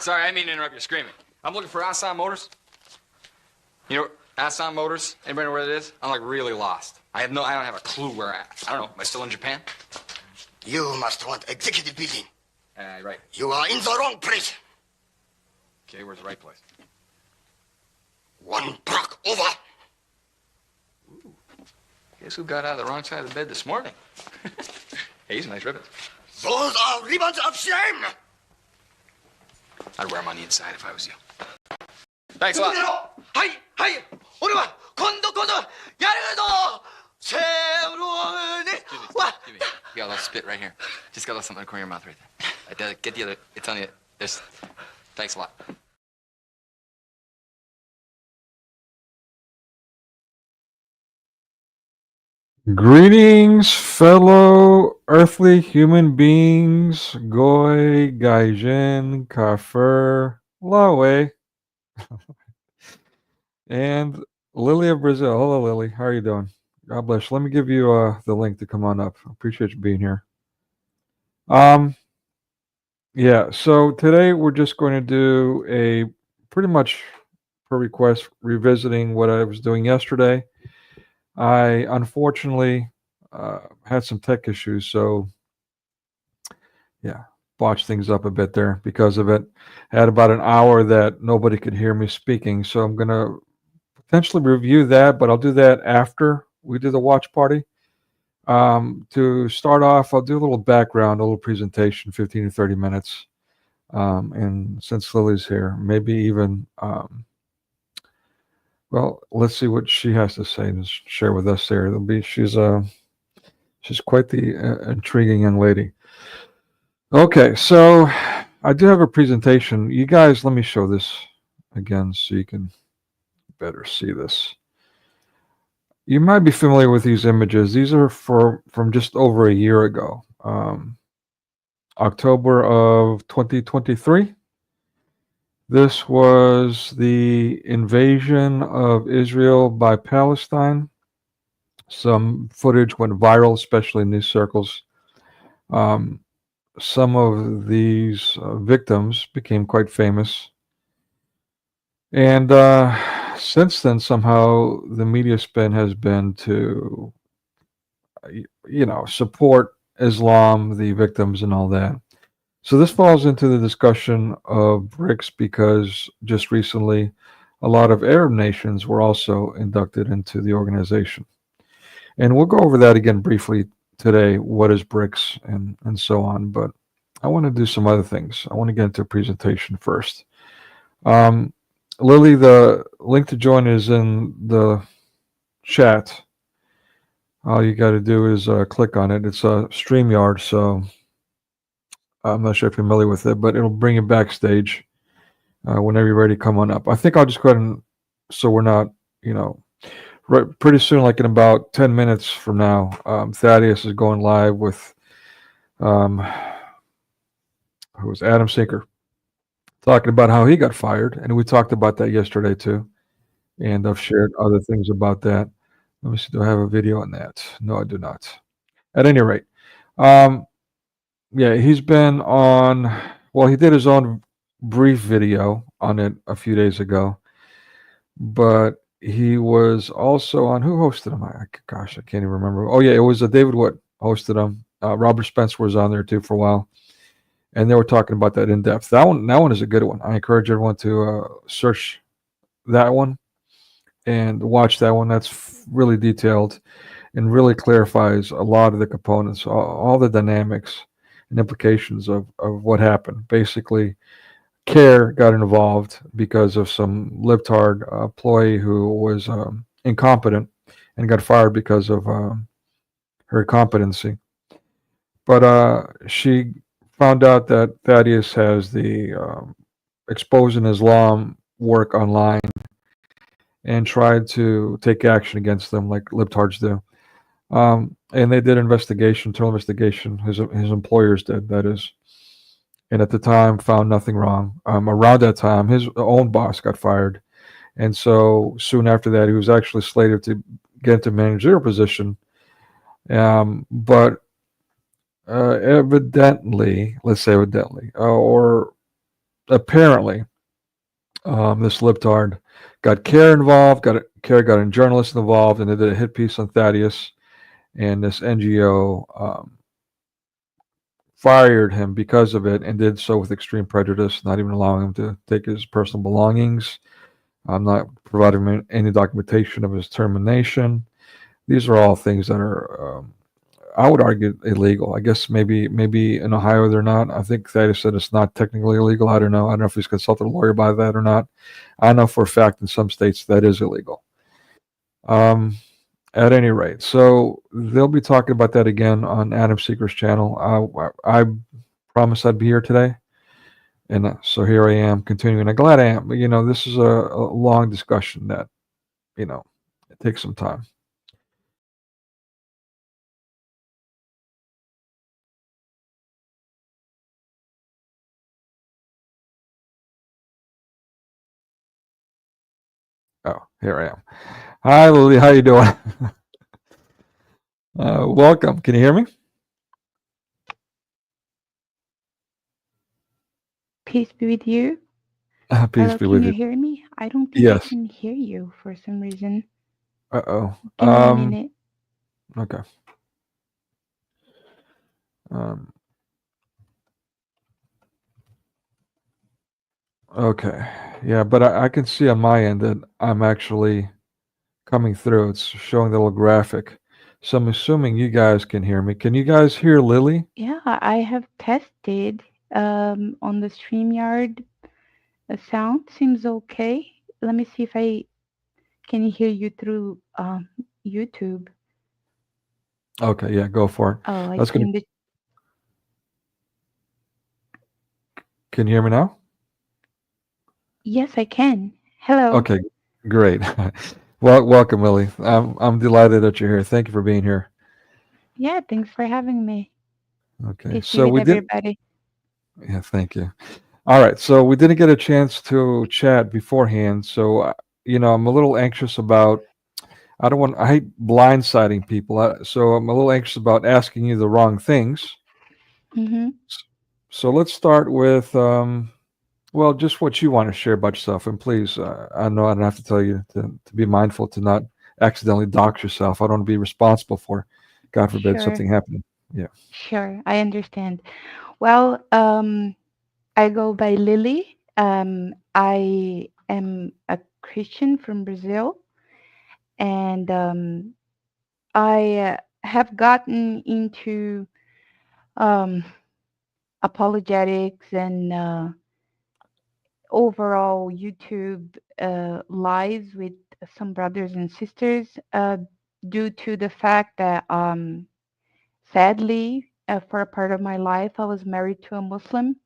Sorry, I didn't mean to interrupt your screaming. I'm looking for Asan Motors. You know, Asan Motors? Anybody know where that is? I'm like really lost. I don't have a clue where I don't know. Am I still in Japan? You must want executive building. Right. You are in the wrong place. Okay, where's the right place? One block over. Ooh. Guess who got out of the wrong side of the bed this morning? Hey, he's a nice ribbon. Those are ribbons of shame. I'd wear them on the inside if I was you. Thanks a lot. Hi. Jimmy, you got a little spit right here. Just got a little something in the corner of your mouth right there. Get the other. It's on the. There's. Thanks a lot. Greetings, fellow earthly human beings. Goy, Gaijin, Kafir, Lawe, and Lily of Brazil. Hello, Lily. How are you doing? God bless. Let me give you the link to come on up. I appreciate you being here. Yeah, so today we're just going to do a pretty much per request revisiting what I was doing yesterday. I unfortunately had some tech issues, so yeah, botched things up a bit there because of it. I had about an hour that nobody could hear me speaking, so I'm going to potentially review that, but I'll do that after we do the watch party. To start off, I'll do a little background, a little presentation, 15 to 30 minutes. And since Lily's here, maybe even, well, let's see what she has to say to share with us there. She's quite the intriguing young lady. Okay, so I do have a presentation. You guys, let me show this again so you can better see this. You might be familiar with these images. These are from just over a year ago, October of 2023. This was the invasion of Israel by Palestine. Some footage went viral, especially in these circles. Some of these victims became quite famous. And since then, somehow the media spin has been to, support Islam, the victims, and all that. So this falls into the discussion of BRICS because just recently, a lot of Arab nations were also inducted into the organization. And we'll go over that again briefly today. What is BRICS and so on. But I want to do some other things. I want to get into a presentation first. Lily, the link to join is in the chat. All you got to do is click on it. It's a StreamYard, so I'm not sure if you're familiar with it, but it'll bring you backstage whenever you're ready to come on up. I think I'll just go ahead and, so we're not, right, pretty soon, like in about 10 minutes from now, Thaddeus is going live with, who was Adam Sinker, talking about how he got fired. And we talked about that yesterday too. And I've shared other things about that. Let me see, do I have a video on that? No, I do not. At any rate, yeah, he's been on Well, he did his own brief video on it a few days ago, but he was also on, who hosted him? Gosh, I can't even remember. Oh yeah, it was David Wood hosted him. Robert Spence was on there too for a while, and they were talking about that in depth. That one is a good one. I encourage everyone to search that one and watch that one. That's really detailed and really clarifies a lot of the components, all the dynamics and implications of what happened. Basically, CARE got involved because of some libtard employee who was incompetent and got fired because of her competency. But she found out that Thaddeus has the exposing Islam work online and tried to take action against them like libtards do. And they did investigation, internal investigation. His employers did, that is, and at the time found nothing wrong. Around that time, his own boss got fired, and so soon after that, he was actually slated to get into managerial position. But evidently, let's say evidently, or apparently, this libtard got CARE involved. CARE got a journalist involved, and they did a hit piece on Thaddeus. And this NGO fired him because of it, and did so with extreme prejudice, not even allowing him to take his personal belongings. I'm not providing him any documentation of his termination. These are all things that are, I would argue, illegal. I guess maybe in Ohio they're not. I think Thaddeus said it's not technically illegal. I don't know. I don't know if he's consulted a lawyer by that or not. I know for a fact in some states that is illegal. Um, At any rate, so they'll be talking about that again on Adam Seeker's channel. I promised I'd be here today, and so here I am continuing. I'm glad I am. But this is a long discussion that it takes some time. Oh, here I am. Hi, Lily. How you doing? Welcome. Can you hear me? Peace be with you. Peace Hello, be can with you you. hear me? I don't think I Yes. can hear you for some reason. Uh-oh. Give me a minute. Okay. Um, okay. Yeah, but I can see on my end that I'm actually coming through. It's showing the little graphic. So I'm assuming you guys can hear me. Can you guys hear Lily? Yeah, I have tested on the StreamYard. The sound seems okay. Let me see if I can hear you through YouTube. Okay, yeah, go for it. Oh, I That's see gonna. in the. Can you hear me now? Yes, I can. Hello. Okay, great. Well, welcome, Lily. I'm delighted that you're here. Thank you for being here. Yeah, thanks for having me. Okay, Peace be so with we did. everybody. Yeah, thank you. All right, so we didn't get a chance to chat beforehand, so I'm a little anxious about. I don't want. I hate blindsiding people, so I'm a little anxious about asking you the wrong things. Mm-hmm. So let's start with, well, just what you want to share about yourself. And please, I know I don't have to tell you to be mindful to not accidentally dox yourself. I don't want to be responsible for, God forbid, Sure. something happening. Yeah. Sure. I understand. Well, I go by Lily. I am a Christian from Brazil, and I have gotten into um, apologetics and overall YouTube lives with some brothers and sisters due to the fact that, sadly, for a part of my life, I was married to a Muslim,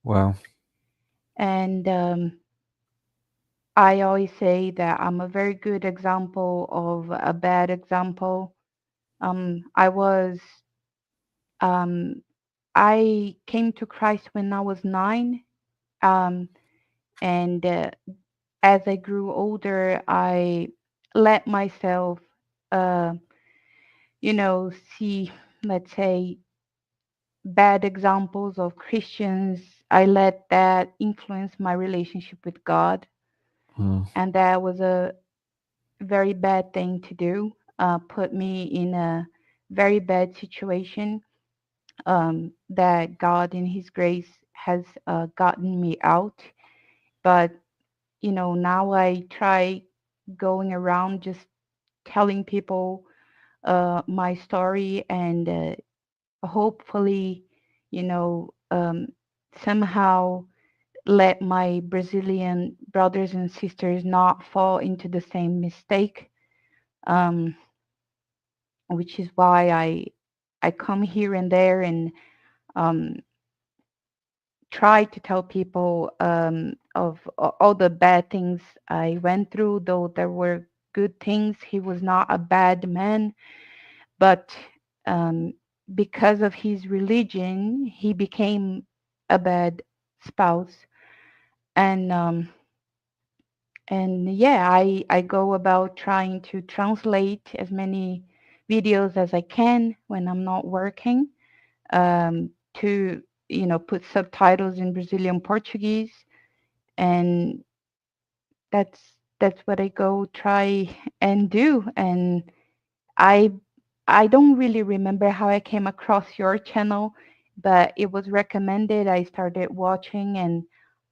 Wow. and I always say that I'm a very good example of a bad example. I was, um, I came to Christ when I was 9, um, and as I grew older, I let myself, uh, see, let's say, bad examples of Christians, I let that influence my relationship with God, Mm. and that was a very bad thing to do. Put me in a very bad situation that God, in His grace, has gotten me out. But now I try going around just telling people my story, and hopefully, you know, um, somehow let my Brazilian brothers and sisters not fall into the same mistake, um, which is why I come here and there and um, try to tell people of all the bad things I went through, though there were good things. He was not a bad man, but um, because of his religion, he became a bad spouse. And yeah, I go about trying to translate as many videos as I can when I'm not working, to put subtitles in Brazilian Portuguese, and that's that's what I go try and do. And I I don't really remember how I came across your channel, but it was recommended. I started watching, and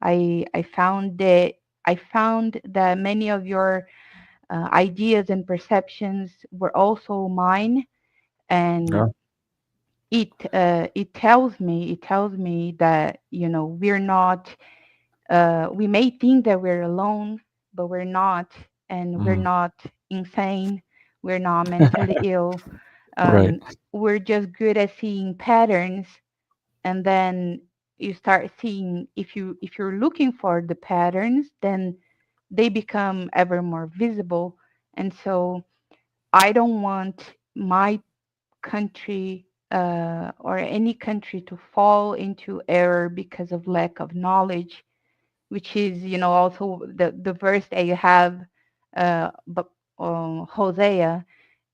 I found that many of your ideas and perceptions were also mine, and Yeah. it tells me that we're not, we may think that we're alone, but we're not, and we're Mm. not insane, we're not mentally ill. Right. um, we're just good at seeing patterns, and then you start seeing, if you're looking for the patterns, then they become ever more visible. And so I don't want my country, or any country, to fall into error because of lack of knowledge, which is, also the verse that you have, but Hosea,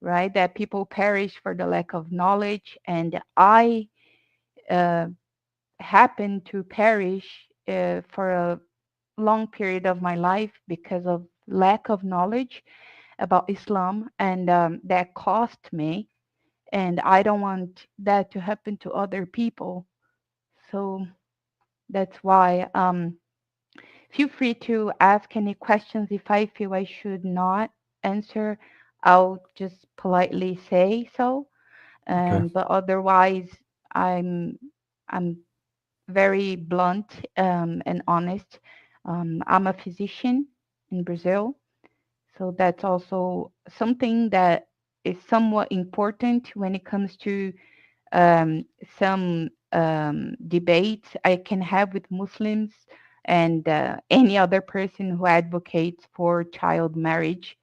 right? That people perish for the lack of knowledge, and I uh, happen to perish for a long period of my life because of lack of knowledge about Islam, and that cost me, and I don't want that to happen to other people. So that's why. Feel free to ask any questions. If I feel I should not answer, I'll just politely say so. Okay. But otherwise, I'm I'm very blunt and honest. I'm a physician in Brazil, so that's also something that is somewhat important when it comes to um, some debates I can have with Muslims and any other person who advocates for child marriage.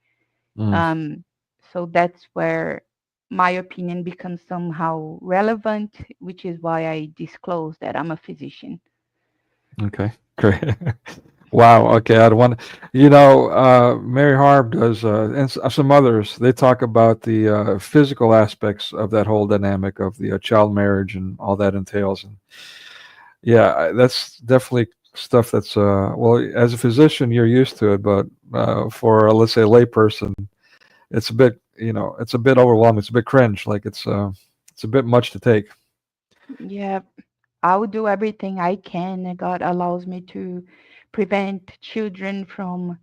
Mm. Um, so that's where my opinion becomes somehow relevant, which is why I disclose that I'm a physician. Okay. Great. Wow. Okay. I'd want, Mary Harb does, and some others. They talk about the physical aspects of that whole dynamic of the child marriage and all that entails. And yeah, that's definitely stuff that's well, as a physician, you're used to it, but for let's say a layperson, it's a bit, it's a bit overwhelming. It's a bit cringe. Like it's a bit much to take. Yeah, I will do everything I can, and God allows me to prevent children from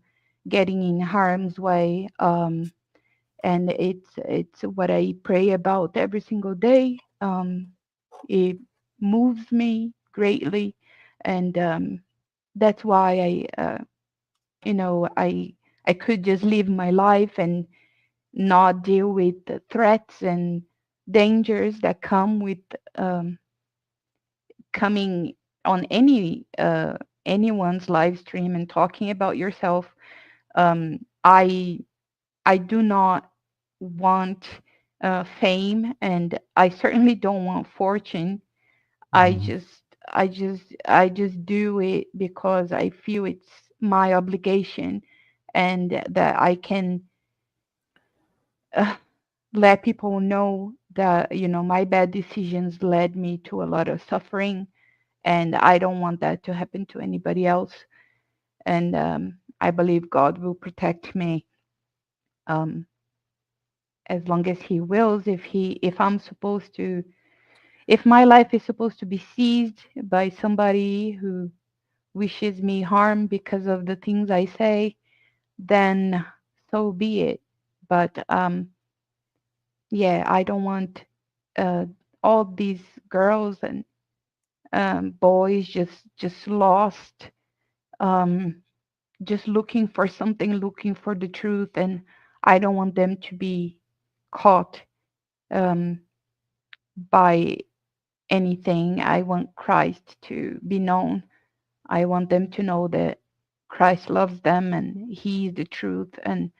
getting in harm's way. And it's what I pray about every single day. It moves me greatly, and that's why I could just live my life and not deal with the threats and dangers that come with um, coming on anyone's live stream and talking about yourself. I do not want fame, and I certainly don't want fortune. I Mhm. just, I just do it because I feel it's my obligation, and that I can uh, let people know that, my bad decisions led me to a lot of suffering, and I don't want that to happen to anybody else. And I believe God will protect me, um, as long as He wills. If my life is supposed to be seized by somebody who wishes me harm because of the things I say, then so be it. But yeah, I don't want uh, all these girls and boys just lost, um, just looking for something, looking for the truth, and I don't want them to be caught um, by anything. I want Christ to be known. I want them to know that Christ loves them and He is the truth. And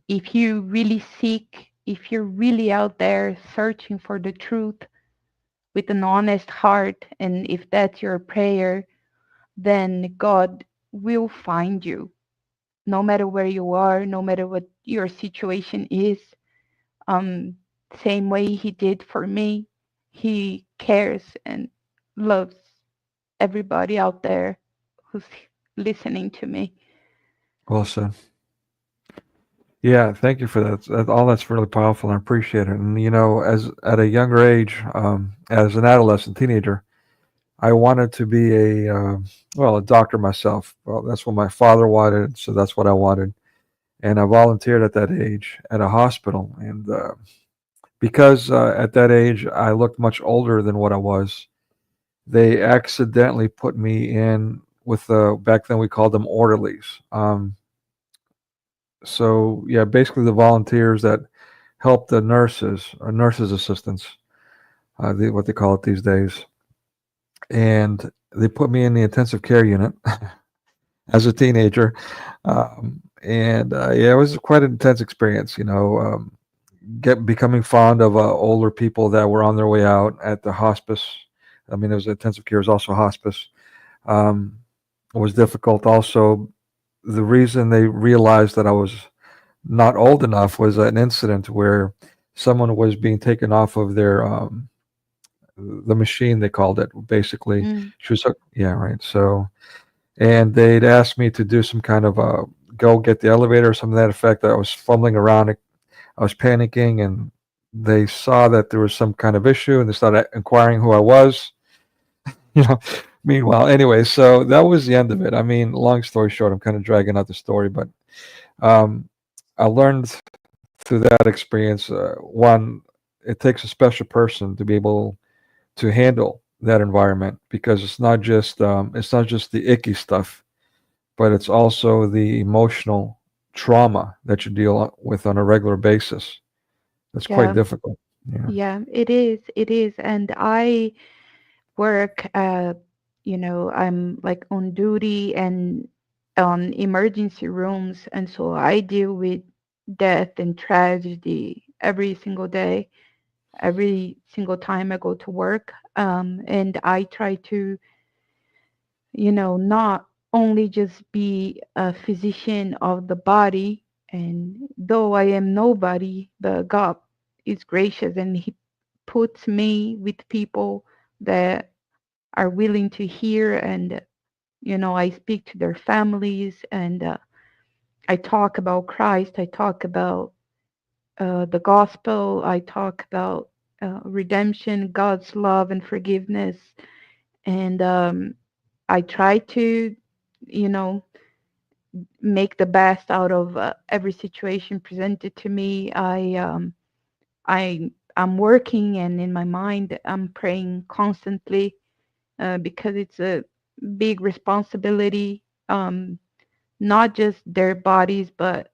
if you really seek, if you're really out there searching for the truth with an honest heart, and if that's your prayer, then God will find you, no matter where you are, no matter what your situation is. Um, Same way He did for me. He cares and loves everybody out there who's listening to me. Well said. Yeah, thank you for that. All that's really powerful, and I appreciate it. And as at a younger age, as an adolescent, teenager, I wanted to be a doctor myself. Well, that's what my father wanted, so that's what I wanted. And I volunteered at that age at a hospital, and because at that age I looked much older than what I was, they accidentally put me in with back then we called them orderlies. So yeah, basically the volunteers that help the nurses or nurses assistants, what they call it these days, and they put me in the intensive care unit as a teenager, and yeah, it was quite an intense experience. Becoming fond of older people that were on their way out at the hospice. I mean, it was intensive care, it was also hospice. Um, it was difficult. Also, the reason they realized that I was not old enough was an incident where someone was being taken off of their the machine, they called it. Basically, Mm, she was yeah, right. So, and they'd asked me to do some kind of go get the elevator or something to that effect. I was fumbling around, I was panicking, and they saw that there was some kind of issue, and they started inquiring who I was. You know. Meanwhile, anyway, so that was the end of it. I mean, long story short, I'm kind of dragging out the story, but um, I learned through that experience. One, it takes a special person to be able to handle that environment, because it's not just the icky stuff, but it's also the emotional trauma that you deal with on a regular basis. That's quite yeah, difficult. Yeah. yeah, it is. It is. And I work, I'm like on duty and on emergency rooms. And so I deal with death and tragedy every single day, every single time I go to work. And I try to, not only just be a physician of the body, and though I am nobody, but God is gracious and He puts me with people that are willing to hear, and I speak to their families, and I talk about Christ, I talk about the gospel, I talk about redemption, God's love and forgiveness, and I try to you know make the best out of every situation presented to me. I'm working, and in my mind I'm praying constantly, because it's a big responsibility, not just their bodies, but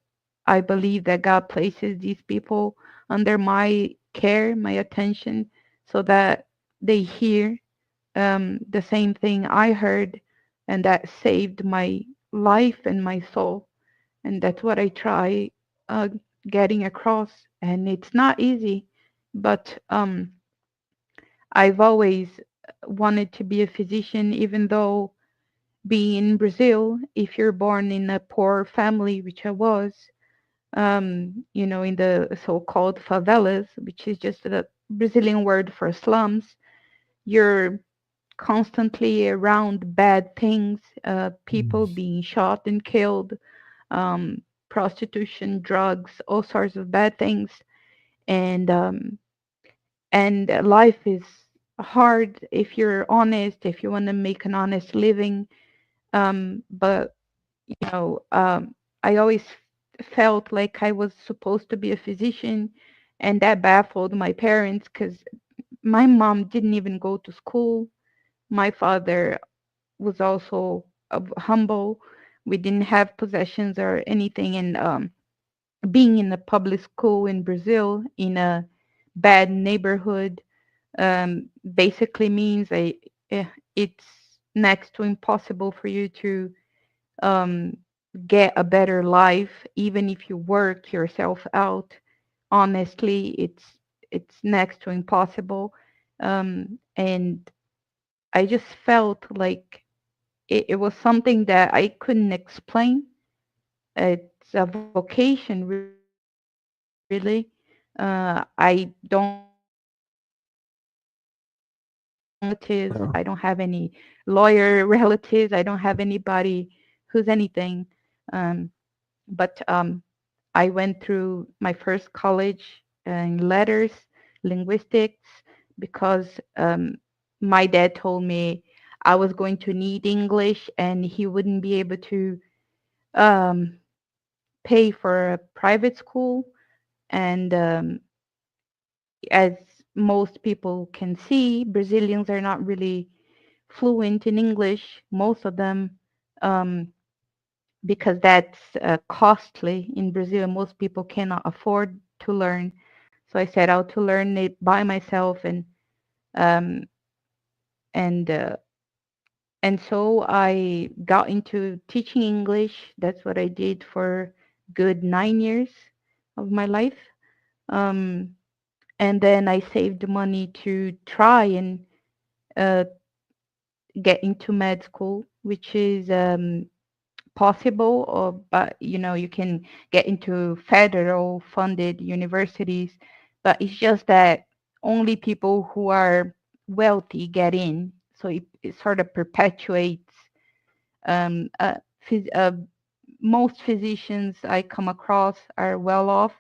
I believe that God places these people under my care, my attention, so that they hear the same thing I heard, and that saved my life and my soul. And that's what I try uh, getting across. And it's not easy, but I've always wanted to be a physician, even though being in Brazil, if you're born in a poor family, which I was, in the so-called favelas, which is just the Brazilian word for slums. You're constantly around bad things, people being shot and killed, prostitution, drugs, all sorts of bad things, and life is hard if you're honest, if you want to make an honest living. But you know, I always felt like I was supposed to be a physician, and that baffled my parents because my mom didn't even go to school. My father was also humble. We didn't have possessions or anything, and being in a public school in Brazil in a bad neighborhood basically means it's next to impossible for you to um, get a better life, even if you work yourself out. Honestly, it's next to impossible, and I just felt like it was something that I couldn't explain. It's a vocation, really. I don't have any relatives. I don't have any Yeah. lawyer relatives. I don't have anybody who's anything. But I went through my first college in letters, linguistics, because my dad told me I was going to need English and he wouldn't be able to um, pay for a private school. And as most people can see, Brazilians are not really fluent in English, most of them, um, because that's costly in Brazil. Most people cannot afford to learn. So I set out to learn it by myself, um, and uh, and so I got into teaching English. That's what I did for good 9 years of my life. Um, and then I saved money to try and uh, get into med school, which is possible, or but you can get into federal funded universities, but it's just that only people who are wealthy get in. So it sort of perpetuates um, uh, phys- uh, most physicians I come across are well off.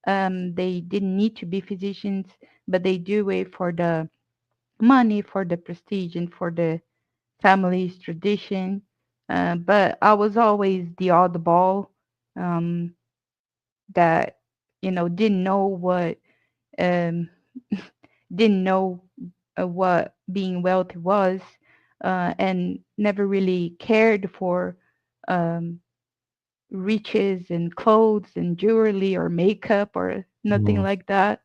They didn't need to be physicians, but they do it for the money, for the prestige, and for the family's tradition. But I was always the oddball um, that didn't know um, what being wealthy was, and never really cared for um, riches and clothes and jewelry or makeup or nothing Mm. like that.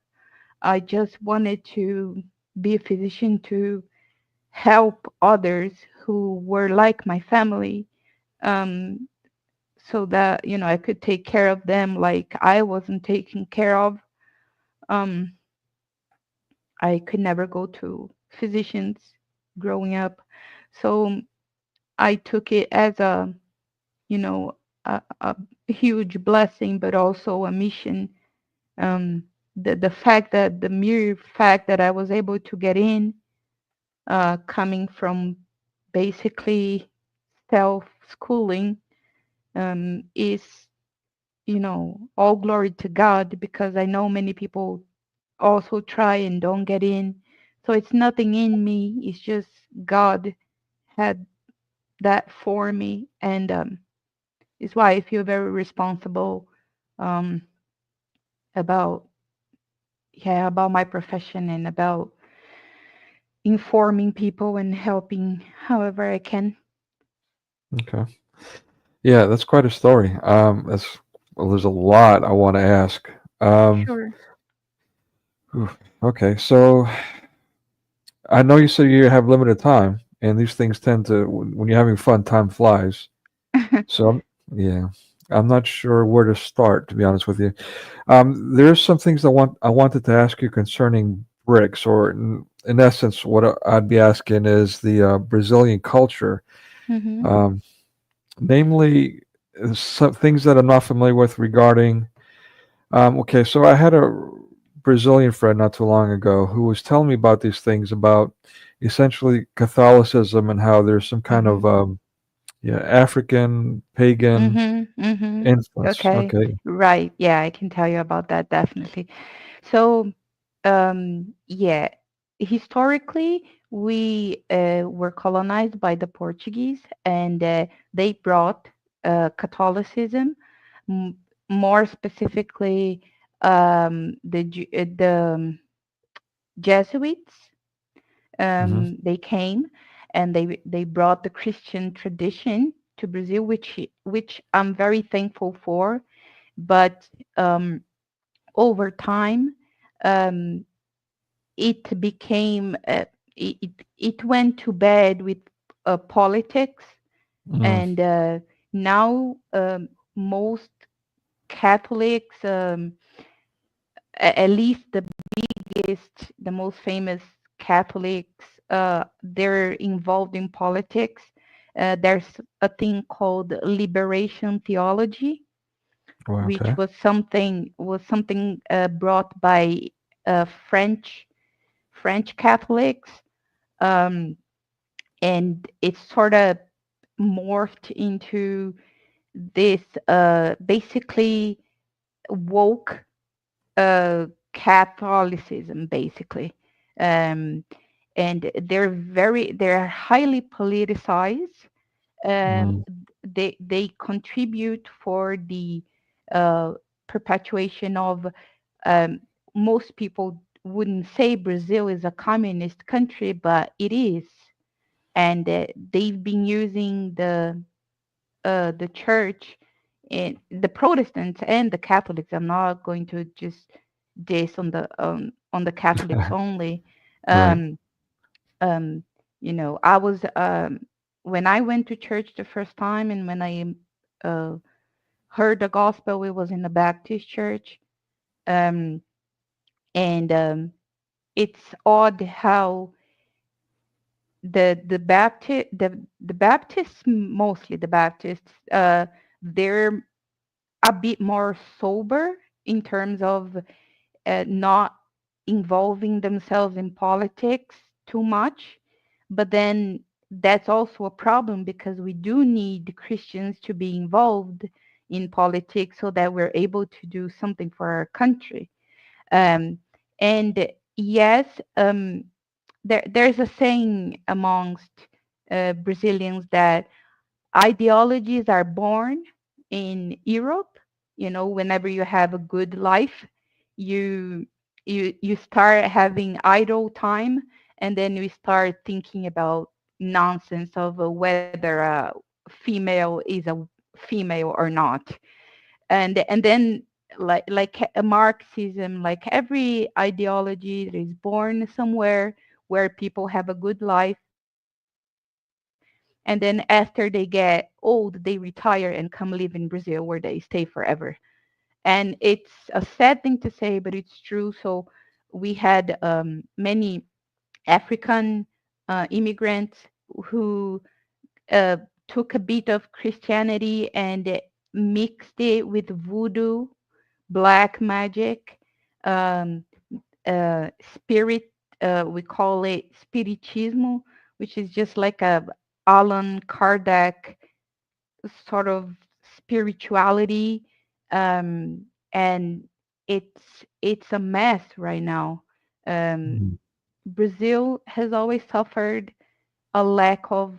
I just wanted to be a physician to help others who were like my family, um, so that I could take care of them like I wasn't taken care of. Um, I could never go to physicians growing up, so I took it as you know a huge blessing, but also a mission. The mere fact that I was able to get in, coming from basically self schooling, is all glory to God, because I know many people also try and don't get in. So it's nothing in me. It's just God had that for me, and it's why I feel very responsible um, about about my profession and about informing people and helping however I can. Okay. Yeah, that's quite a story. That's well, there's a lot I want to ask. Um, Sure. Ooh, okay, so I know you said you have limited time, and these things tend to, when you're having fun, time flies. So, yeah, I'm not sure where to start, to be honest with you. There's some things I wanted to ask you concerning BRICS, or in essence, what I'd be asking is the Brazilian culture, Hmm. um, namely some things that I'm not familiar with regarding. Okay, so I had a Brazilian friend not too long ago who was telling me about these things about essentially Catholicism and how there's some kind of Mm-hmm. yeah, African pagan Mm-hmm. Mm-hmm. influence. Okay. Okay. Right. Yeah, I can tell you about that definitely. So, yeah, historically, we were colonized by the Portuguese, and they brought Catholicism, m- more specifically, the Jesuits. Hmm. They came and they brought the Christian tradition to Brazil, which I'm very thankful for. But over time, um, it became it went to bed with politics, Mm, and now most Catholics, at least the biggest, the most famous Catholics, they're involved in politics. There's a thing called liberation theology, well, which okay. was something brought by French Catholics, um, and it sort of morphed into this basically woke Catholicism, basically. Um, and they're highly politicized. Um, Mm, they contribute for the uh, perpetuation of, um, most people wouldn't say Brazil is a communist country, but it is. And they've been using the church and the Protestants and the Catholics. I'm not going to just diss on the Catholics only. right. Um, I was when I went to church the first time, and when I uh, heard the gospel, it was in the Baptist church. Um, and it's odd how the Baptists, mostly the Baptists, they're a bit more sober in terms of not involving themselves in politics too much. But then that's also a problem, because we do need Christians to be involved in politics so that we're able to do something for our country. Um, and yes, there's a saying amongst Brazilians that ideologies are born in Europe. Whenever you have a good life, you you start having idle time, and then you start thinking about nonsense of whether a female is a female or not. And then, like a Marxism, like every ideology that is born somewhere where people have a good life, and then after they get old, they retire and come live in Brazil, where they stay forever. And it's a sad thing to say, but it's true. So we had many African immigrants who uh, took a bit of Christianity and mixed it with voodoo, black magic, um, spirit. We call it spiritismo, which is just like a Allan Kardec sort of spirituality, and it's a mess right now. Um, Mm, Brazil has always suffered a lack of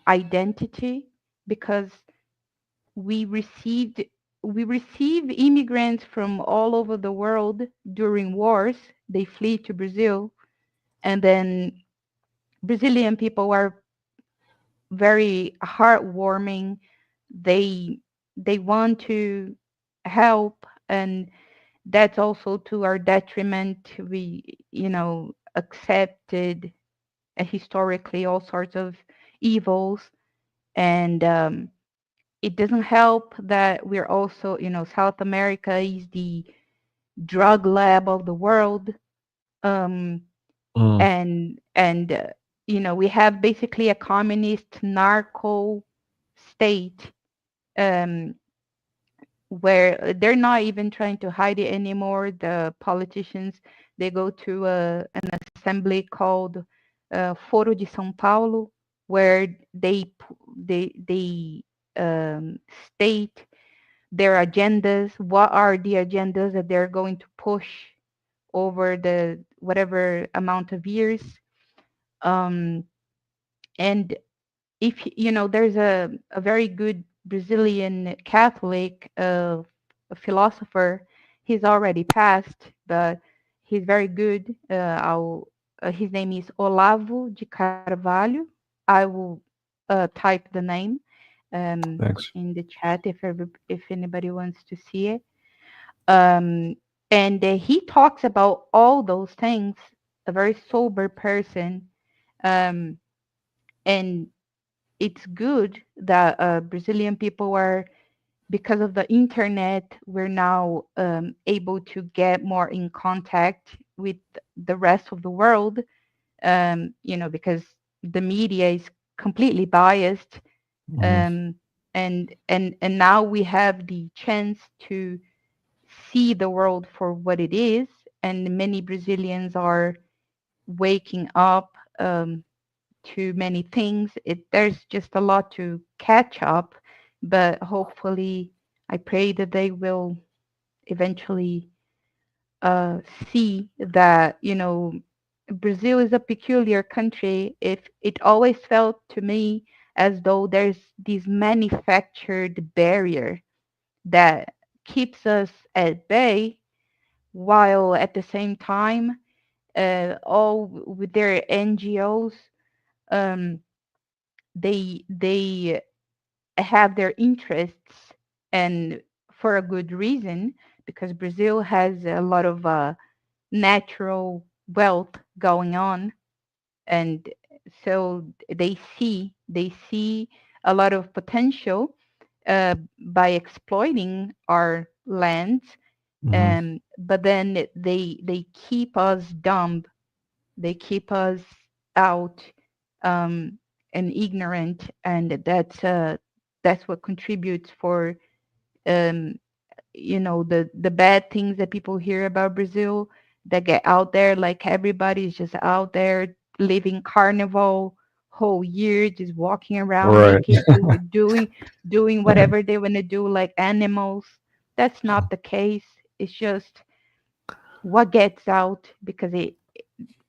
identity, because we received we receive immigrants from all over the world during wars. They flee to Brazil, and then Brazilian people are very heartwarming. They want to help, and that's also to our detriment. We, accepted historically all sorts of evils, and it doesn't help that we're also, South America is the drug lab of the world. um, mm, and we have basically a communist narco state, um, where they're not even trying to hide it anymore. The politicians, they go to an assembly called Foro de São Paulo, where they state their agendas. What are the agendas that they're going to push over the whatever amount of years? Um, and if there's a very good Brazilian Catholic philosopher. He's already passed, but he's very good. His name is Olavo de Carvalho. I will type the name Thanks. in the chat if anybody wants to see it. um, and he talks about all those things. A very sober person. Um, and it's good that Brazilian people are, because of the internet, we're now able to get more in contact with the rest of the world, because the media is completely biased. Hmm. Um, and now we have the chance to see the world for what it is, and many Brazilians are waking up to many things. There's just a lot to catch up, but hopefully, I pray that they will eventually uh, see that Brazil is a peculiar country. If it always felt to me as though there's this manufactured barrier that keeps us at bay, while at the same time, all with their NGOs, um, they have their interests, and for a good reason, because Brazil has a lot of natural wealth going on. And so they see a lot of potential by exploiting our lands. Hmm. But then they keep us dumb. They keep us out, um, and ignorant, and that's what contributes for um, the bad things that people hear about Brazil, that get out there. Like, everybody's just out there living carnival whole year, just walking around Right. naked, doing whatever they want to do, like animals. That's not the case. It's just what gets out, because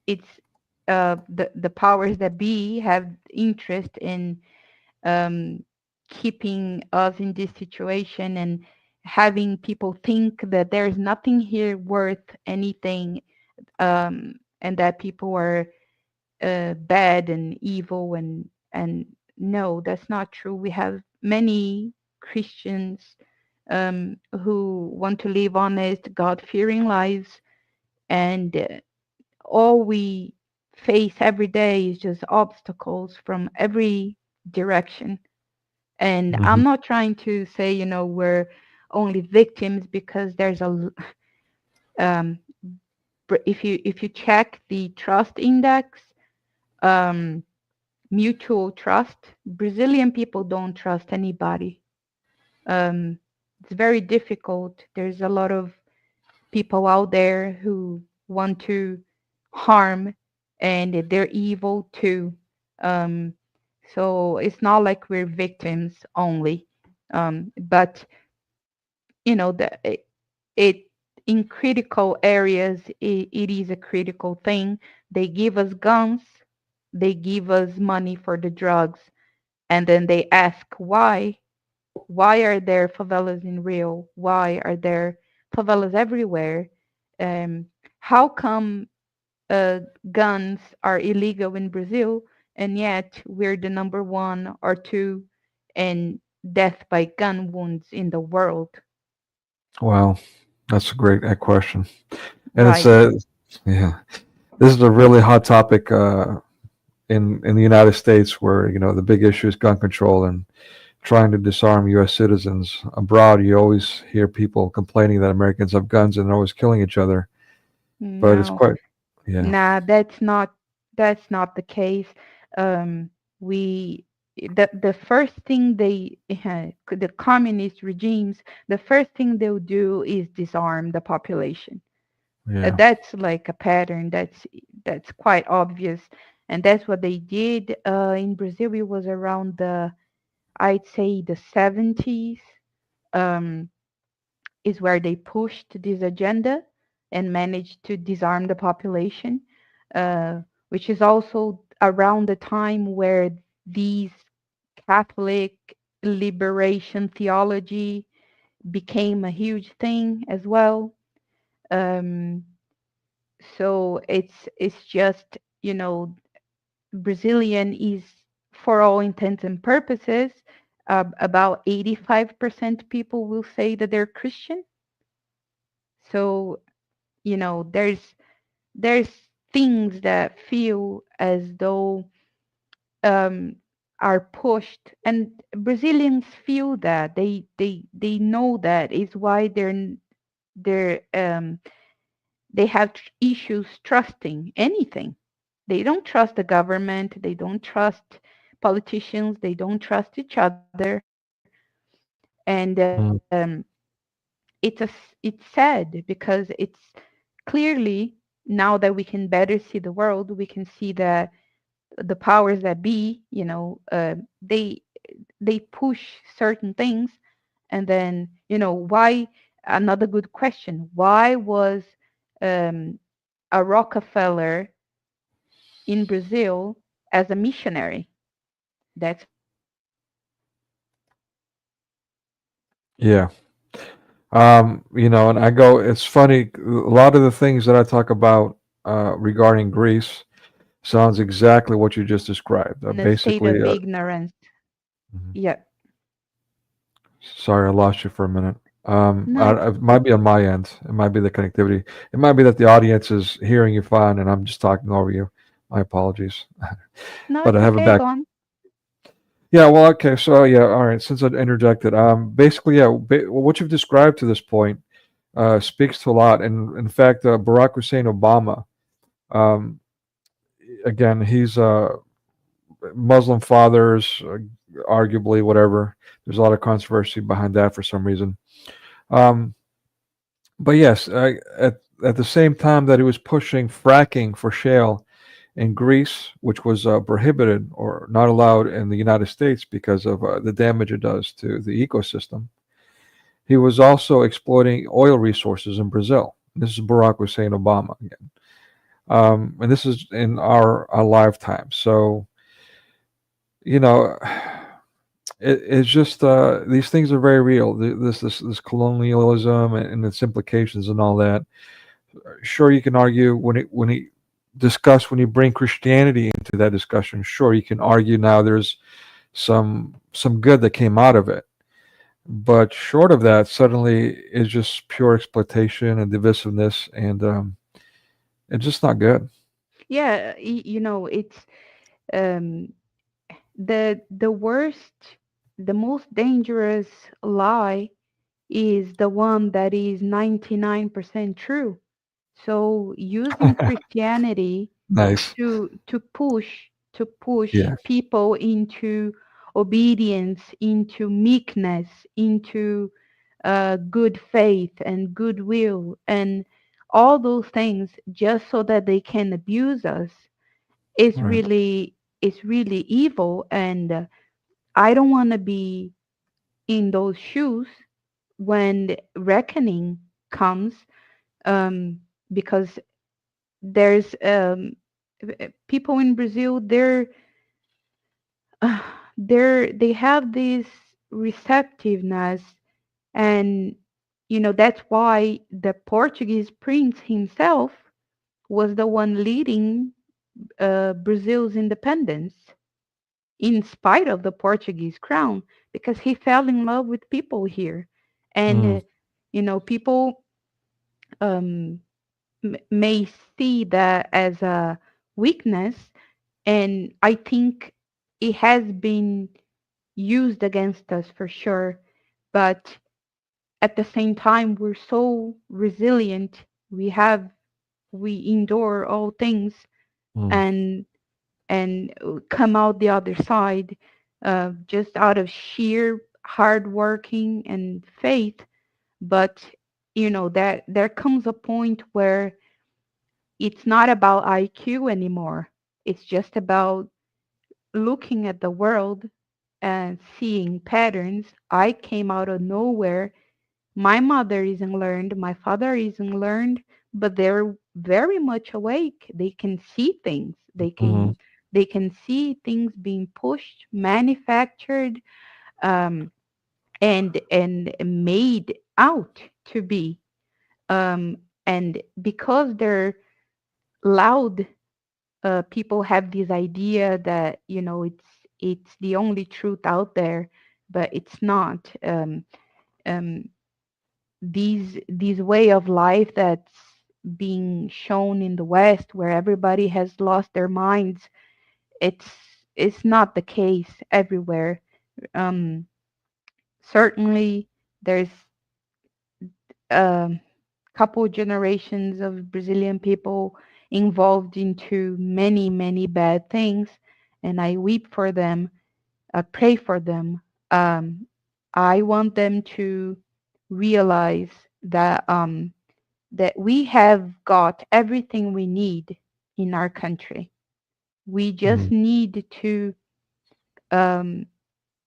it's the powers that be have interest in um, keeping us in this situation, and having people think that there's nothing here worth anything, and that people are bad and evil, and no, that's not true. We have many Christians who want to live honest, God-fearing lives, and all we face every day is just obstacles from every direction. And Hmm. I'm not trying to say, we're only victims, because um, if you check the trust index, um, mutual trust, Brazilian people don't trust anybody. Um, it's very difficult. There's a lot of people out there who want to harm, and they're evil too. Um, so it's not like we're victims only. But it in critical areas, it is a critical thing. They give us guns, they give us money for the drugs, and then they ask why are there favelas in Rio? Why are there favelas everywhere? Um, how come guns are illegal in Brazil, and yet we're the number one or two in death by gun wounds in the world? Wow, that's a great question, and it's Right. a yeah. This is a really hot topic in the United States, where the big issue is gun control and trying to disarm U.S. citizens. Abroad, you always hear people complaining that Americans have guns and they're always killing each other. But it's No, quite, yeah. nah, that's not the case. Um, we the first thing the communist regimes, the first thing they'll do is disarm the population. Yeah. That's like a pattern that's quite obvious, and that's what they did in Brazil. It was around I'd say the 70s, um, is where they pushed this agenda and managed to disarm the population, uh, which is also around the time where these Catholic liberation theology became a huge thing as well. Um, so it's just, Brazilian is, for all intents and purposes, about 85% people will say that they're Christian. So, there's things that feel as though um, are pushed, and Brazilians feel that they know that is why they're they have issues trusting anything. They don't trust the government. They don't trust politicians. They don't trust each other. And Mm. it's sad because it's clearly, now that we can better see the world, we can see that the powers that be, they push certain things, and then why. Another good question: why was um, a Rockefeller in Brazil as a missionary? That's a good question. Yeah. And I go, it's funny, a lot of the things that I talk about regarding Greece sounds exactly what you just described. In a state Basically, of ignorance. mhm. Yeah. Sorry, I lost you for a minute. No, It might be on my end. It might be the connectivity. It might be that the audience is hearing you fine and I'm just talking over you. My apologies. no, But it's I have it okay. back. Go on. Yeah, well, okay. So, yeah, all right. Since I interjected, basically, yeah, what you've described to this point speaks to a lot. And in fact, Barack Hussein Obama, um, again, he's Muslim fathers, arguably, whatever. There's a lot of controversy behind that for some reason. Um, but yes, at the same time that he was pushing fracking for shale in Greece, which was prohibited or not allowed in the United States because of the damage it does to the ecosystem, he was also exploiting oil resources in Brazil. This is Barack Hussein Obama again. And this is in our lifetime. So, you know, it's just these things are very real. This colonialism and its implications and all that. Sure, you can argue when you bring Christianity into that discussion. Sure, you can argue now there's some good that came out of it, but short of that, suddenly it's just pure exploitation and divisiveness, and it's just not good. Yeah, it's um, the worst, the most dangerous lie is the one that is 99% true. So using Christianity Nice. to push Yeah. people into obedience, into meekness, into good faith and goodwill, and all those things, just so that they can abuse us, is Right. really evil. And I don't want to be in those shoes when reckoning comes, um, because there's people in Brazil, uh, they have this receptiveness, and that's why the Portuguese prince himself was the one leading Brazil's independence in spite of the Portuguese crown, because he fell in love with people here. And Mm, people um, may see that as a weakness, and I think it has been used against us for sure. But at the same time, we're so resilient. We endure all things, mm, and come out the other side. just out of sheer hard working and faith. But that there comes a point where it's not about IQ anymore. It's just about looking at the world and seeing patterns. I came out of nowhere. My mother isn't learned, my father isn't learned, but they're very much awake. They can see things. Hmm. They can see things being pushed, manufactured, um, and made out to be. Um, and because they're loud, people have this idea that it's the only truth out there, but it's not. Um, these way of life that's being shown in the West, where everybody has lost their minds, it's it's not the case everywhere. Um, Certainly, there's a couple generations of Brazilian people involved into many many bad things, and I weep for them. I pray for them. Um, I want them to realize that we have got everything we need in our country. We Hmm. just need to um,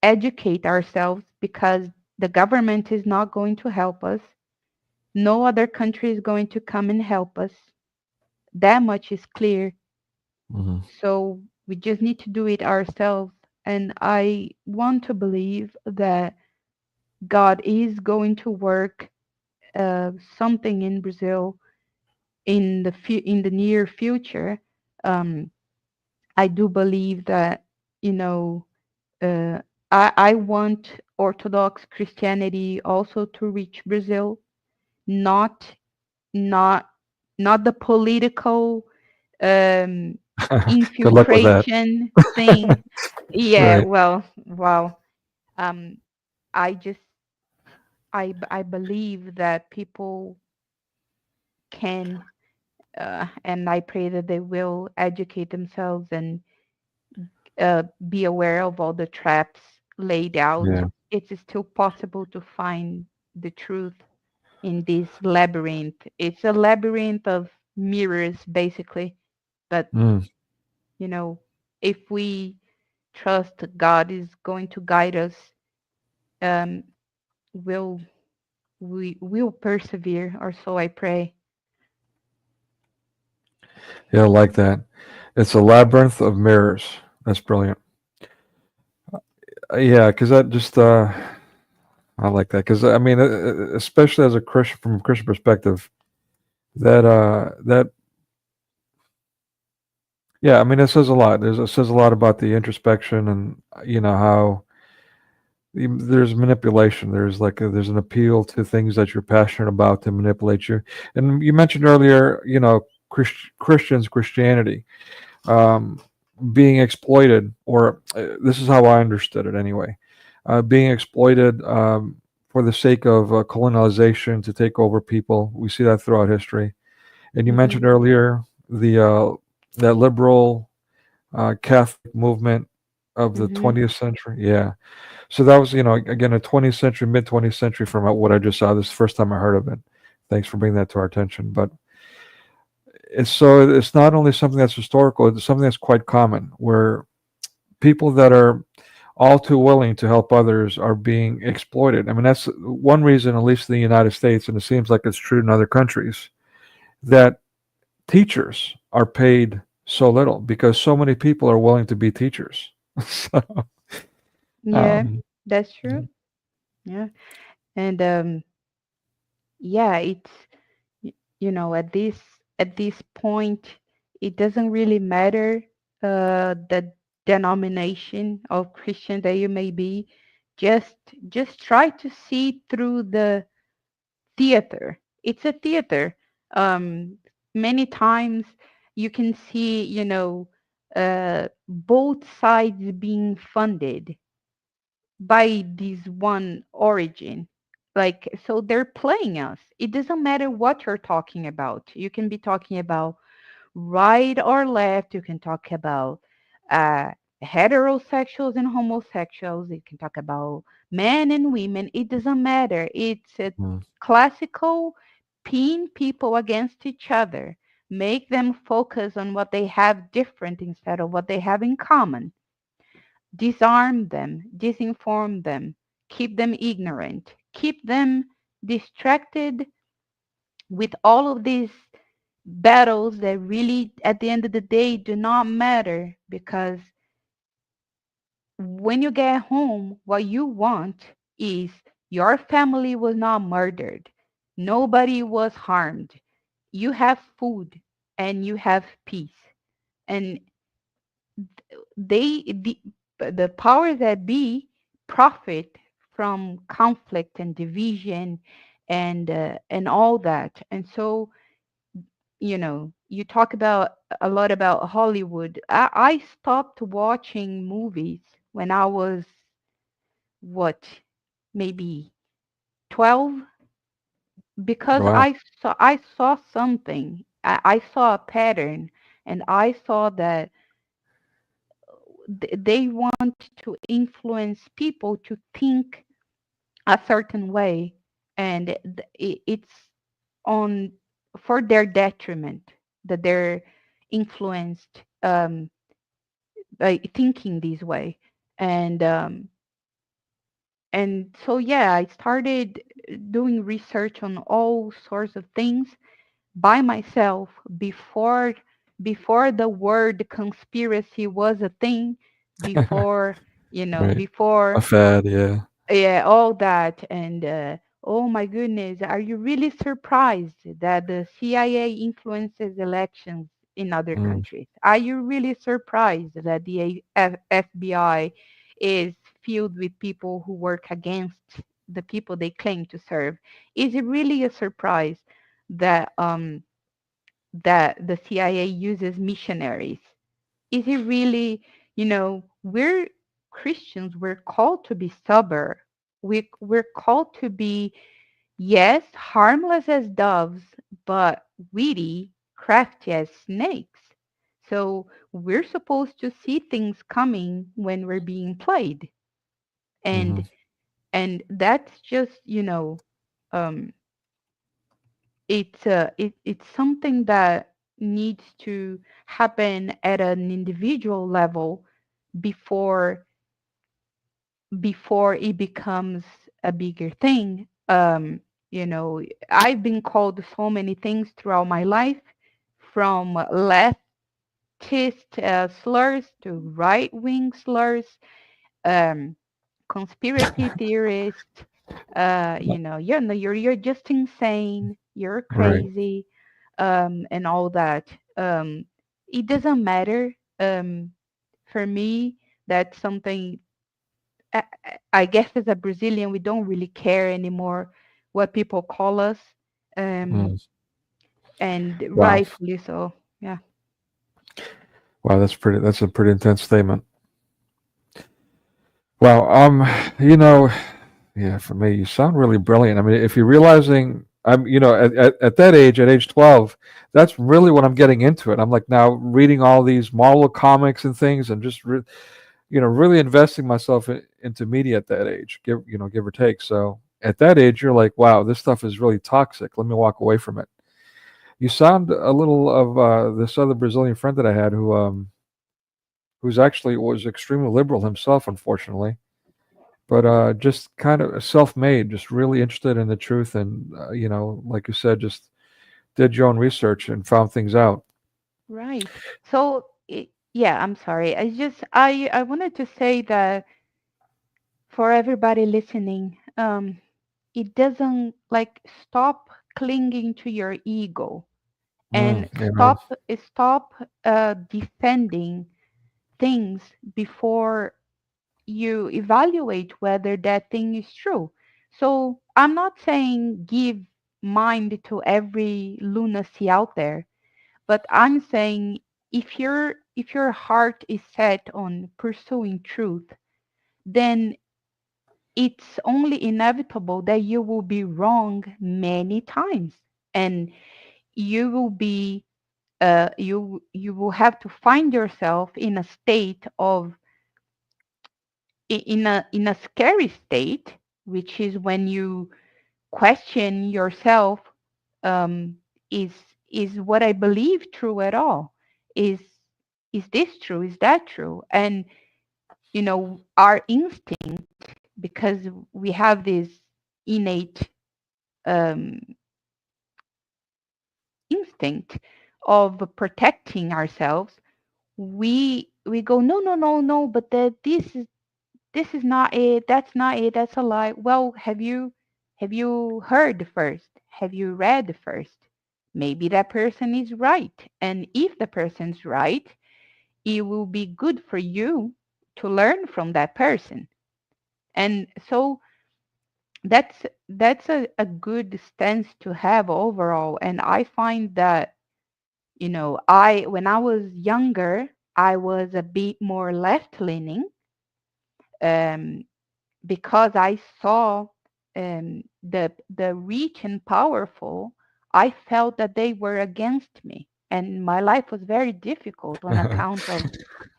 educate ourselves, because the government is not going to help us. No other country is going to come and help us. That much is clear. Hmm. So we just need to do it ourselves. And I want to believe that God is going to work something in Brazil in the near future. Um, I do believe that you know uh, I want Orthodox Christianity also to reach Brazil, not not not the political um, Good luck with that. infiltration thing. Yeah, Right. well, wow. Um, I just I believe that people can, and I pray that they will educate themselves and be aware of all the traps laid out. Yeah. It is still possible to find the truth in this labyrinth. It's a labyrinth of mirrors, basically. But, Mm. you know, if we trust God is going to guide us, um, will we will persevere, or so I pray. Yeah, I like that. It's a labyrinth of mirrors. That's brilliant. Yeah, because that just I like that because I mean, especially as a Christian from a Christian perspective, that yeah, I mean, it says a lot. It says a lot about the introspection and how there's manipulation. There's there's an appeal to things that you're passionate about to manipulate you. And you mentioned earlier, Christians, Christianity, um, being exploited, or this is how I understood it anyway, being exploited for the sake of colonialization to take over people. We see that throughout history. And you mentioned Hmm. earlier the that liberal Catholic movement of the Hmm. 20th century. Yeah. So that was, again, a 20th century, mid 20th century from what I just saw. This is the first time I heard of it. Thanks for bringing that to our attention. But it's not only something that's historical, it's something that's quite common where people that are all too willing to help others are being exploited. I mean, that's one reason, at least in the United States, and it seems like it's true in other countries, that teachers are paid so little because so many people are willing to be teachers. So, Yeah, um, that's true. Yeah, and yeah, it's at this point, it doesn't really matter the denomination of Christian that you may be. just just try to see through the theater. It's a theater. um Many times you can see both sides being funded by this one origin. Like, so they're playing us. It doesn't matter what you're talking about. You can be talking about right or left. You can talk about uh, heterosexuals and homosexuals. It can talk about men and women. It doesn't matter. It's a Mm. classical pin people against each other, make them focus on what they have different instead of what they have in common, disarm them, disinform them, keep them ignorant, keep them distracted with all of these battles that really, at the end of the day, do not matter, because when you get home, what you want is your family was not murdered, nobody was harmed, you have food, and you have peace. And they the powers that be profit from conflict and division and all that. And so, you talk about a lot about Hollywood. I stopped watching movies when I was, what, maybe 12, because Wow. I saw something. I saw a pattern, and I saw that they want to influence people to think a certain way, and it's on for their detriment that they're influenced by thinking this way. And um, and so, yeah, I started doing research on all sorts of things by myself before the word conspiracy was a thing, before Right. A before, fad, yeah. yeah, all that. And oh my goodness, are you really surprised that the CIA influences elections in other Mm. countries? Are you really surprised that the FBI is filled with people who work against the people they claim to serve? Is it really a surprise that the CIA uses missionaries? Is it really, we're Christians, we're called to be sober. We're called to be, yes, harmless as doves, but witty, crafty as snakes. So we're supposed to see things coming when we're being played. Hmm. And that's just, um, it's something that needs to happen at an individual level before it becomes a bigger thing. You know, I've been called so many things throughout my life, from leftist slurs to right wing slurs, um, conspiracy theorist. You're just insane. You're Right. crazy, and all that. It doesn't matter. For me, that's something. I guess as a Brazilian, we don't really care anymore what people call us, Mm. um, and Wow. rightfully so. Yeah. Wow, that's a pretty intense statement. Wow. You know, yeah, for me, you sound really brilliant. I mean, if you're realizing at that age, at age 12, that's really when I'm getting into it. I'm like now reading all these Marvel comics and things and just really investing myself into media at that age, give or take. So at that age, you're like, wow, this stuff is really toxic. Let me walk away from it. You sound a little of this other Brazilian friend that I had who's actually was extremely liberal himself, unfortunately, but just kind of self-made, just really interested in the truth, and like you said, just did your own research and found things out. Right. So, yeah, I'm sorry. I wanted to say that for everybody listening, it doesn't, like, stop clinging to your ego, and Amen. stop defending things before you evaluate whether that thing is true. So I'm not saying give mind to every lunacy out there, but I'm saying, if your heart is set on pursuing truth, then it's only inevitable that you will be wrong many times, and you will be you will have to find yourself in a state of in a scary state, which is when you question yourself, um, is is what I believe true at all? Is is this true? Is that true? And our instinct, because we have this innate um, instinct of protecting ourselves, we go, no, no, no, no, but this is not it, that's not it, that's a lie. Well, have you heard first? Have you read first? Maybe that person is right. And if the person's right, it will be good for you to learn from that person. And so that's a good stance to have overall. And I find that, I when I was younger, I was a bit more left leaning, um, because I saw the rich and powerful. I felt that they were against me, and my life was very difficult on account of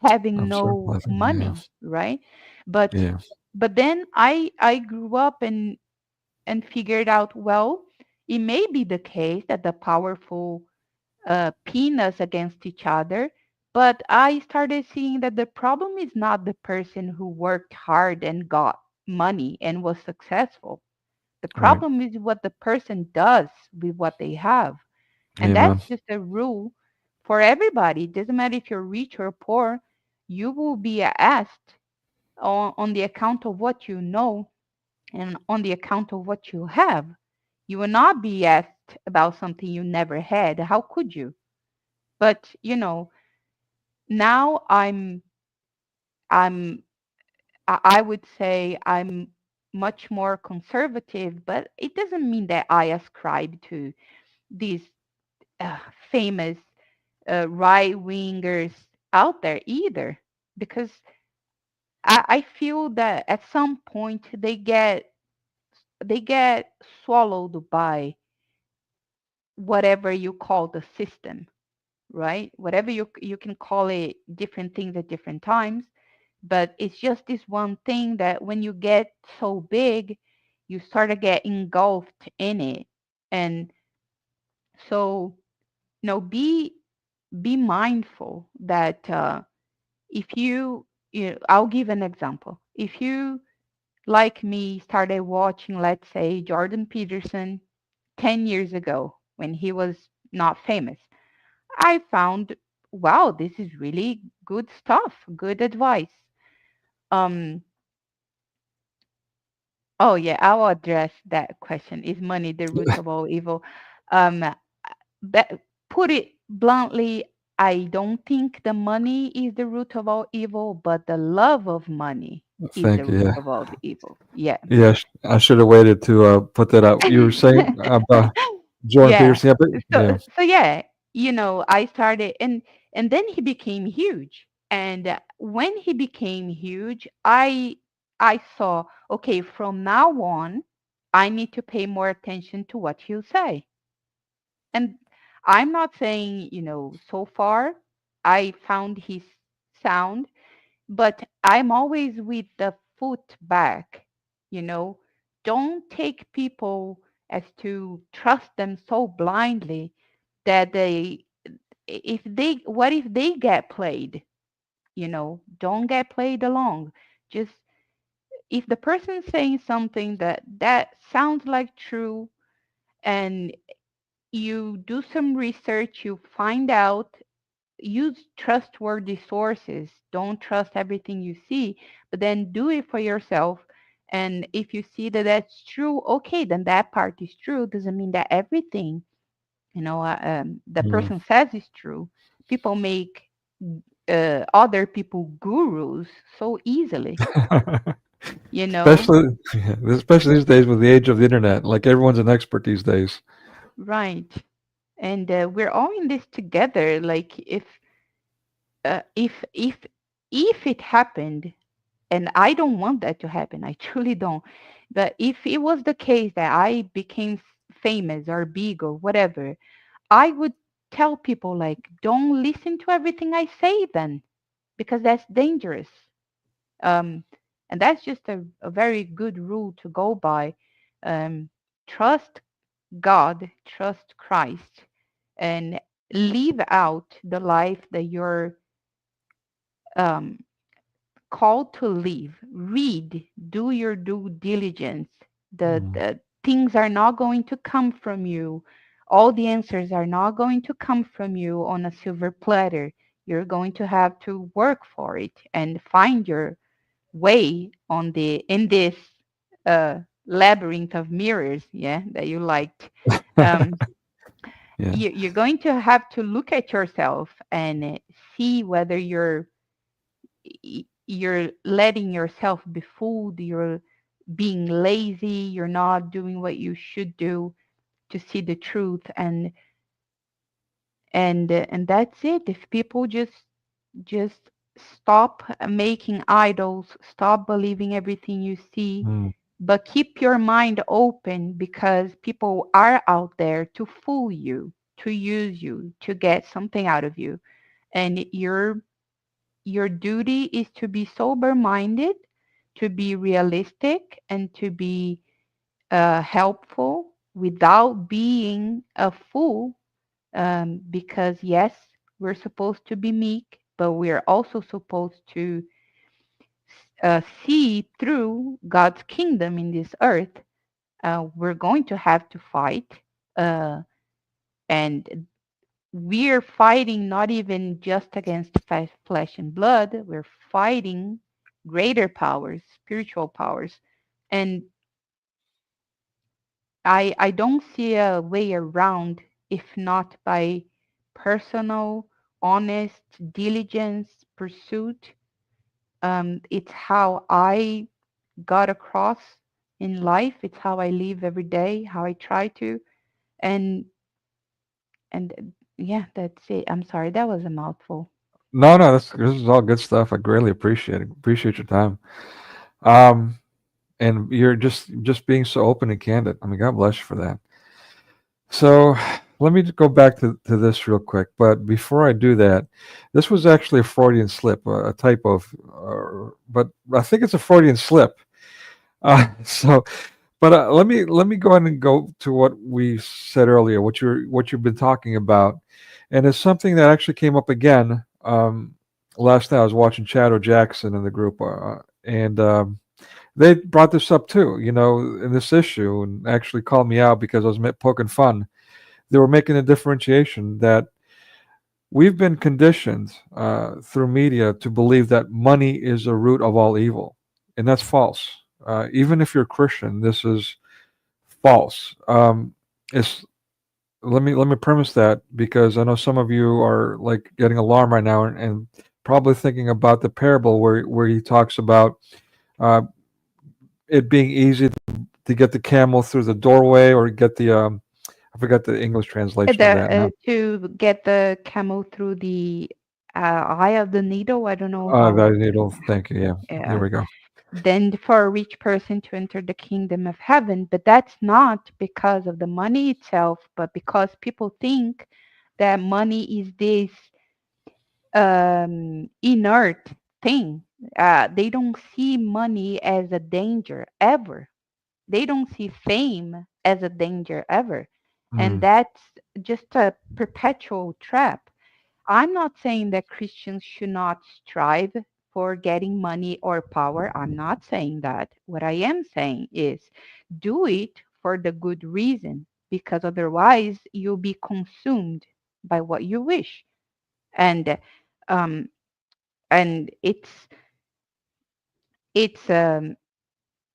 having I'm sorry, no laughing. Yeah, money, right? But yeah, but then I grew up and figured out, well, it may be the case that the powerful pin us against each other. But I started seeing that the problem is not the person who worked hard and got money and was successful. The right. problem is what the person does with what they have. And Amen. that's just a rule for everybody. It doesn't matter if you're rich or poor, you will be asked on the account of what you know and on the account of what you have. You will not be asked about something you never had. How could you? But now I'm I would say I'm much more conservative, but it doesn't mean that I ascribe to these uh, famous right wingers out there either, because I feel that at some point they get swallowed by whatever you call the system, right? Whatever you can call it different things at different times, but it's just this one thing that when you get so big, you start to get engulfed in it. And so, be mindful that if I'll give an example. If you, like me, started watching, let's say, Jordan Peterson 10 years ago when he was not famous, I found, wow, this is really good stuff, good advice. Um, oh yeah, I'll address that question. Is money the root of all evil? Um, but put it bluntly, I don't think the money is the root of all evil, but the love of money is the Thank you. root Yeah, of all the evil. Yeah. yeah. I should have waited to put that out. You were saying about Jordan Yeah. Peterson. Yeah, but yeah, So yeah, I started, and then he became huge. And when he became huge, I saw, okay, from now on, I need to pay more attention to what he'll say. And I'm not saying, so far I found his sound, but I'm always with the foot back, you know. Don't take people as to trust them so blindly that what if they get played? Don't get played along. Just, if the person's saying something that sounds like true, and you do some research, you find out, use trustworthy sources. Don't trust everything you see, but then do it for yourself. And if you see that that's true, okay, then that part is true. Doesn't mean that everything, the mm. person says is true. People make other people gurus so easily, you know? especially yeah, especially these days with the age of the internet. Like everyone's an expert these days. Right. And we're all in this together. Like, if it happened, and I don't want that to happen. I truly don't. But if it was the case that I became famous or big or whatever, I would tell people, like, don't listen to everything I say then, because that's dangerous. Um, And that's just a very good rule to go by. Um, trust God, trust Christ, and live out the life that you're um, called to live. Read, do your due diligence. Mm. The things are not going to come from you. All the answers are not going to come from you on a silver platter. You're going to have to work for it and find your way on the in this uh, labyrinth of mirrors. Yeah, that you liked. Um, Yeah. you're going to have to look at yourself and see whether you're letting yourself be fooled, you're being lazy, you're not doing what you should do to see the truth. And that's it. If people just stop making idols, stop believing everything you see, Mm. but keep your mind open, because people are out there to fool you, to use you, to get something out of you. And your duty is to be sober minded, to be realistic, and to be helpful without being a fool. Because, yes, we're supposed to be meek, but we're also supposed to see through God's kingdom in this earth. We're going to have to fight. Uh, and we're fighting not even just against flesh and blood, we're fighting greater powers, spiritual powers. And I don't see a way around if not by personal, honest, diligence, pursuit. It's how I got across in life. It's how I live every day, how I try to. And yeah, that's it. I'm sorry, that was a mouthful. No, no, this is all good stuff. I greatly appreciate it. Appreciate your time. Um, and you're just being so open and candid. I mean, God bless you for that. So let me just go back to this real quick. But before I do that, this was actually a Freudian slip, a type of, but I think it's a Freudian slip. So, but let me go ahead and go to what we said earlier, what you've been talking about, and it's something that actually came up again. Last night I was watching Shadow Jackson in the group, and they brought this up too, in this issue, and actually called me out because I was poking fun. They were making a differentiation that we've been conditioned through media to believe that money is the root of all evil, and that's false. Even if you're a Christian, this is false. It's let me premise that because I know some of you are like getting alarmed right now and probably thinking about the parable where he talks about uh, it being easy to get the camel through the doorway or get the I forgot the English translation of that now. To get the camel through the eye of the needle. I don't know That how. needle. Thank you. Yeah, there Yeah. we go. Than for a rich person to enter the kingdom of heaven. But that's not because of the money itself, but because people think that money is this inert thing. They don't see money as a danger ever. They don't see fame as a danger ever. And Mm, that's just a perpetual trap. I'm not saying that Christians should not strive for getting money or power. I'm not saying that. What I am saying is do it for the good reason, because otherwise you'll be consumed by what you wish. And um and it's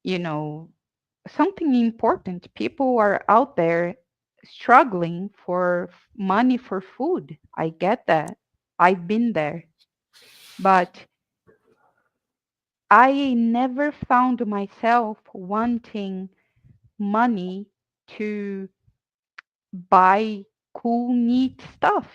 you know something important. People are out there struggling for money for food. I get that. I've been there. But I never found myself wanting money to buy cool, neat stuff.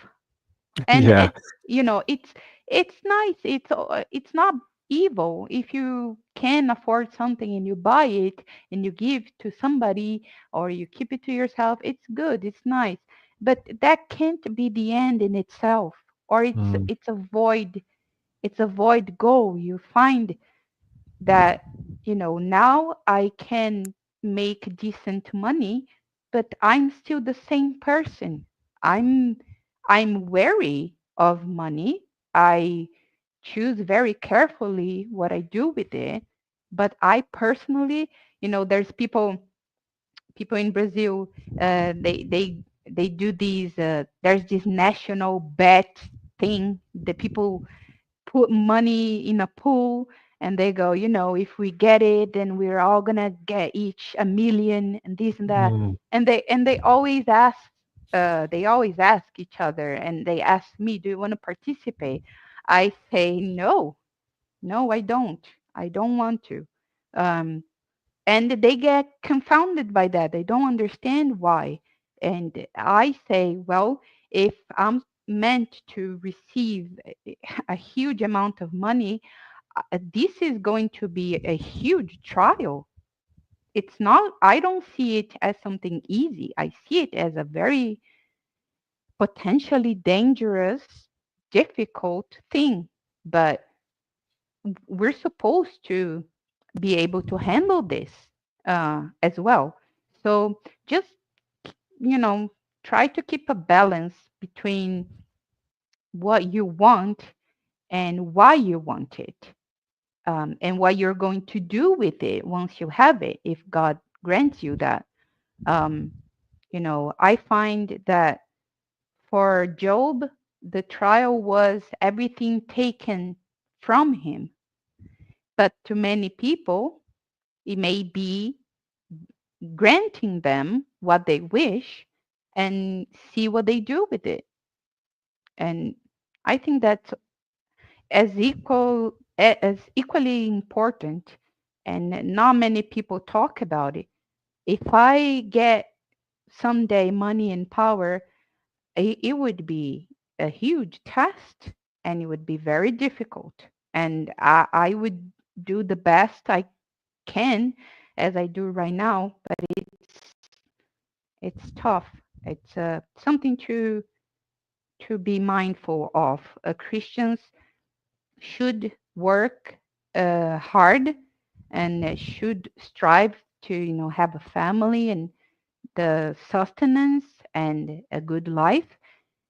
And yeah. it's nice. It's not evil if you can afford something and you buy it and you give to somebody or you keep it to yourself. It's good. It's nice. But that can't be the end in itself, or Mm, it's a void. It's a void goal. You find that, now I can make decent money, but I'm still the same person. I'm I'm wary of money. I choose very carefully what I do with it. But I personally, there's people in Brazil, they do these. There's this national bet thing that people put money in a pool, and they go, if we get it, then we're all gonna get each 1 million and this and that. Mm. And they always ask, each other, and they ask me, do you want to participate? I say no. No, I don't want to. um and they get confounded by that. They don't understand why. And I say, well, if I'm meant to receive a huge amount of money, this is going to be a huge trial. It's not, I don't see it as something easy. I see it as a very potentially dangerous, difficult thing. But we're supposed to be able to handle this as well. So just, you know, try to keep a balance between what you want and why you want it, and what you're going to do with it once you have it, if God grants you that. Um, I find that for Job, the trial was everything taken from him. But to many people, it may be granting them what they wish and see what they do with it. And I think that's as equally important, and not many people talk about it. If I get someday money and power, it would be a huge test, and it would be very difficult. And I would do the best I can, as I do right now, but it's tough. It's something to be mindful of. Christians should work hard, and should strive to have a family and the sustenance and a good life.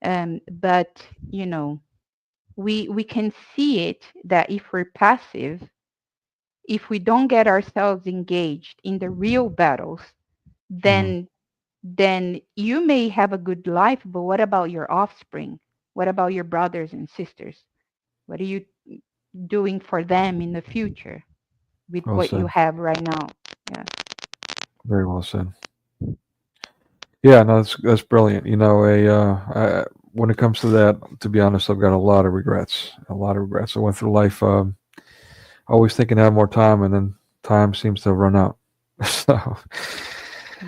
But we can see it that if we're passive, if we don't get ourselves engaged in the real battles, Mhm. then you may have a good life, but what about your offspring? What about your brothers and sisters? What are you doing for them in the future with Well what you said. have right now? Yeah. Very well said. Yeah, no, that's brilliant. When it comes to that, to be honest, I've got a lot of regrets. A lot of regrets. I went through life always thinking I had more time, and then time seems to have run out. So,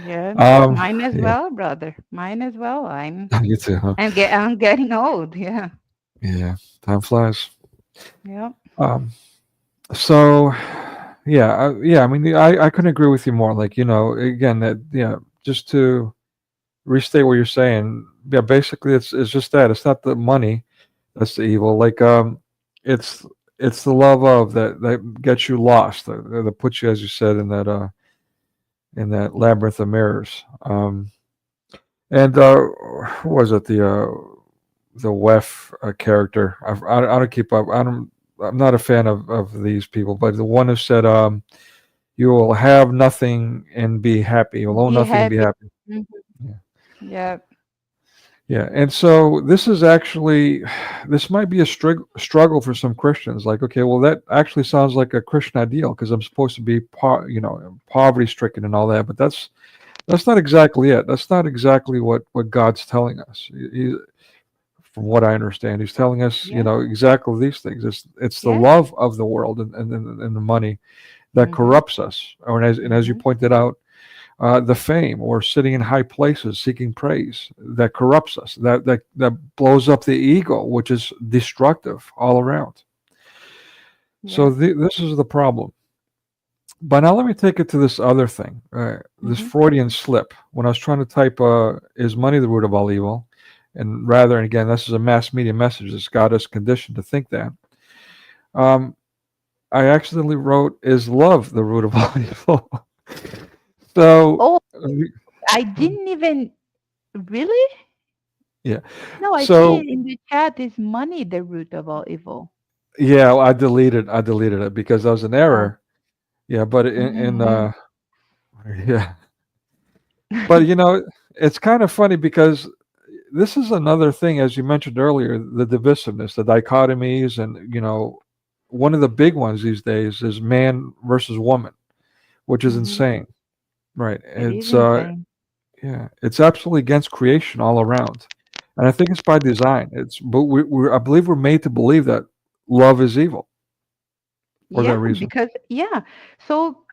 Yeah. um, Mine as yeah, well, brother. Mine as well. I'm you too, huh? I'm getting old. Yeah. Yeah, time flies. Yeah. Um, so, yeah, yeah. I mean, I couldn't agree with you more. Like, again, that just to restate what you're saying. Yeah, basically, it's just that. It's not the money that's the evil. Like, it's it's the love of that gets you lost. That puts you, as you said, in that labyrinth of mirrors. And who was it? The WEF character. I don't keep up. I'm not a fan of these people, but the one who said, "You will have nothing and be happy. You'll own Be nothing and be happy. happy." Mhm. Yeah. Yeah. Yeah, and so this is actually, this might be a struggle for some Christians. Like, okay, well, that actually sounds like a Christian ideal because I'm supposed to be, poverty stricken and all that. But that's not exactly it. That's not exactly what God's telling us. From what I understand, He's telling us, Yeah. exactly these things. It's the Yes. love of the world and the money that Mm-hmm. corrupts us. And as you Mm-hmm. pointed out, the fame or sitting in high places seeking praise that corrupts us, that blows up the ego, which is destructive all around. So Yeah. this is the problem. But now let me take it to this other thing, this Mm-hmm. Freudian slip. When I was trying to type, "Is money the root of all evil?" and rather, and again, this is a mass media message that's got us conditioned to think that. Um, I accidentally wrote, "Is love the root of all evil?" So, Oh, uh, I didn't even really. yeah. No, I see So, it in the chat. Is money the root of all evil? yeah, I deleted it because that was an Oh. error. Yeah, but in Hmm. yeah. But it's kind of funny because this is another thing, as you mentioned earlier, the divisiveness, the dichotomies, and one of the big ones these days is man versus woman, which is Hmm. insane, right? It is It's insane. yeah, it's absolutely against creation all around, and I think it's by design. But I believe we're made to believe that love is evil for Yeah, that reason. because yeah. So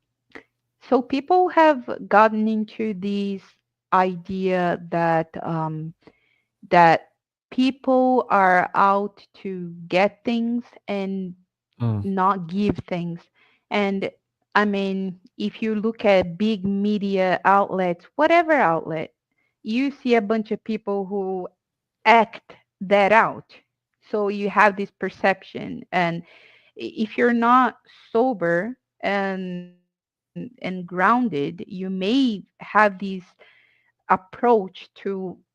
people have gotten into this idea that that people are out to get things and Mm. not give things. And I mean, if you look at big media outlets, whatever outlet, you see a bunch of people who act that out. So you have this perception. And if you're not sober and grounded, you may have this approach to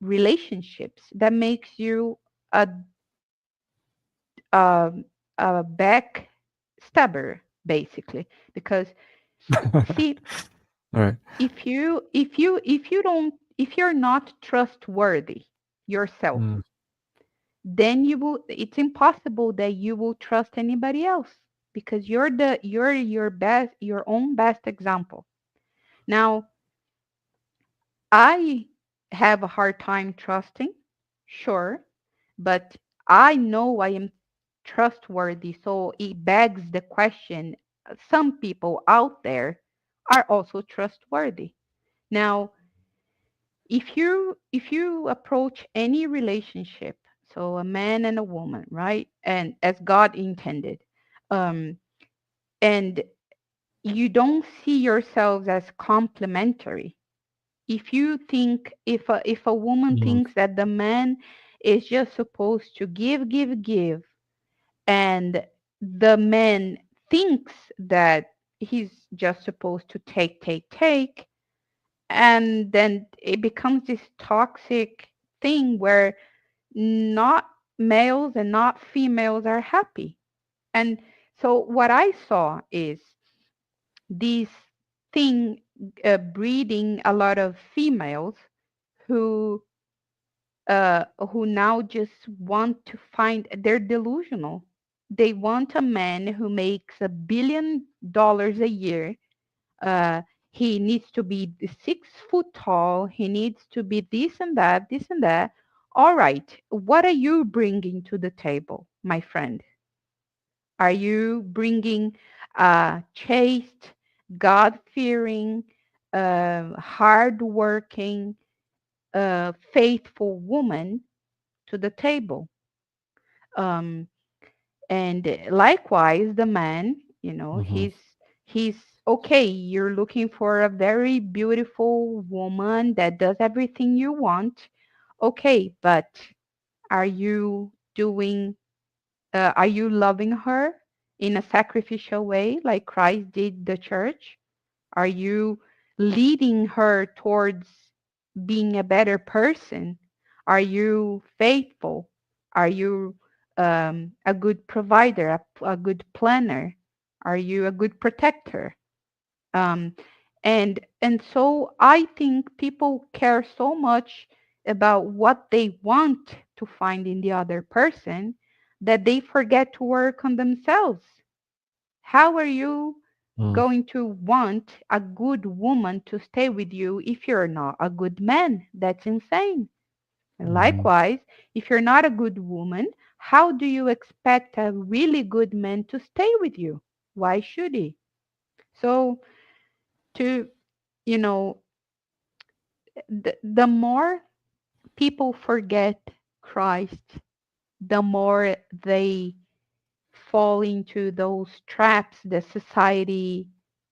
relationships that makes you a a, a backstabber, basically. Because see, All right. if you're not trustworthy yourself, Mm. then it's impossible that you will trust anybody else, because you're your own best example. Now, I have a hard time trusting, sure, but I know I am trustworthy. So it begs the question, some people out there are also trustworthy. Now, if you approach any relationship, so a man and a woman, right? And as God intended, um, and you don't see yourselves as complementary. If a woman Mm. thinks that the man is just supposed to give, give, give, and the man thinks that he's just supposed to take, take, take, and then it becomes this toxic thing where not males and not females are happy. And so what I saw is this thing breeding a lot of females who who now just want to find, they're delusional. They want a man who makes $1 billion a year. uh, he needs to be 6 foot tall. He needs to be this and that, this and that. All right, what are you bringing to the table, my friend? Are you bringing a chaste, God fearing, hard working, faithful woman to the table? Um, and likewise, the man, Hmm. he's okay. You're looking for a very beautiful woman that does everything you want. Okay, but are you doing are you loving her in a sacrificial way like Christ did the church? Are you leading her towards being a better person? Are you faithful? Are you a good provider, a good planner? Are you a good protector? Um, and so I think people care so much about what they want to find in the other person that they forget to work on themselves. How are you Mm. going to want a good woman to stay with you if you're not a good man? That's insane. And Mhm. likewise, if you're not a good woman, how do you expect a really good man to stay with you? Why should he? So, to, you know, the more people forget Christ, the more they fall into those traps that society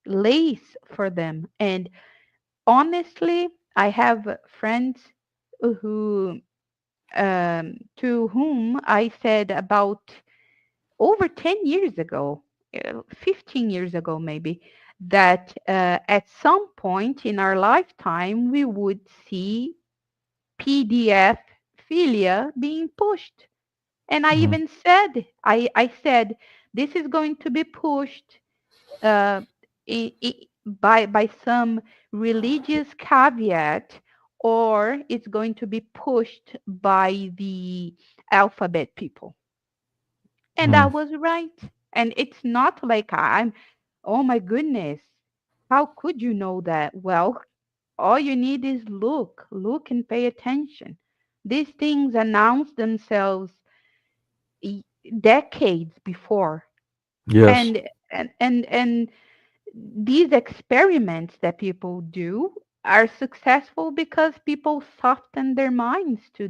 lays for them. And honestly, I have friends who, to whom I said about over 10 years ago, 15 years ago maybe, that at some point in our lifetime we would see PDF philia being pushed. And I Mhm. even said, I said, this is going to be pushed uh, by some religious caveat, or it's going to be pushed by the alphabet people. And I Mm. was right. And it's not like I'm, oh my goodness, how could you know that? Well, all you need is look and pay attention. These things announce themselves e- decades before. Yes. And these experiments that people do are successful because people soften their minds to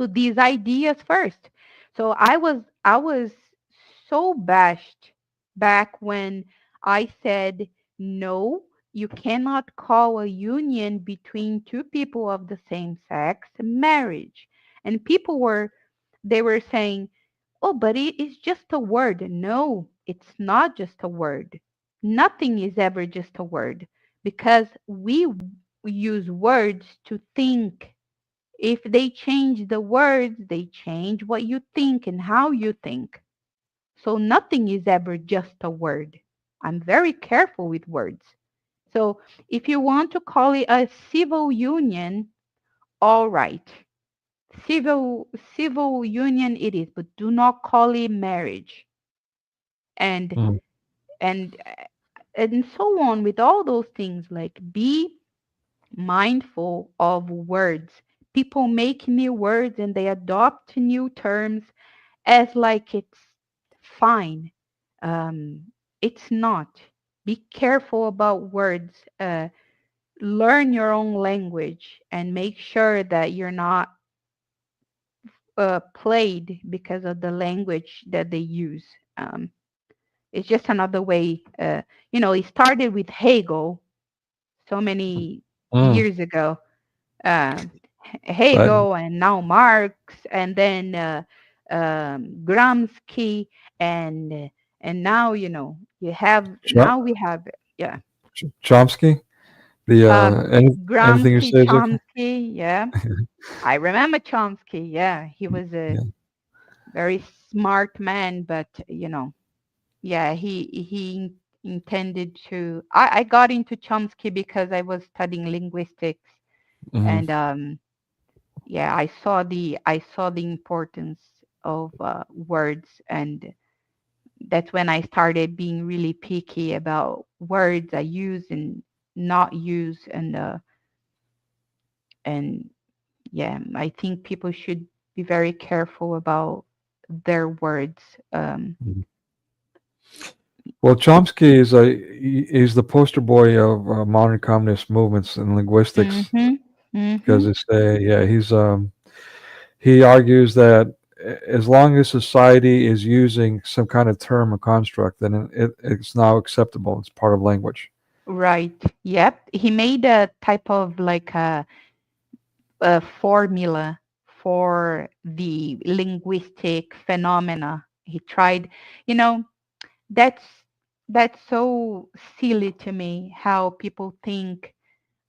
these ideas first. So I was so bashed back when I said no, you cannot call a union between two people of the same sex marriage. And people were they were saying, "Oh, but it is just a word." No, it's not just a word. Nothing is ever just a word because we use words to think. If they change the words, they change what you think and how you think. So nothing is ever just a word. I'm very careful with words. So if you want to call it a civil union, all right. Civil union it is, but do not call it marriage. And Mm. and and so on with all those things, like be mindful of words. People make new words and they adopt new terms as like it's fine. It's not. Be careful about words. Learn your own language and make sure that you're not played because of the language that they use. It's just another way. It started with Hegel so many Mm. years ago. Um, But Hegel and now Marx, and then Gramsci, and and now Ch- we have, yeah, Chomsky, the anything you Gramsci, say is okay. Chomsky, yeah. I remember Chomsky, yeah. He was a Yeah. very smart man, but yeah, he intended to. I got into Chomsky because I was studying linguistics, Mhm. and yeah, I saw the importance of words, and that's when I started being really picky about words I use and not use, and yeah, I think people should be very careful about their words. Um, Mhm. Well, Chomsky he's the poster boy of modern communist movements and linguistics mhm, mhm. because they say, yeah, he argues that as long as society is using some kind of term or construct, then it's now acceptable. It's part of language. Right. Yep. He made a type of like a formula for the linguistic phenomena. He tried, you know, that's that's so silly to me how people think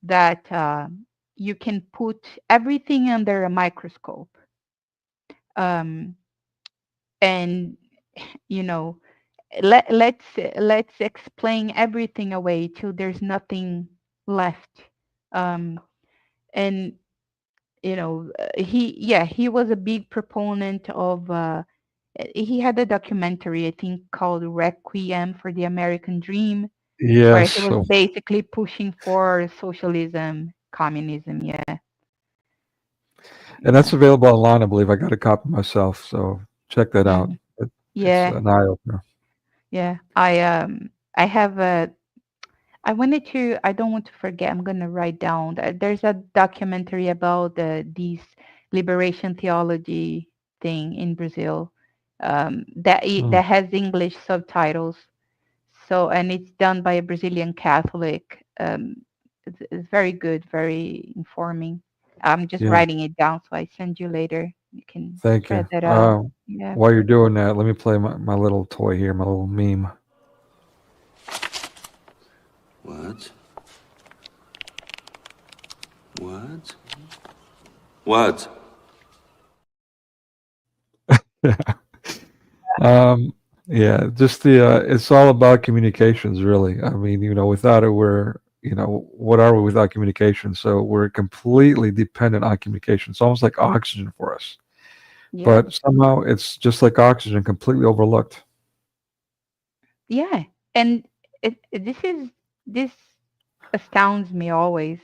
that you can put everything under a microscope, um, and you know let's explain everything away till there's nothing left. um, and he was a big proponent of he had a documentary, I think, called Requiem for the American Dream, where Yes. he was So, basically pushing for socialism, communism. Yeah, and that's yeah, available online, I believe. I got a copy myself, so check that yeah, out. It's yeah, an eye opener. yeah. I have a I wanted to. I don't want to forget. I'm gonna write down. There's a documentary about these liberation theology thing in Brazil. Mm. That has English subtitles. So, and it's done by a Brazilian Catholic. It's very good, very informing. I'm just Yeah. writing it down so I send you later. You can Thank check you. that out. Yeah. While you're doing that, let me play my little toy here, my little meme. What? What? What? Um, yeah, just it's all about communications, really. I mean, without it, what are we without communication? So we're completely dependent on communication. It's almost like oxygen for us, Yep. but somehow it's just like oxygen, completely overlooked. Yeah. And this astounds me always.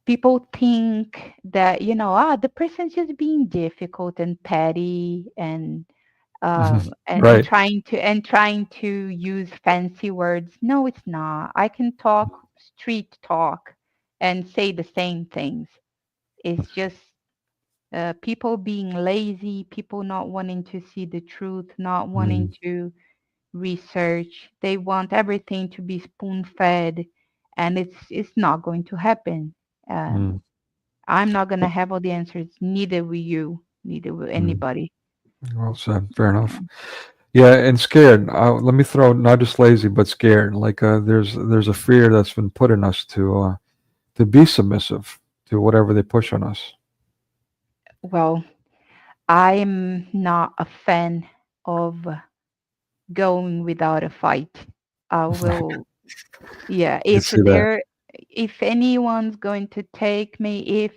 People think that, the person's just being difficult and petty and Right. trying to use fancy words. No, it's not. I can talk street talk and say the same things. It's just people being lazy, people not wanting to see the truth, not wanting Mm, to research. They want everything to be spoon fed, and it's not going to happen. mm, I'm not gonna have all the answers. Neither will you. Neither will mm. anybody. Well said. Fair enough. Yeah, and scared. Let me throw not just lazy, but scared. Like there's a fear that's been put in us to be submissive to whatever they push on us. Well, I'm not a fan of going without a fight. I will, yeah. You see that? If anyone's going to take me, if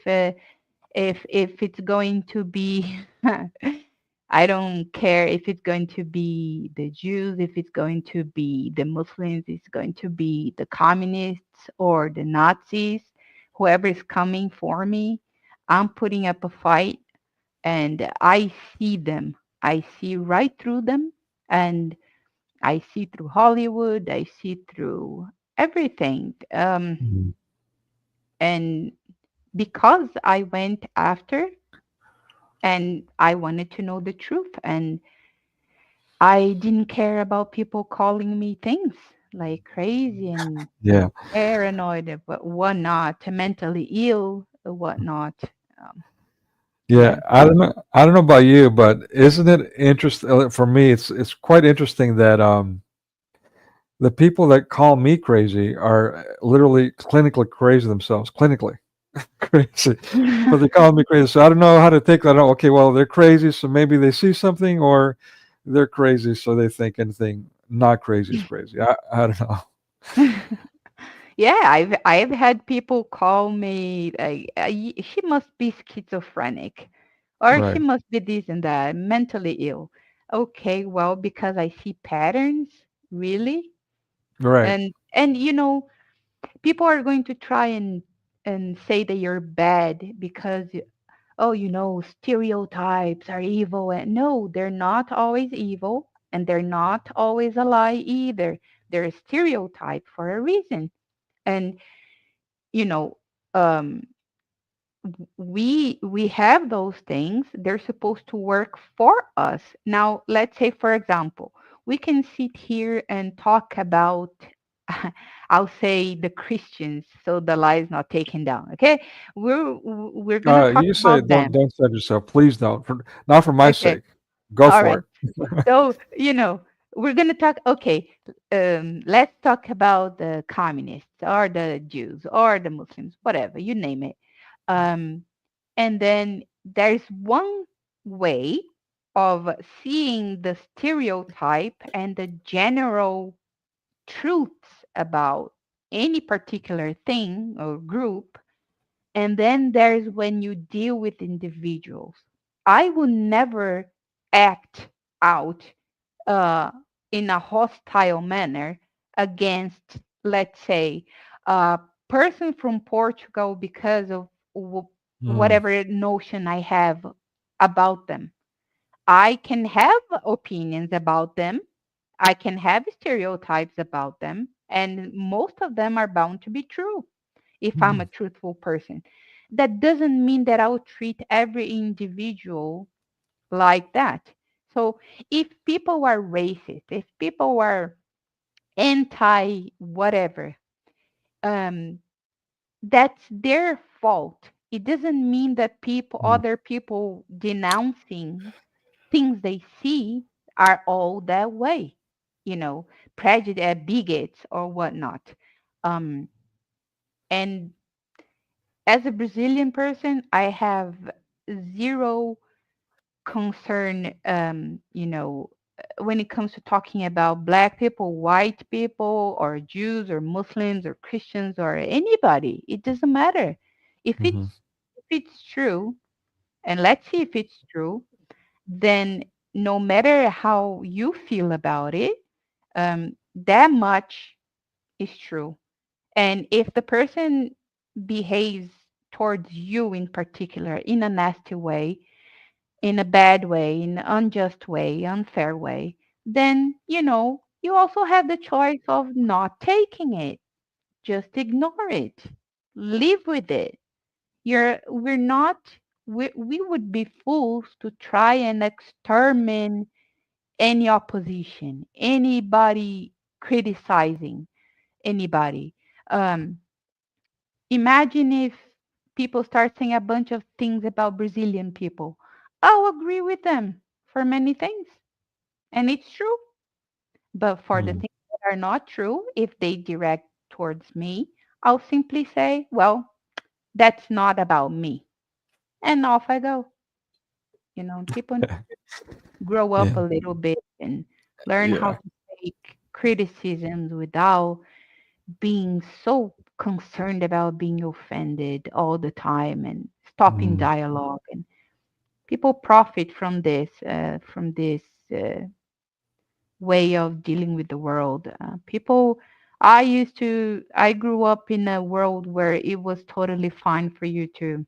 it's going to be, I don't care if it's going to be the Jews, if it's going to be the Muslims, it's going to be the communists or the Nazis, whoever is coming for me, I'm putting up a fight and I see them. I see right through them and I see through Hollywood, I see through everything. Mm, And because I went after and I wanted to know the truth and I didn't care about people calling me things like crazy and yeah. paranoid, but whatnot, mentally ill, whatnot. Um, Yeah, yeah. I don't know about you, but isn't it interesting for me? It's quite interesting that the people that call me crazy are literally clinically crazy themselves, clinically crazy, but they call me crazy. So I don't know how to take that. Okay, well they're crazy, so maybe they see something, or they're crazy, so they think anything not crazy is crazy. I don't know. Yeah, I've had people call me like she must be schizophrenic, or she Right, must be this and that, mentally ill. Okay, well, because I see patterns, really, right. and people are going to try and say that you're bad because oh, stereotypes are evil, and no, they're not always evil, and they're not always a lie either. They're a stereotype for a reason, and you know um we have those things. They're supposed to work for us. Now let's say, for example, we can sit here and talk about I'll say the Christians, so the lie is not taken down. Okay, we're gonna talk You say about don't them. don't set yourself. Please don't. Not for my Okay, sake. Go all for right. it. So, we're going to talk, okay, let's talk about the communists or the Jews or the Muslims, whatever, you name it. Um, and then there's one way of seeing the stereotype and the general truths about any particular thing or group. And then there's when you deal with individuals. I will never act out uh, in a hostile manner against, let's say, a person from Portugal because of Mm, whatever notion I have about them. I can have opinions about them. I can have stereotypes about them, and most of them are bound to be true if I'm a mm, truthful person. That doesn't mean that I'll treat every individual like that. So if people are racist, if people are anti whatever, um, that's their fault. It doesn't mean that Mm, other people denouncing things they see are all that way, you know, prejudice, bigots, or whatnot. Um, and as a Brazilian person, I have zero concern, when it comes to talking about Black people, white people, or Jews, or Muslims, or Christians, or anybody. It doesn't matter. If it's mhm, if it's true, and let's see if it's true, then no matter how you feel about it, that much is true. And if the person behaves towards you in particular in a nasty way, in a bad way, in an unjust way, unfair way, then, you also have the choice of not taking it. Just ignore it. Live with it. We're not, we would be fools to try and exterminate any opposition, anybody criticizing anybody. Um, Imagine if people start saying a bunch of things about Brazilian people. I'll agree with them for many things, and it's true. But for the mm. things that are not true, if they direct towards me, I'll simply say, well, that's not about me. And off I go. People need to grow up Yeah. a little bit and learn how Yeah. to take criticisms without being so concerned about being offended all the time and stopping Mm, dialogue. And people profit from this uh, way of dealing with the world. I grew up in a world where it was totally fine for you to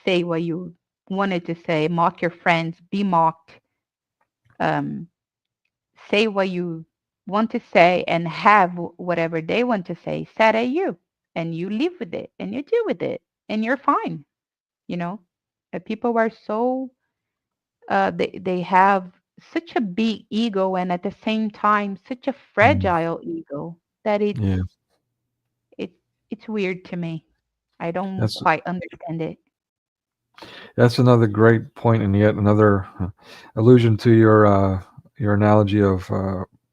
say what you wanted to say, mock your friends, be mocked, um, say what you want to say, and have whatever they want to say said at you, and you live with it and you deal with it, and you're fine. You know, People are so they have such a big ego, and at the same time such a mm. fragile ego that Yeah. it's it's weird to me. I don't That's quite understand it. that's another great point, and yet another allusion to your analogy of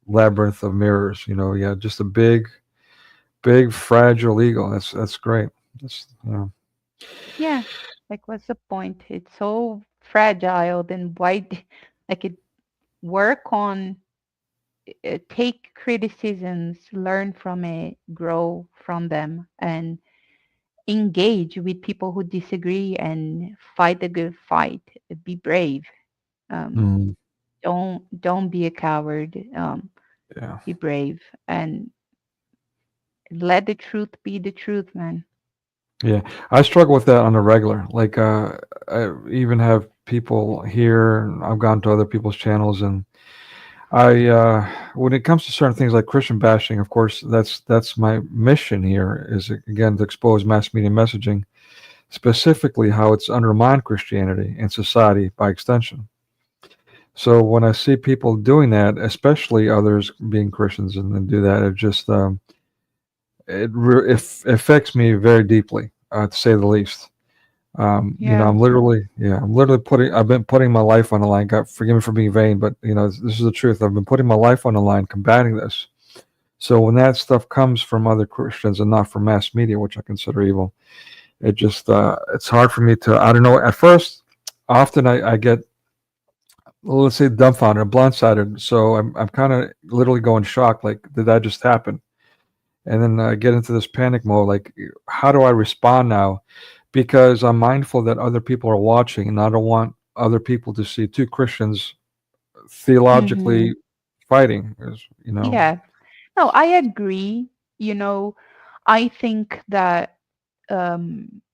labyrinth of mirrors. Yeah, just a big fragile ego. That's great. That's Yeah, like what's the point? It's so fragile. Then why like it work on take criticisms, learn from it, grow from them, and engage with people who disagree and fight the good fight. Be brave. Um, mm, don't be a coward. yeah. Be brave and let the truth be the truth, man. Yeah, I struggle with that on a regular. Like, I even have people here. I've gone to other people's channels, and when it comes to certain things like Christian bashing, of course, that's my mission here. Is again to expose mass media messaging, specifically how it's undermined Christianity and society by extension. So when I see people doing that, especially others being Christians and then do that, it just it affects me very deeply, to say the least. Yeah. I'm literally I've been putting my life on the line. God, forgive me for being vain, but this is the truth. I've been putting my life on the line combating this. So when that stuff comes from other Christians and not from mass media, which I consider evil, it's hard for me to, I don't know, at first, often I get, well, let's say dumbfounded, blindsided. So I'm kind of literally going shocked. Like, did that just happen? And then I get into this panic mode. Like, how do I respond now? Because I'm mindful that other people are watching, and I don't want other people to see two Christians Hmm. theologically fighting. You know. Yeah. No, I agree. You know, I think that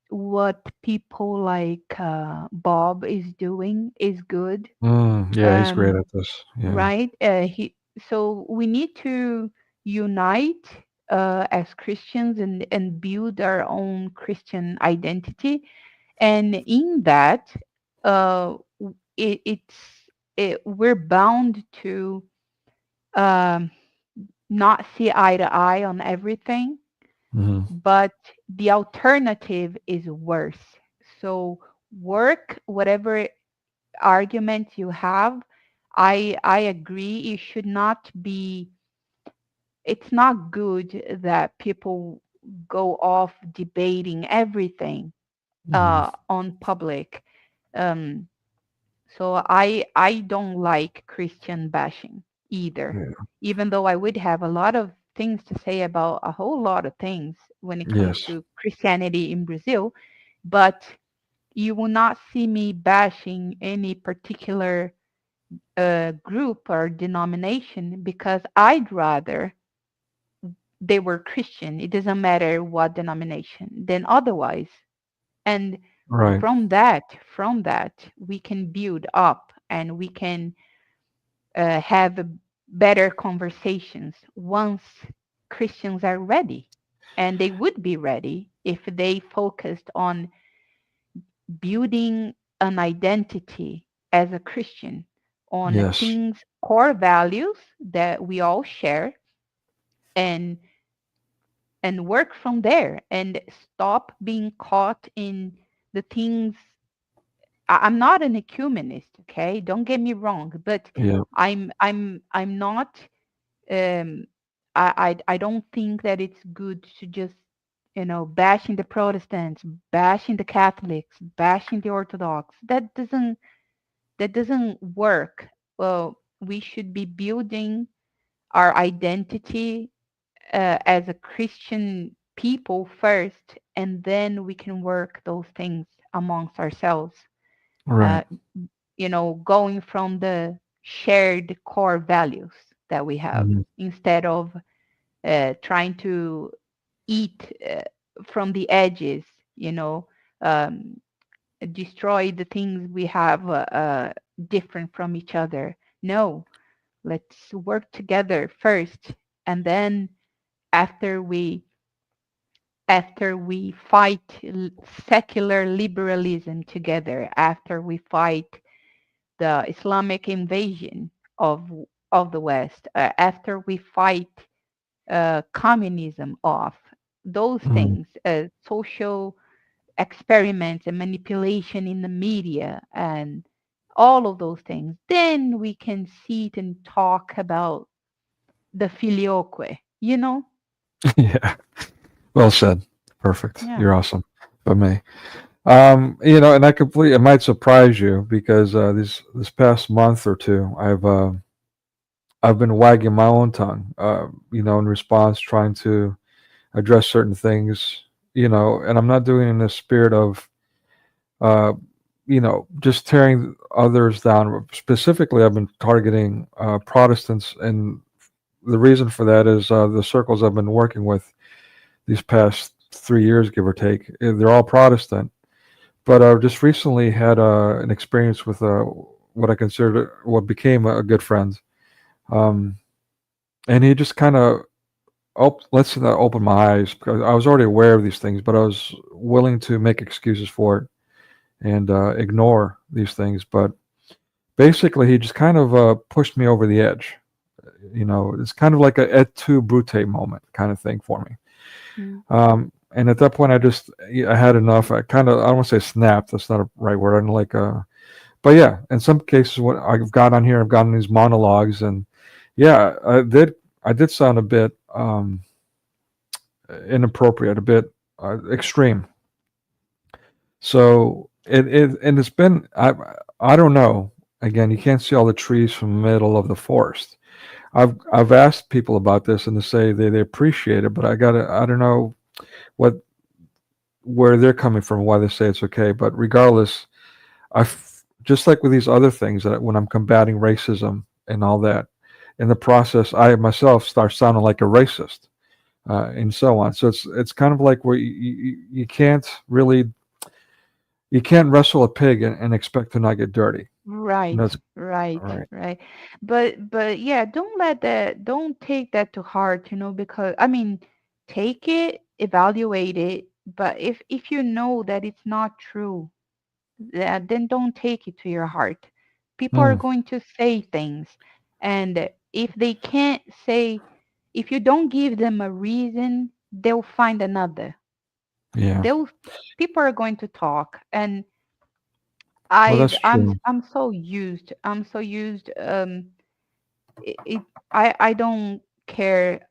what people like Bob is doing is good. Yeah, he's great Um, at this. Yeah. right? So we need to unite as Christians and build our own Christian identity. And in that, we're bound to um, not see eye to eye on everything, Hmm. but the alternative is worse. So work whatever argument you have. I agree. It should not be. It's not good that people go off debating everything Hmm. on public. Um, so I don't like Christian bashing either, Yeah. even though I would have a lot of things to say about a whole lot of things when it comes Yes. to Christianity in Brazil, but you will not see me bashing any particular group or denomination because I'd rather they were Christian. It doesn't matter what denomination, than otherwise. And Right. from that, we can build up and we can have better conversations once Christians are ready. And they would be ready if they focused on building an identity as a Christian on Yes. things, core values that we all share, and work from there and stop being caught in the things. I'm not an ecumenist, okay? Don't get me wrong, but Yeah. I'm not. Um, I don't think that it's good to just bashing the Protestants, bashing the Catholics, bashing the Orthodox. That doesn't work. Well, we should be building our identity as a Christian people first, and then we can work those things amongst ourselves. Right. Uh, going from the shared core values that we have Hmm. instead of trying to eat from the edges, you know, um, destroy the things we have different from each other. No, let's work together first, and then after we fight secular liberalism together, after we fight the Islamic invasion of the West, after we fight communism off, those Hmm. things, social experiments and manipulation in the media, and all of those things, then we can sit and talk about the filioque, you know? Yeah. Well said. Perfect. Yeah. You're awesome. By me. And I completely, it might surprise you because this past month or two, I've been wagging my own tongue, in response, trying to address certain things, and I'm not doing it in the spirit of, uh, just tearing others down. Specifically, I've been targeting Protestants, and the reason for that is the circles I've been working with these past 3 years, give or take. They're all Protestant, but I just recently had an experience with what I considered what became a good friend, um, and he just kind of let's say that opened my eyes because I was already aware of these things, but I was willing to make excuses for it and ignore these things. But basically, he just kind of pushed me over the edge. It's kind of like a et tu brute moment kind of thing for me. Mm. And at that point, I had enough. I don't want to say snapped. That's not a right word. I'm like, but yeah, in some cases, when I've got on here, I've gotten these monologues, and yeah, I did sound a bit inappropriate, a bit extreme. So and it's been I don't know. Again, you can't see all the trees from the middle of the forest. I've asked people about this and they say they appreciate it, but I don't know what where they're coming from, why they say it's okay. But regardless, just like with these other things that when I'm combating racism and all that, in the process, I myself start sounding like a racist, and so on. So it's kind of like where you can't really you can't wrestle a pig and expect to not get dirty. Right, It's all right, right. right. But yeah, don't take that to heart, because I mean, take it, evaluate it, but if you know that it's not true, then don't take it to your heart. People are Mm, going to say things, and if they can't say, if you don't give them a reason, they'll find another. Yeah. Those people are going to talk, and Well, I that's I'm true. I'm so used. I don't care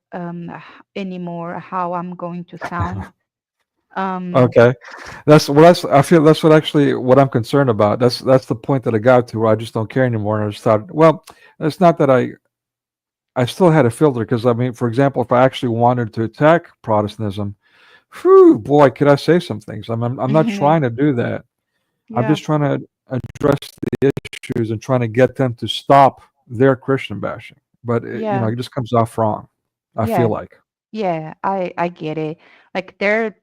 anymore how I'm going to sound. Um, Okay. That's I feel that's what actually what I'm concerned about. That's the point that I got to where I just don't care anymore. And I just thought, well, it's not that I still had a filter because I mean, for example, if I actually wanted to attack Protestantism, whew, boy, could I say some things. I'm not trying to do that. I'm yeah, just trying to address the issues and trying to get them to stop their Christian bashing. But yeah, it just comes off wrong. I feel yeah, like. yeah. I get it. Like there are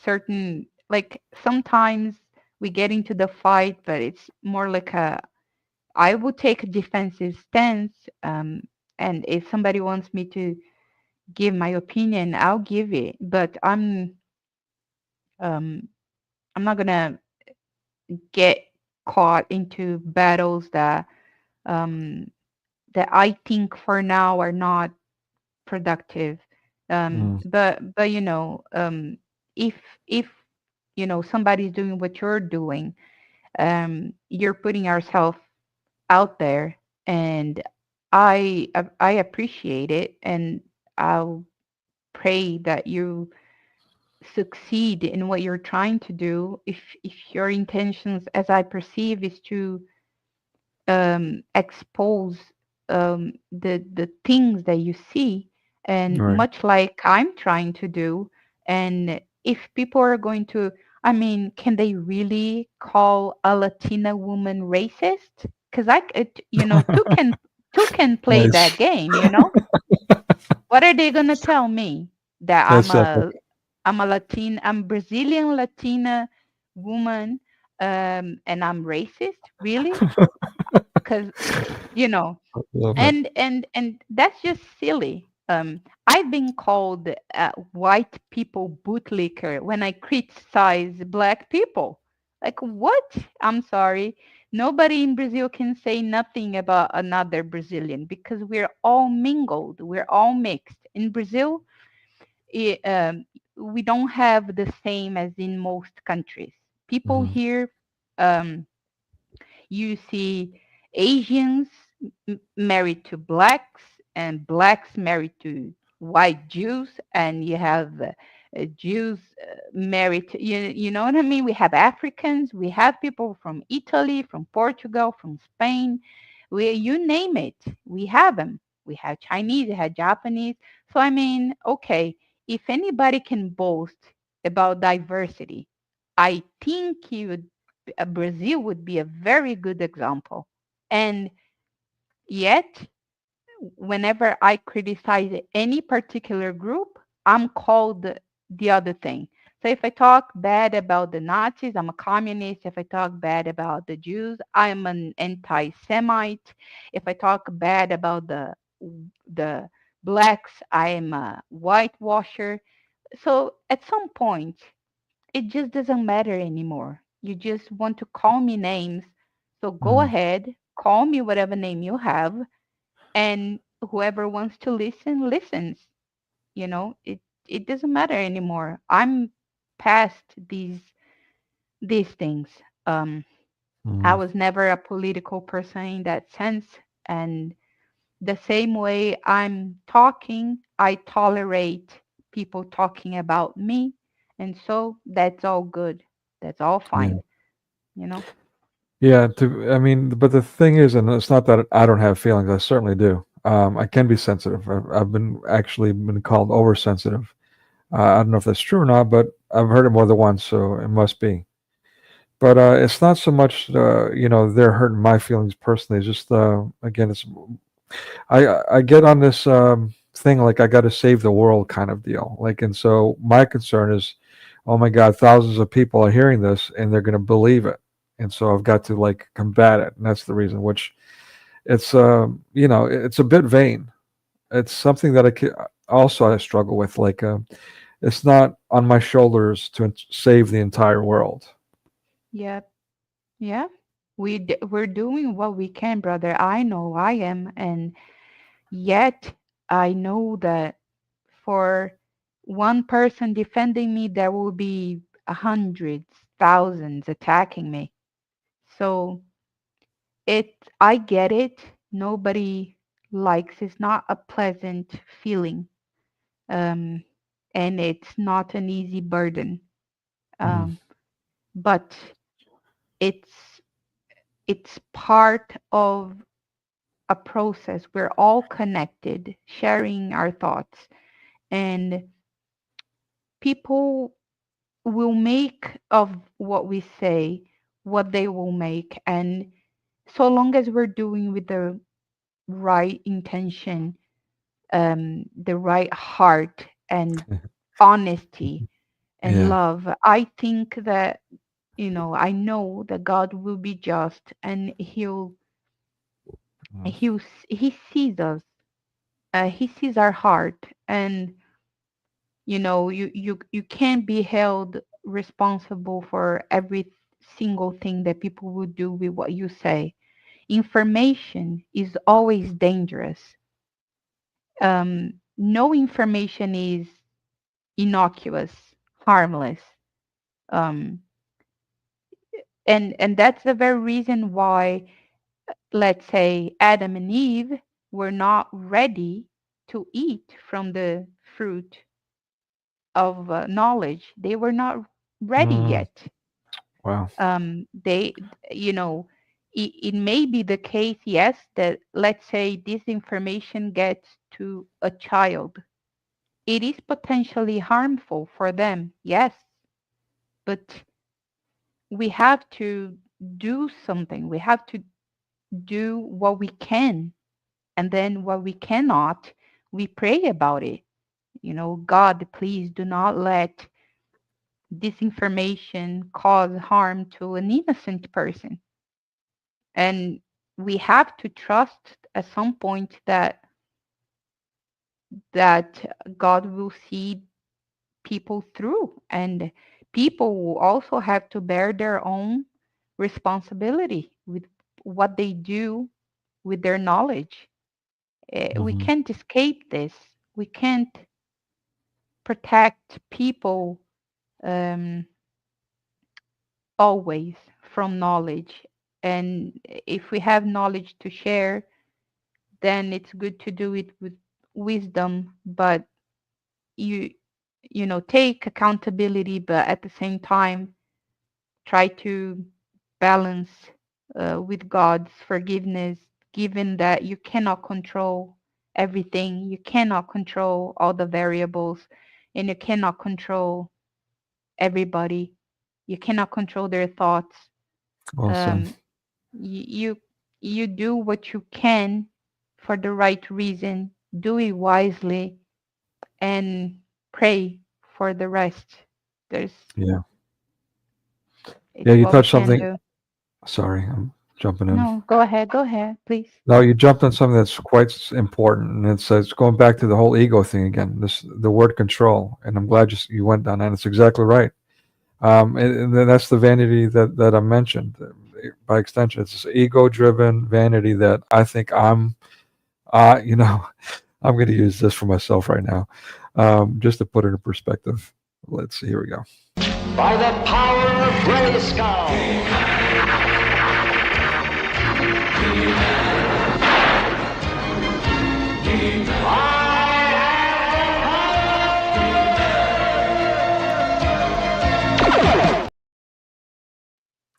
certain, like sometimes we get into the fight, but it's more like a I would take a defensive stance. And if somebody wants me to give my opinion, I'll give it. But um I'm not gonna get caught into battles um that I think for now are not productive. Mm, But if if somebody's doing what you're doing, you're putting ourselves out there, and I appreciate it, and I'll pray that you succeed in what you're trying to do. If your intentions, as I perceive, is to expose the things that you see, and right. much like I'm trying to do. And if people are going to, I mean, can they really call a Latina woman racist? Because two can play that Nice. game. What are they gonna tell me? That That's epic. I'm Brazilian Latina woman, and I'm racist? Really? Because you know Love it. and that's just silly. I've been called white people bootlicker when I criticize black people. Like, what? I'm sorry, nobody in Brazil can say nothing about another Brazilian, because we're all mingled, we're all mixed in Brazil. i- um, we don't have the same as in most countries. People Mhm. here, um, you see Asians married to blacks, and blacks married to white Jews, and you have Jews married to, you know what I mean? We have Africans, we have people from Italy, from Portugal, from Spain. You name it, we have them. We have Chinese, we have Japanese. So, I mean, okay, if anybody can boast about diversity, I think Brazil would be a very good example. And yet, whenever I criticize any particular group, I'm called the other thing. So if I talk bad about the Nazis, I'm a communist. If I talk bad about the Jews, I'm an anti-Semite. If I talk bad about the blacks, I am a whitewasher. So at some point, it just doesn't matter anymore. You just want to call me names. So go Mm, ahead, call me whatever name you have, and whoever wants to listen listens. It doesn't matter anymore. I'm past these things. Um I mm, was never a political person in that sense, and the same way I'm talking, I tolerate people talking about me. And so that's all good. That's all yeah. fine, you know? Yeah, I mean, but the thing is, and it's not that I don't have feelings. I certainly do. I can be sensitive. I've been actually been called oversensitive. I don't know if that's true or not, but I've heard it more than once, so it must be. But it's not so much, they're hurting my feelings personally. It's just, again, I get on this thing like I got to save the world kind of deal. Like, and so my concern is, oh my God, thousands of people are hearing this and they're going to believe it, and so I've got to like combat it, and that's the reason. Which it's it's a bit vain. It's something that also I struggle with. Like, it's not on my shoulders to save the entire world. Yeah. Yeah. We're doing what we can, brother. I know I am. And yet I know that for one person defending me, there will be hundreds, thousands attacking me. So I get it. Nobody likes. It's not a pleasant feeling, um, and it's not an easy burden. Mm. Um, but it's it's part of a process. We're all connected, sharing our thoughts, and people will make of what we say what they will make. And so long as we're doing with the right intention, the right heart, and honesty and Yeah. love, I think that, I know that God will be just, and Mm. he sees us. He sees our heart, and you can't be held responsible for every single thing that people will do with what you say. Information is always dangerous. No information is innocuous, harmless. um, and that's the very reason why, let's say, Adam and Eve were not ready to eat from the fruit of knowledge. They were not ready Mm. yet. Wow. They, you know, it may be the case, yes, that, let's say, this information gets to a child. It is potentially harmful for them, yes, but we have to do something. We have to do what we can, and then what we cannot, we pray about it. God, please do not let this information cause harm to an innocent person. And we have to trust at some point that God will see people through, and people will also have to bear their own responsibility with what they do with their knowledge. We Hmm. can't escape this. We can't protect people, um, always, from knowledge. And if we have knowledge to share, then it's good to do it with wisdom. But you take accountability, but at the same time try to balance, with God's forgiveness, given that you cannot control everything. You cannot control all the variables, and you cannot control everybody. You cannot control their thoughts. Awesome. um, you you do what you can for the right reason. Do it wisely, and pray for the rest. There's Yeah. Yeah. It's You what we touched can something. do. Sorry, I'm jumping in. No, go ahead, please. No, you jumped on something that's quite important, and it's going back to the whole ego thing again. The word control, and I'm glad you went down that. It's exactly right. And then that's the vanity that I mentioned. By extension, it's this ego-driven vanity that I think I'm going to use this for myself right now, just to put it in perspective. Let's see. Here we go. By the power of Grayskull.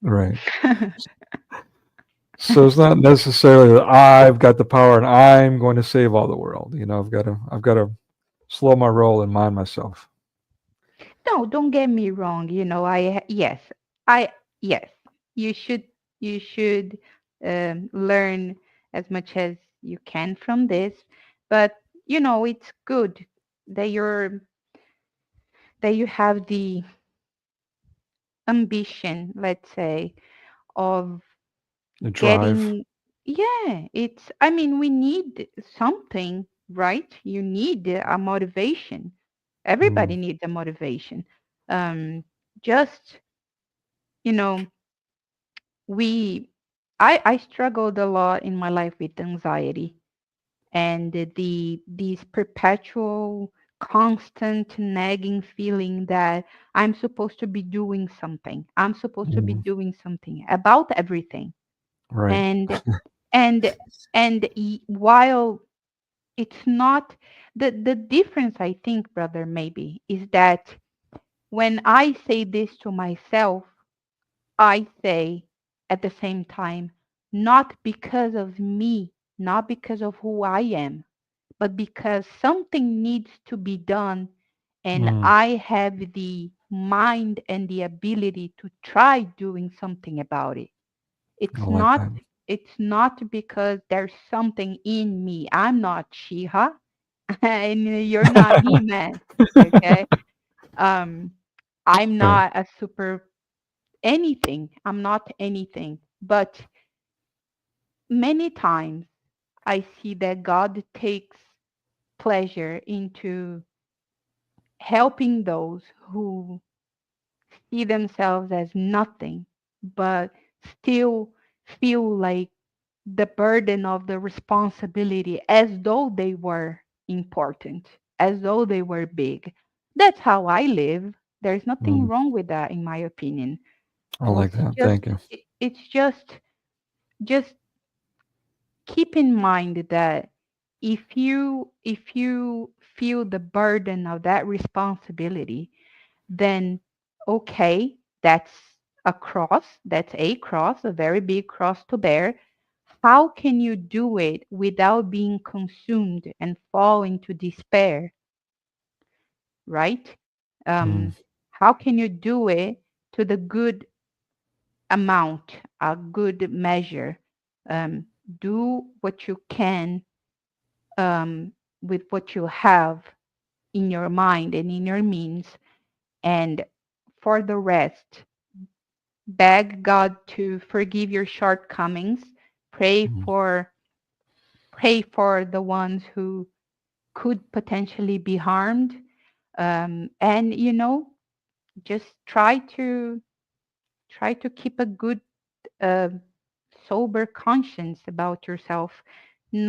Right. So it's not necessarily that I've got the power and I'm going to save all the world. I've got to slow my roll and mind myself. No, don't get me wrong. I yes, you should you should learn as much as you can from this, but it's good that you have the ambition, let's say, of The drive. getting. Yeah, I mean, we need something, right? You need a motivation. Everybody Mm, needs a motivation. Just you know we I struggled a lot in my life with anxiety, and these perpetual constant nagging feeling that I'm supposed to be doing something. I'm supposed to be Mm, doing something about everything. right. And and while it's not the difference, I think, brother, maybe is that when I say this to myself, I say at the same time, not because of me, not because of who I am, but because something needs to be done and Mm, I have the mind and the ability to try doing something about it. I It's like not that. it's not because there's something in me. I'm not Shiha and you're not He Man. Okay. Um I'm Right. not a super anything. I'm not anything. But many times I see that God takes pleasure into helping those who see themselves as nothing, but still feel like the burden of the responsibility as though they were important, as though they were big. That's how I live. There's nothing Mm, wrong with that, in my opinion. I So like it's that. just, Thank you. it's just keep in mind that if you feel the burden of that responsibility, then okay, that's a cross, a very big cross to bear. How can you do it without being consumed and fall into despair, right? Mm, um, how can you do it to the good amount, a good measure? um, do what you can, um, with what you have in your mind and in your means, and for the rest, beg God to forgive your shortcomings. Pray mm, for pray for the ones who could potentially be harmed, and just try to keep a good, uh, sober conscience about yourself.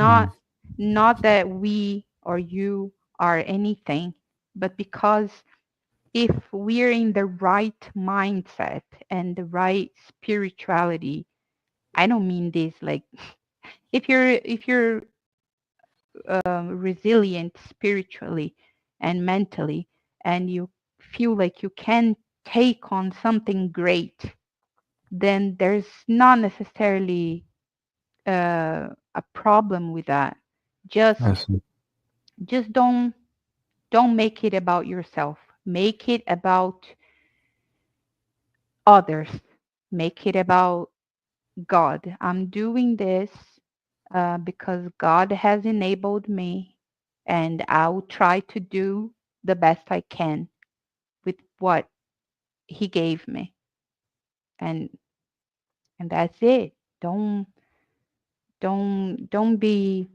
mm, Not that we or you are anything, but because if we're in the right mindset and the right spirituality, I don't mean this like if you're resilient spiritually and mentally, and you feel like you can take on something great, then there's not necessarily a problem with that. Just I see. just don't make it about yourself. Make it about others. Make it about God. I'm doing this because God has enabled me, and I'll try to do the best I can with what He gave me, and and that's it. Don't be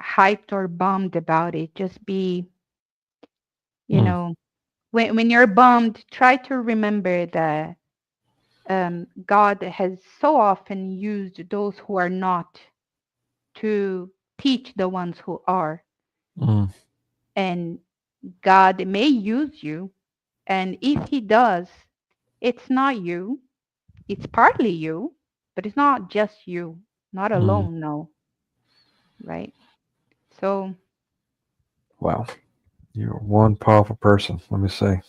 hyped or bummed about it. Just be, you Mm, know, when you're bummed, try to remember that God has so often used those who are not to teach the ones who are. mm, And God may use you. And if He does, it's not you, it's partly you, but it's not just you, not mm. alone, no, right? So, Wow. You're one powerful person, let me say.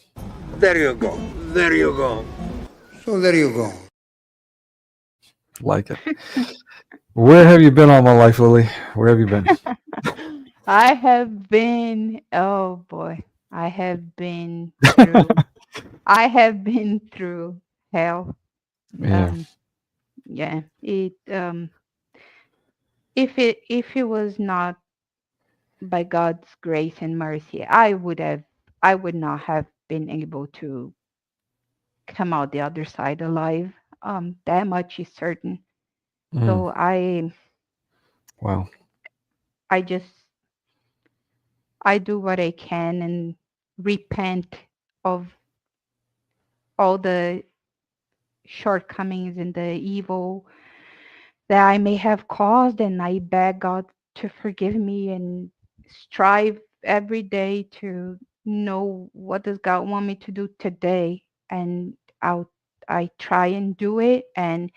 There you go. There you go. So there you go. Like it. Where have you been all my life, Lily? Where have you been? oh boy, I have been through hell. Yeah. Um, yeah, if it was not by God's grace and mercy, I would not have been able to come out the other side alive. That much is certain. Mm, So wow. I just I do what I can and repent of all the shortcomings and the evil that I may have caused, and I beg God to forgive me and strive every day to know what does God want me to do today, and I try and do it. And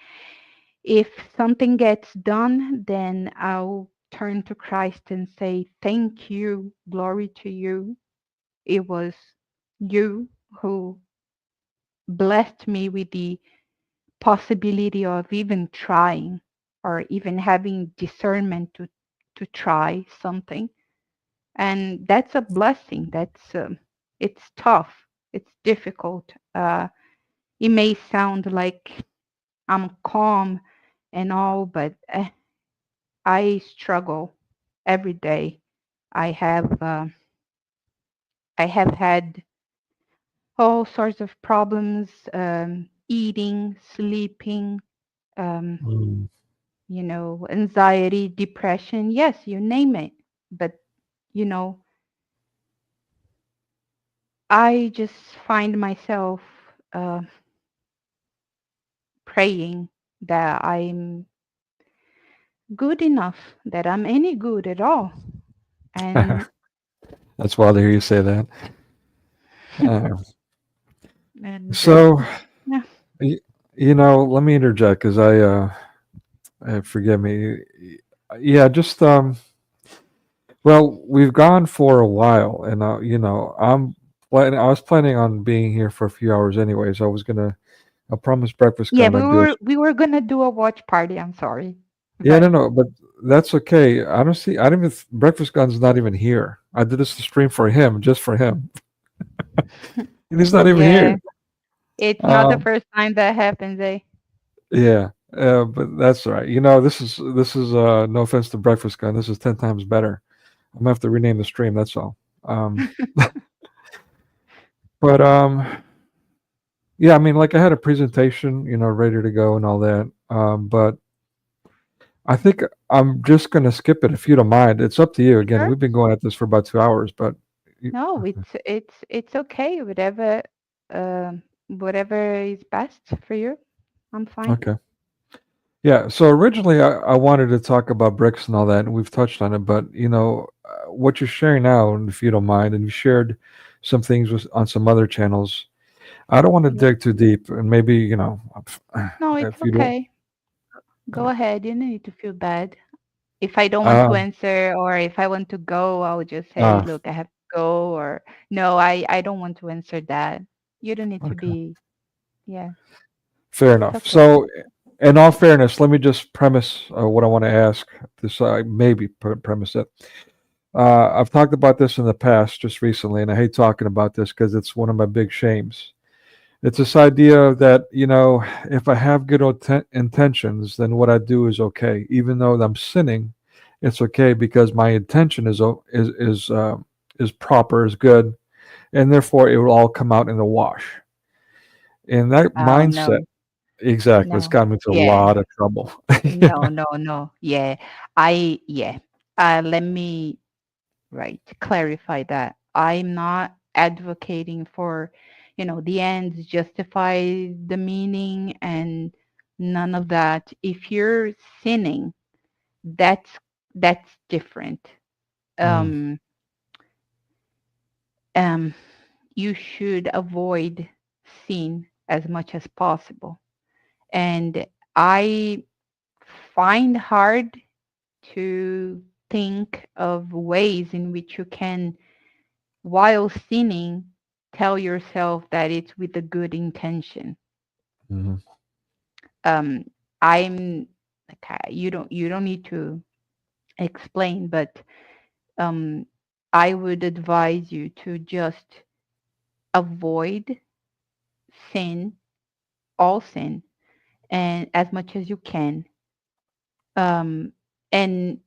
if something gets done, then I'll turn to Christ and say, "Thank you, glory to you. It was you who blessed me with the possibility of even trying, or even having discernment to try something." And that's a blessing. That's it's tough. It's difficult. It may sound like I'm calm and all, but I struggle every day. I have uh, I have had all sorts of problems, eating, sleeping, um, Mm. anxiety, depression. Yes, you name it. But you know, I just find myself uh, praying that I'm good enough, that I'm any good at all. And That's wild to hear you say that. Uh, and so, yeah, y- let me interject because forgive me. Yeah, just well, we've gone for a while, and I was planning on being here for a few hours anyways. I promised Breakfast yeah, Gun we I'd do it. were we were gonna do a watch party. I'm sorry, Yeah, no, but no, but that's okay. I don't see. I don't even. Breakfast Gun's not even here. I did this stream for him, just for him, and he's not even yeah, here. it's not the Um, first time that happens, eh? yeah, but that's all right. This is no offense to Breakfast Gun. This is 10 times better. I'm gonna have to rename the stream. That's all. But yeah, I mean, like I had a presentation, ready to go and all that. But I think I'm just gonna skip it if you don't mind. It's up to you. Again, Sure. we've been going at this for about 2 hours, but No, it's okay. Whatever is best for you. I'm fine. okay. Yeah. So originally, I wanted to talk about bricks and all that, and we've touched on it. But what you're sharing now, and if you don't mind, and you shared some things on some other channels. I don't want to Yeah. dig too deep, and maybe No, it's if you don't. okay. Go ahead. You don't need to feel bad. If I don't want to Uh, answer, or if I want to go, I'll just say, uh, "Look, I have to go," or "No, I don't want to answer that." You don't need to okay. be. Yeah, Fair it's enough. okay. So, in all fairness, let me just premise what I want to ask. This maybe premise it. I've talked about this in the past, just recently, and I hate talking about this because it's one of my big shames. It's this idea that if I have good intentions, then what I do is okay, even though I'm sinning. It's okay because my intention is proper, is good, and therefore it will all come out in the wash. And that Oh mindset, no, exactly, it's no. gotten me into a Yeah. lot of trouble. No, no, no. Yeah. Yeah. Let me clarify that. I'm not advocating for, the ends justify the meaning, and none of that. If you're sinning, that's different. Mm, Um, um, you should avoid sin as much as possible. And I find hard to think of ways in which you can, while sinning, tell yourself that it's with a good intention. mhm, Um, I'm you don't need to explain, but um, I would advise you to just avoid sin, all sin, and as much as you can. And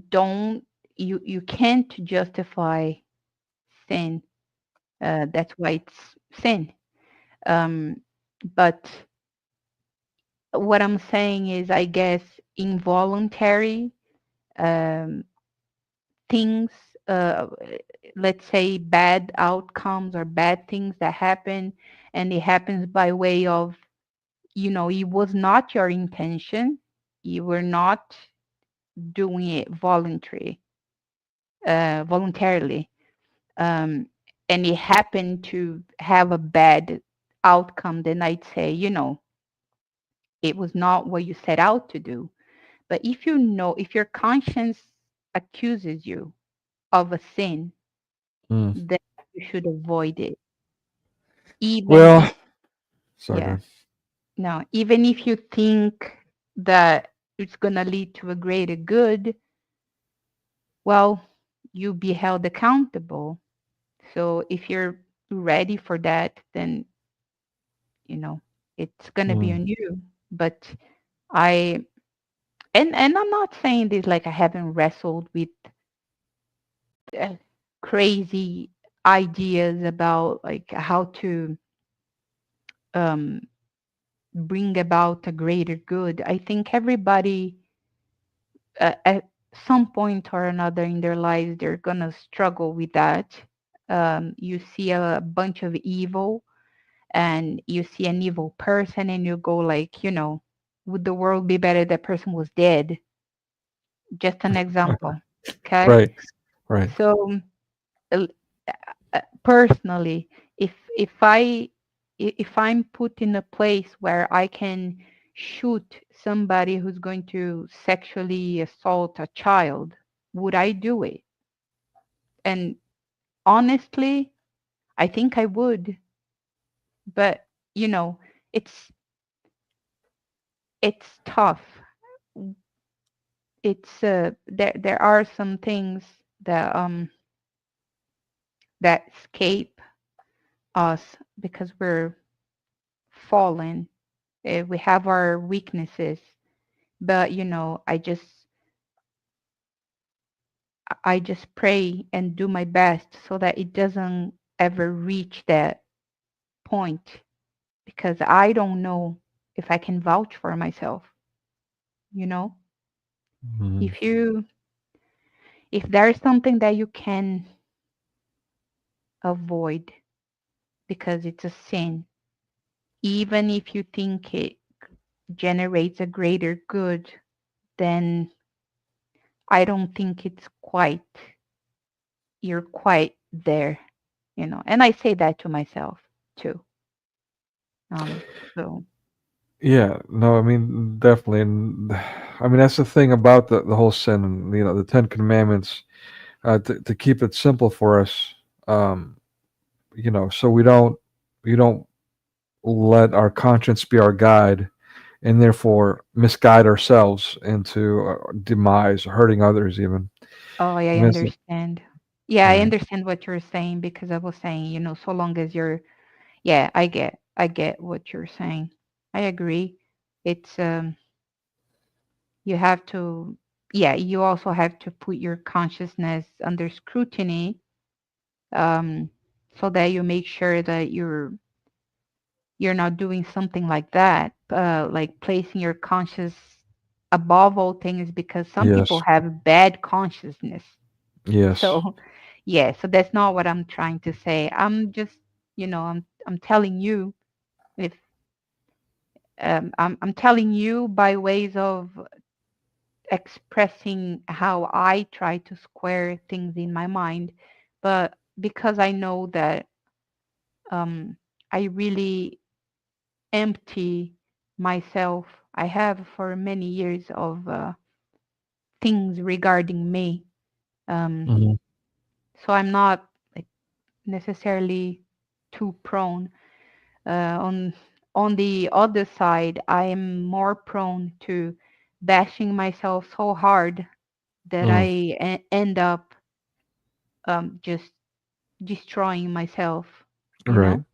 don't you can't justify sin. That's why it's sin. Um, but what I'm saying is, I guess, involuntary um, things, uh, let's say bad outcomes or bad things that happen, and it happens by way of, it was not your intention. You were not doing it voluntarily. um, and it happened to have a bad outcome, then I'd say, it was not what you set out to do. But if your conscience accuses you of a sin, Mm. then you should avoid it. Even if, Well, sorry, yeah, man. no, even if you think that it's going to lead to a greater good, well, you be held accountable. So if you're ready for that, then, you know, it's going to be Mm. on you. But I, and I'm not saying this like I haven't wrestled with uh, crazy ideas about like how to um, bring about a greater good. I think everybody at some point or another in their lives they're gonna struggle with that. You see a bunch of evil, and you see an evil person, and you go like, would the world be better if that person was dead? Just an example. Okay, Right, right. so uh, personally, if I'm put in a place where I can shoot somebody who's going to sexually assault a child, would I do it? And honestly, I think I would. But you know, it's it's tough. It's there are some things that escape us because we're fallen. We have our weaknesses, but I just pray and do my best so that it doesn't ever reach that point, because I don't know if I can vouch for myself. you know Mhm. if you if there's something that you can avoid because it's a sin, even if you think it generates a greater good, then I don't think you're quite there. And I say that to myself too. um so Yeah, no, I mean, definitely. And I mean, that's the thing about the whole sin and, the Ten Commandments, to keep it simple for us, um, so we don't let our conscience be our guide and therefore misguide ourselves into demise, hurting others even. oh, I I mean, it's, understand. Yeah, I yeah. understand what you're saying, because I was saying, so long as you're, yeah, I get what you're saying. I agree. It's you have to, yeah, you also have to put your consciousness under scrutiny, um so that you make sure that you're not doing something like that, like placing your conscious above all things, because some people Yes. have bad consciousness. Yes. So yeah, so that's not what I'm trying to say. I'm just, I'm telling you, if I'm telling you by ways of expressing how I try to square things in my mind, but because I know that um, I really empty myself. I have for many years of things regarding me. Um, Hmm. so I'm not like necessarily too prone. On the other side, I am more prone to bashing myself so hard that Mm. end up just destroying myself. You Right. know.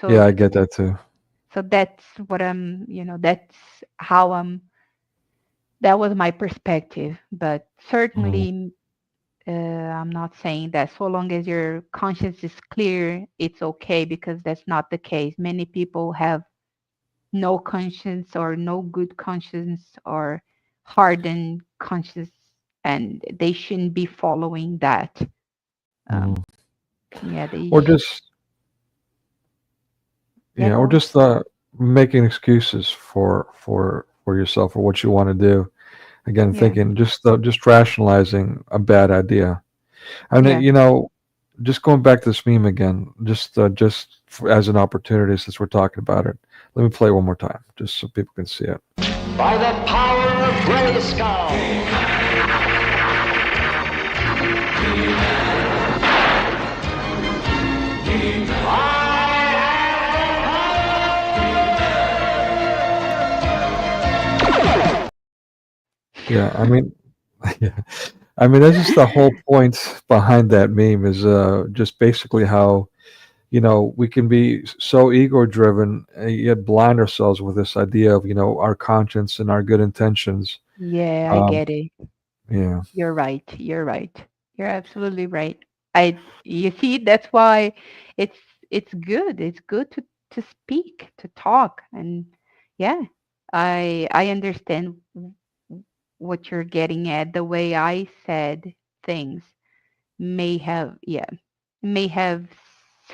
Yeah, So I get that too. so that's what that's how that was my perspective. But Mhm. certainly, I'm not saying that so long as your conscience is clear, it's okay, because that's not the case. Many people have no conscience or no good conscience or hardened conscience, and they shouldn't be following that. Um, Mhm. yeah, Or just yeah, yeah, or go on. just making excuses for yourself or what you want to do. Again, Yeah, thinking just rationalizing a bad idea. I mean, yeah, just going back to this meme again, just as an opportunity since we're talking about it. Let me play it one more time, just so people can see it. By the power of Grayskull. Yeah, I mean, yeah. I mean, that's just the whole point behind that meme is just basically how, we can be so ego driven, yet blind ourselves with this idea of, our conscience and our good intentions. Yeah, I Um, get it. yeah, You're right. You're right. You're absolutely right. You see, that's why it's it's good. It's good to speak, to talk, and yeah, I understand what you're getting at. The way I said things may have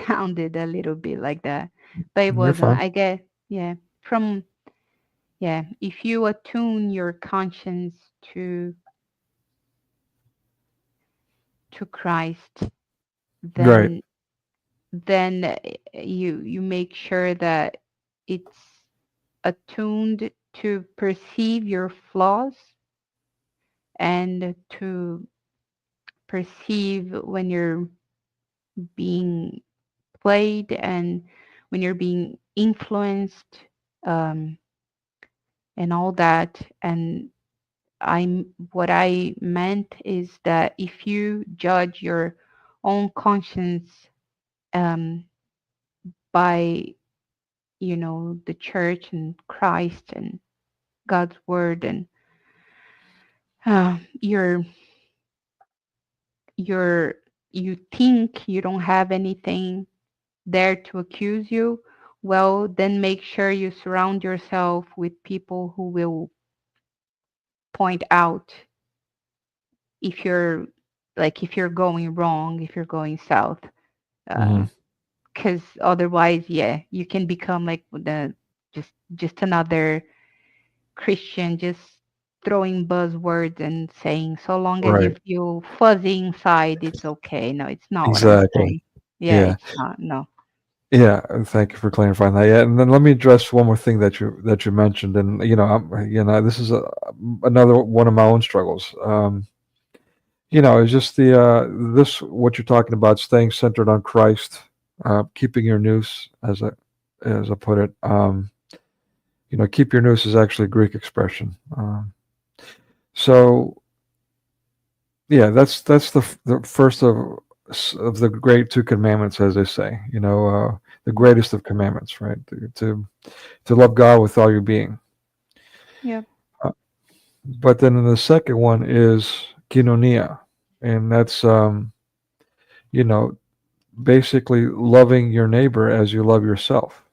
sounded a little bit like that, but it you're wasn't. fine. I guess from if you attune your conscience to Christ, Right. then you make sure that it's attuned to perceive your flaws and to perceive when you're being played and when you're being influenced, um, and all that. And what I meant is that if you judge your own conscience, um, by the church and Christ and God's word, and you're you're you think you don't have anything there to accuse you, well, then make sure you surround yourself with people who will point out if you're if you're going wrong, if you're going south, Hmm. because otherwise, yeah, you can become like just another Christian, just throwing buzzwords and saying, so long as you Right. feel fuzzy inside, it's okay. No, it's not what I'm Exactly. saying. Yeah, Yeah. it's not. No. Yeah. Thank you for clarifying that. Yeah. And then let me address one more thing that you mentioned. And, this is another one of my own struggles. It's just what you're talking about, staying centered on Christ, keeping your nous, as I put it. Keep your nous is actually a Greek expression. So yeah, that's the first of the great two commandments, as they say. The greatest of commandments, right? To love God with all your being. Yeah. Uh, but then the second one is koinonia, and that's you know basically loving your neighbor as you love yourself.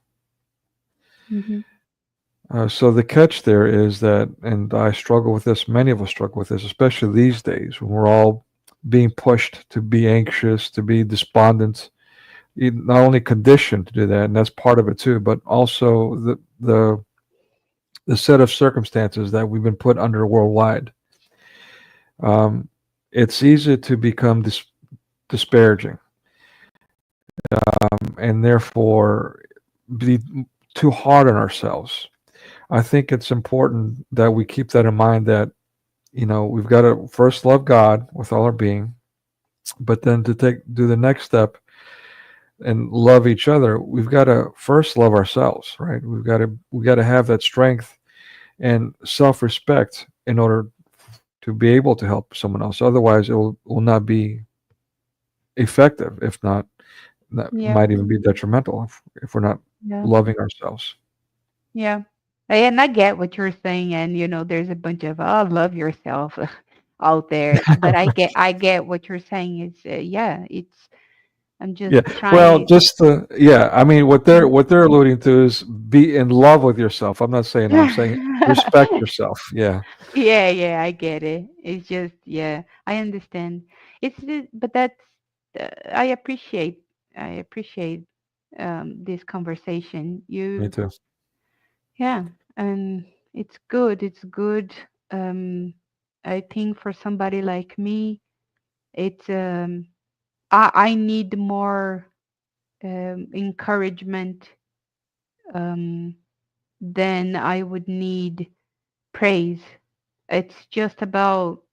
Hmm. So the catch there is that, and I struggle with this, many of us struggle with this, especially these days when we're all being pushed to be anxious, to be despondent, not only conditioned to do that, and that's part of it too, but also the set of circumstances that we've been put under worldwide. Um, it's easy to become disparaging, and therefore be too hard on ourselves. I think it's important that we keep that in mind that, we've got to first love God with all our being, but then to do the next step and love each other, we've got to first love ourselves, right? We got to have that strength and self-respect in order to be able to help someone else. Otherwise, it will not be effective. If not, that Yeah. might even be detrimental if we're not Yeah. loving ourselves. Yeah. And I get what you're saying. And, there's a bunch of, oh, love yourself out there. But I get what you're saying is, yeah, I'm just Yeah. Well, trying. yeah. I mean, what they're alluding to is be in love with yourself. I'm not saying that. I'm saying respect yourself. Yeah. Yeah, yeah, I get it. It's just, yeah, I understand. But that's, I appreciate, I appreciate this conversation. Me too. Yeah, and it's good. It's good. Um, I think for somebody like me, it's I need more encouragement than I would need praise. It's just about,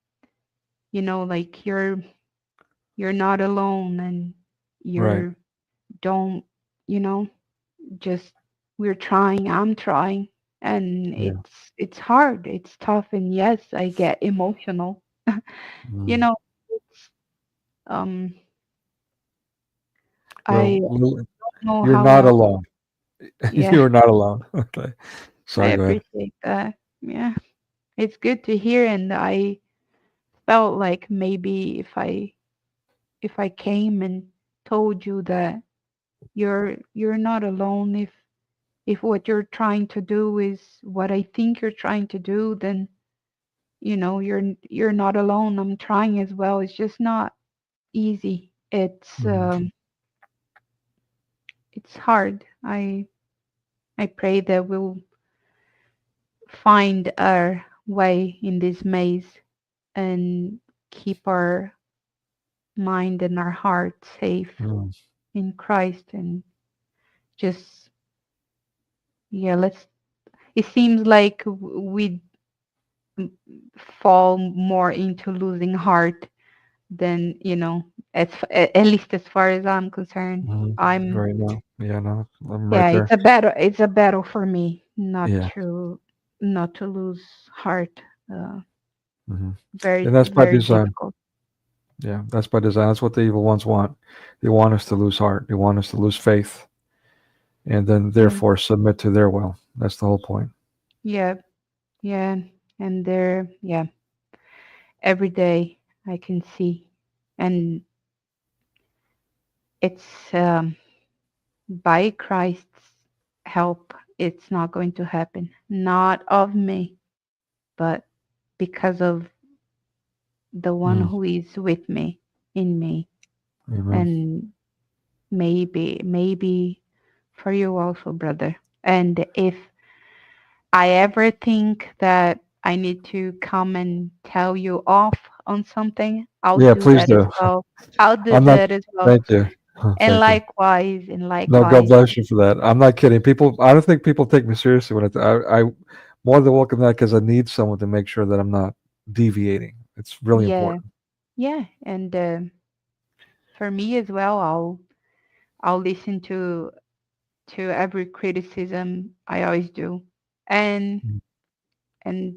like you're not alone, and Right. you're don't, you know, just we're trying, I'm trying, and Yeah. it's hard, it's tough, and yes, I get emotional. you Mm. know, it's um I Well, Lily, don't know you're how not else. alone. Yeah, You're not alone. Okay. I Sorry, go ahead. appreciate that. Yeah, it's good to hear, and I felt like maybe if I came and told you that you're not alone, if what you're trying to do is what I think you're trying to do, then you're not alone. I'm trying as well. It's just not easy. Mhm. It's hard. I pray that we'll find our way in this maze and keep our mind and our heart safe Mm. in Christ, and just, yeah, let's it seems like we fall more into losing heart than, at least as far as I'm concerned. Mhm. I'm Right now. Yeah, no, I'm right Yeah, there. it's a battle for me Yeah. not to lose heart. uh, Hmm. Very, And that's by very design. difficult. Yeah, that's by design. That's what the evil ones want. They want us to lose heart. They want us to lose faith, and then Yeah, therefore submit to their will. That's the whole point. yeah, yeah. And yeah, every day I can see, and it's by Christ's help, it's not going to happen. Not of me, but because of the one Mm. who is with me, in me. Amen. And maybe for you also, brother. And if I ever think that I need to come and tell you off on something, I'll Yeah, do please that as do. well. I'll do I'm not. that as well. Thank you. And Thank you. likewise, No, God bless you for that. I'm not kidding. People, I don't think people take me seriously when I more than welcome that because I need someone to make sure that I'm not deviating. It's really yeah, important. yeah. And for me as well, I'll listen to every criticism. I always do, and Mm. and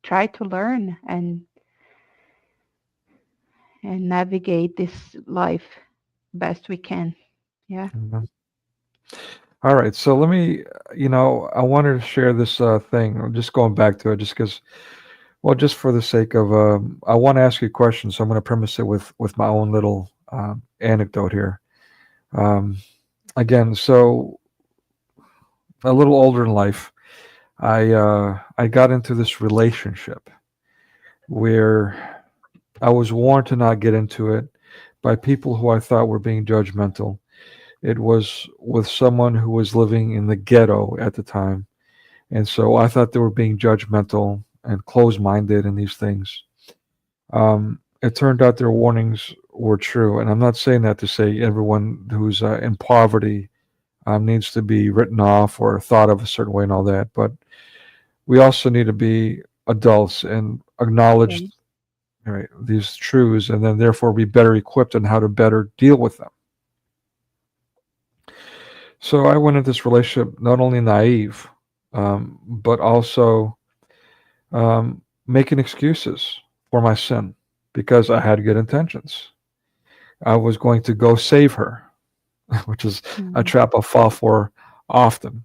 try to learn and navigate this life best we can. Yeah. Amen. All right, so let me, I wanted to share this thing. I'm just going back to it, just because, well, just for the sake of, I want to ask you a question, so I'm going to premise it with my own little anecdote here. Um, Again, so a little older in life, I got into this relationship where I was warned to not get into it by people who I thought were being judgmental. It was with someone who was living in the ghetto at the time. And so I thought they were being judgmental and closed minded in these things. It turned out their warnings were true. And I'm not saying that to say everyone who's in poverty needs to be written off or thought of a certain way and all that. But we also need to be adults and acknowledge, Yeah. right, these truths, and then therefore be better equipped on how to better deal with them. So I went into this relationship not only naive, but also making excuses for my sin because I had good intentions. I was going to go save her, which is a Mm. trap I fall for often.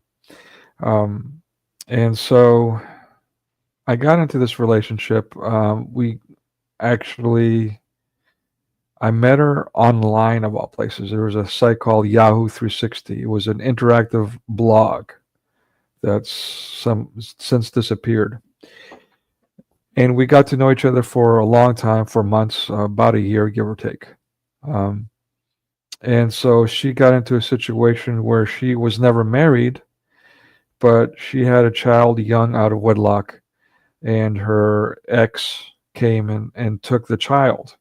Um, and so I got into this relationship. We actually, I met her online of all places. There was a site called Yahoo 360. It was an interactive blog that's since disappeared. And we got to know each other for a long time, for months, about a year, give or take. Um, and so she got into a situation where she was never married, but she had a child young out of wedlock, and her ex came and took the child.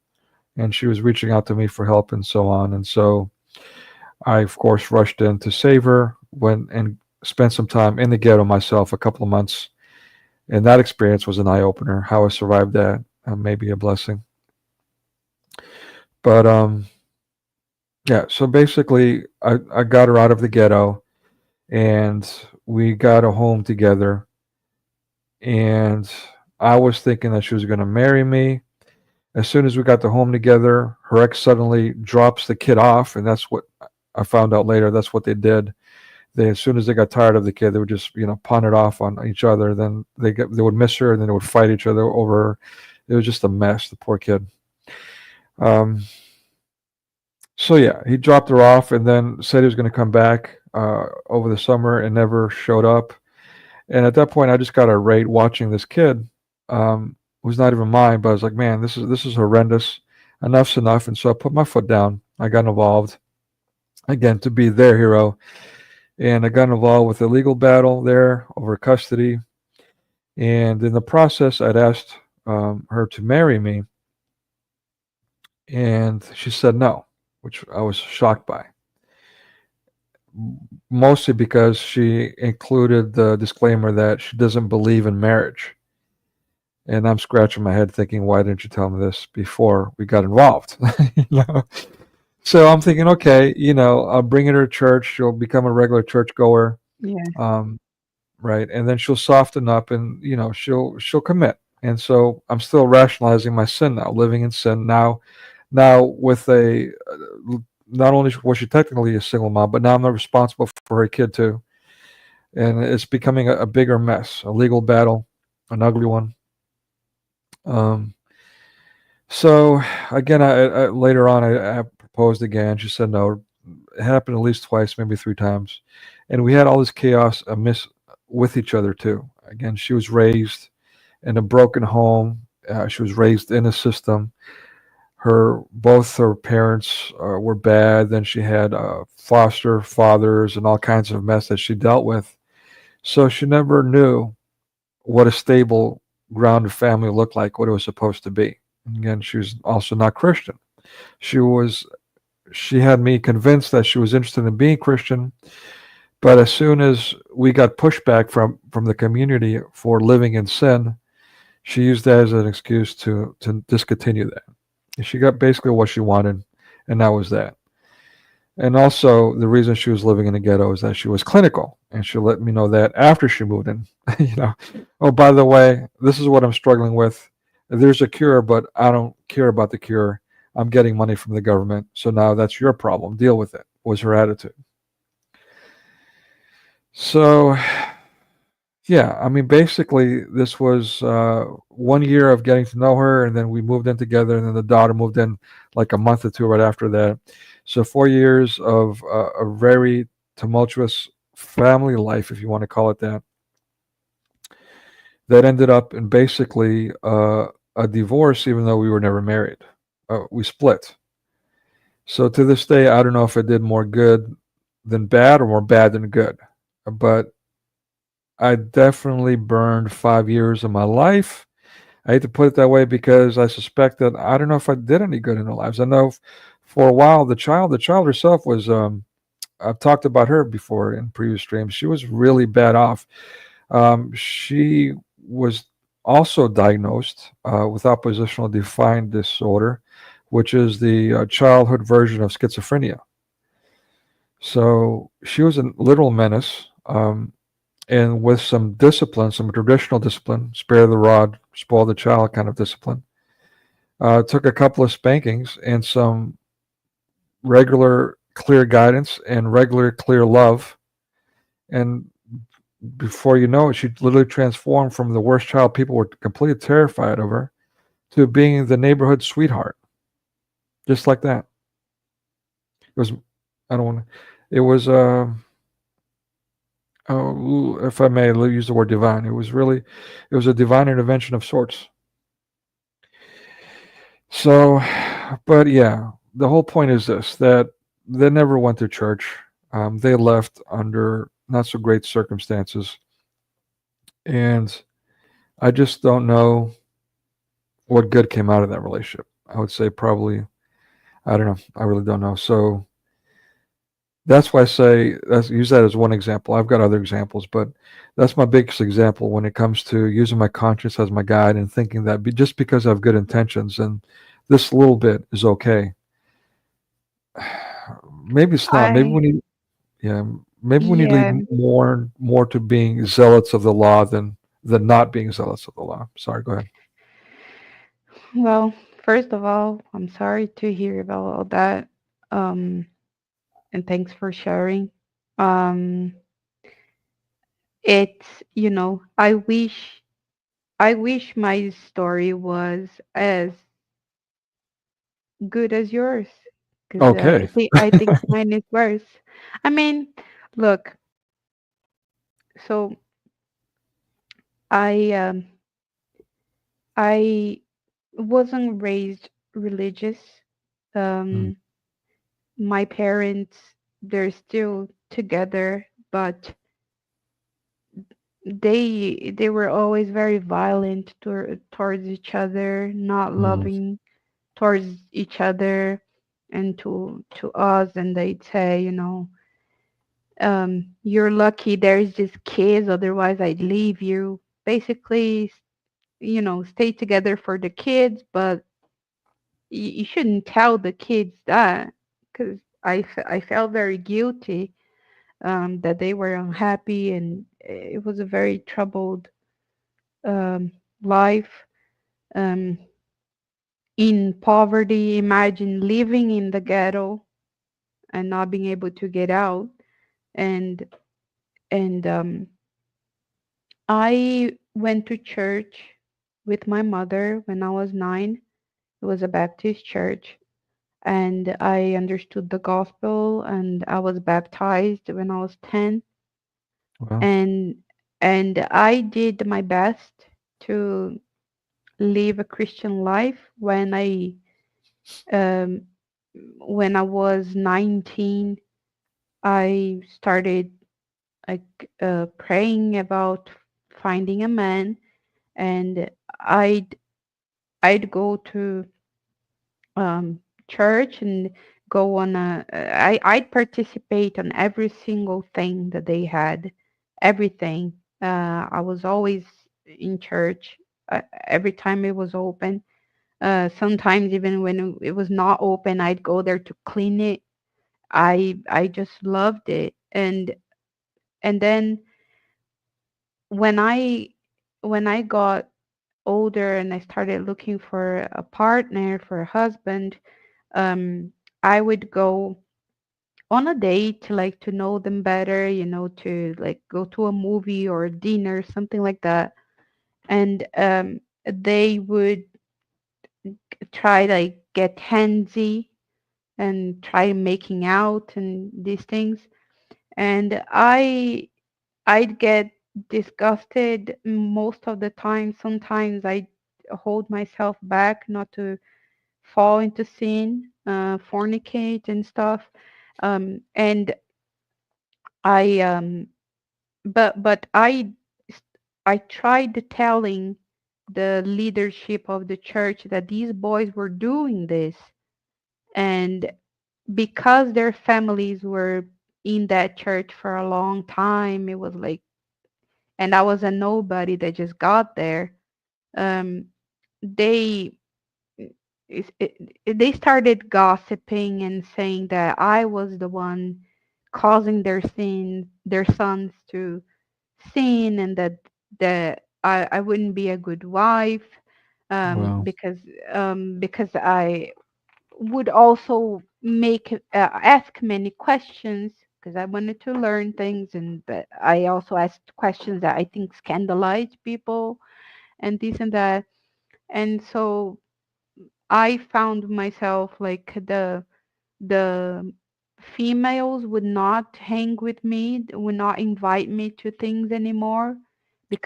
and she was reaching out to me for help and so on. And so I, of course, rushed in to save her, went and spent some time in the ghetto myself, a couple of months. And that experience was an eye-opener. How I survived that may be a blessing. But yeah, so basically I got her out of the ghetto, and we got a home together. And I was thinking that she was going to marry me. As soon as we got the home together, her ex suddenly drops the kid off, and that's what I found out later. That's what they did. As soon as they got tired of the kid, they would just pawn it off on each other. Then they would miss her, and then they would fight each other over her. It was just a mess. The poor kid. So yeah, he dropped her off, and then said he was going to come back over the summer, and never showed up. And at that point, I just got irate watching this kid, who's not even mine. But I was like, man, this is horrendous. Enough's enough. And so I put my foot down. I got involved again to be their hero, and I got involved with a legal battle there over custody. And in the process, I'd asked her to marry me, and she said no, which I was shocked by. Mostly because she included the disclaimer that she doesn't believe in marriage. And I'm scratching my head thinking, why didn't you tell me this before we got involved? So I'm thinking, okay, I'll bring her to church. She'll become a regular church goer. Yeah. Right. And then she'll soften up, and, she'll commit. And so I'm still rationalizing my sin now, living in sin now with not only was she technically a single mom, but now I'm responsible for her kid too. And it's becoming a bigger mess, a legal battle, an ugly one. So again, I later on, I proposed again. She said no. It happened at least twice, maybe 3 times. And we had all this chaos amiss with each other too. Again, she was raised in a broken home. She was raised in a system. Both her parents were bad. Then she had foster fathers and all kinds of mess that she dealt with. So she never knew what a stable, grounded family looked like, what it was supposed to be. And again, she was also not Christian. She had me convinced that she was interested in being Christian, but as soon as we got pushback from the community for living in sin, she used that as an excuse to discontinue that. She got basically what she wanted, and that was that. And also, the reason she was living in the ghetto is that she was clinical, and she let me know that after she moved in. Oh, by the way, this is what I'm struggling with. There's a cure, but I don't care about the cure. I'm getting money from the government, so now that's your problem. Deal with it, was her attitude. So, yeah, I mean, basically, this was 1 year of getting to know her, and then we moved in together, and then the daughter moved in like a month or 2 right after that. So 4 years of a very tumultuous family life, if you want to call it that, that ended up in basically a divorce, even though we were never married. We split. So to this day, I don't know if it did more good than bad or more bad than good, but I definitely burned 5 years of my life. I hate to put it that way because I suspect that I don't know if I did any good in their lives. I know for a while the child herself was, I've talked about her before in previous streams. She was really bad off. She was also diagnosed with oppositional defiant disorder, which is the childhood version of schizophrenia. So she was a literal menace. And with some discipline, some traditional discipline, spare the rod, spoil the child kind of discipline, took a couple of spankings and some regular clear guidance and regular clear love. And before you know it, she literally transformed from the worst child people were completely terrified of her to being the neighborhood sweetheart. Just like that. It was, I don't want to, it was, if I may use the word divine, it was a divine intervention of sorts. So, but yeah, the whole point is this, that they never went to church. They left under not so great circumstances. And I just don't know what good came out of that relationship. I would say probably, I don't know. I really don't know. So that's why I say, use that as one example. I've got other examples, but that's my biggest example when it comes to using my conscience as my guide and thinking that just because I have good intentions and this little bit is okay. Maybe it's not. Maybe we I need, yeah, maybe we need to yeah. lead more to being zealots of the law than not being zealots of the law. Sorry, go ahead. Well, first of all, I'm sorry to hear about all that. Um, and thanks for sharing. Um, it's, I wish my story was as good as yours, because Okay. I think mine is worse. I mean, look, so I I wasn't raised religious. Mm, Um, my parents, they're still together, but they were always very violent towards each other, not mm, loving towards each other and to us. And they'd say, you're lucky there's just kids, otherwise I'd leave you. Basically, stay together for the kids, but you shouldn't tell the kids that, because I felt very guilty, that they were unhappy, and it was a very troubled um, life, um, in poverty. Imagine living in the ghetto and not being able to get out. And and I went to church with my mother when I was 9. It was a Baptist church, and I understood the gospel, and I was baptized when I was 10. well, And I did my best to live a Christian life. Um, when I was 19, I started, like, praying about finding a man, and I'd I'd go to church and go on I'd participate on every single thing that they had, everything. I was always in church, every time it was open. Sometimes even when it was not open, I'd go there to clean it. I just loved it. And then when I got older and I started looking for a partner, for a husband, um, I would go on a date to, like, to know them better, to, like, go to a movie or a dinner, something like that. And they would try, like, get handsy and try making out and these things. And I'd get disgusted most of the time. Sometimes I hold myself back not to fall into sin, fornicate and stuff. And I but I tried telling the leadership of the church that these boys were doing this, and because their families were in that church for a long time, it was like, and I was a nobody that just got there. Um, they they started gossiping and saying that I was the one causing their sons to sin, and that I wouldn't be a good wife, well, because I would also ask many questions, because I wanted to learn things, and that I also asked questions that I think scandalized people and this and that. And so I found myself, like, the females would not hang with me, would not invite me to things anymore,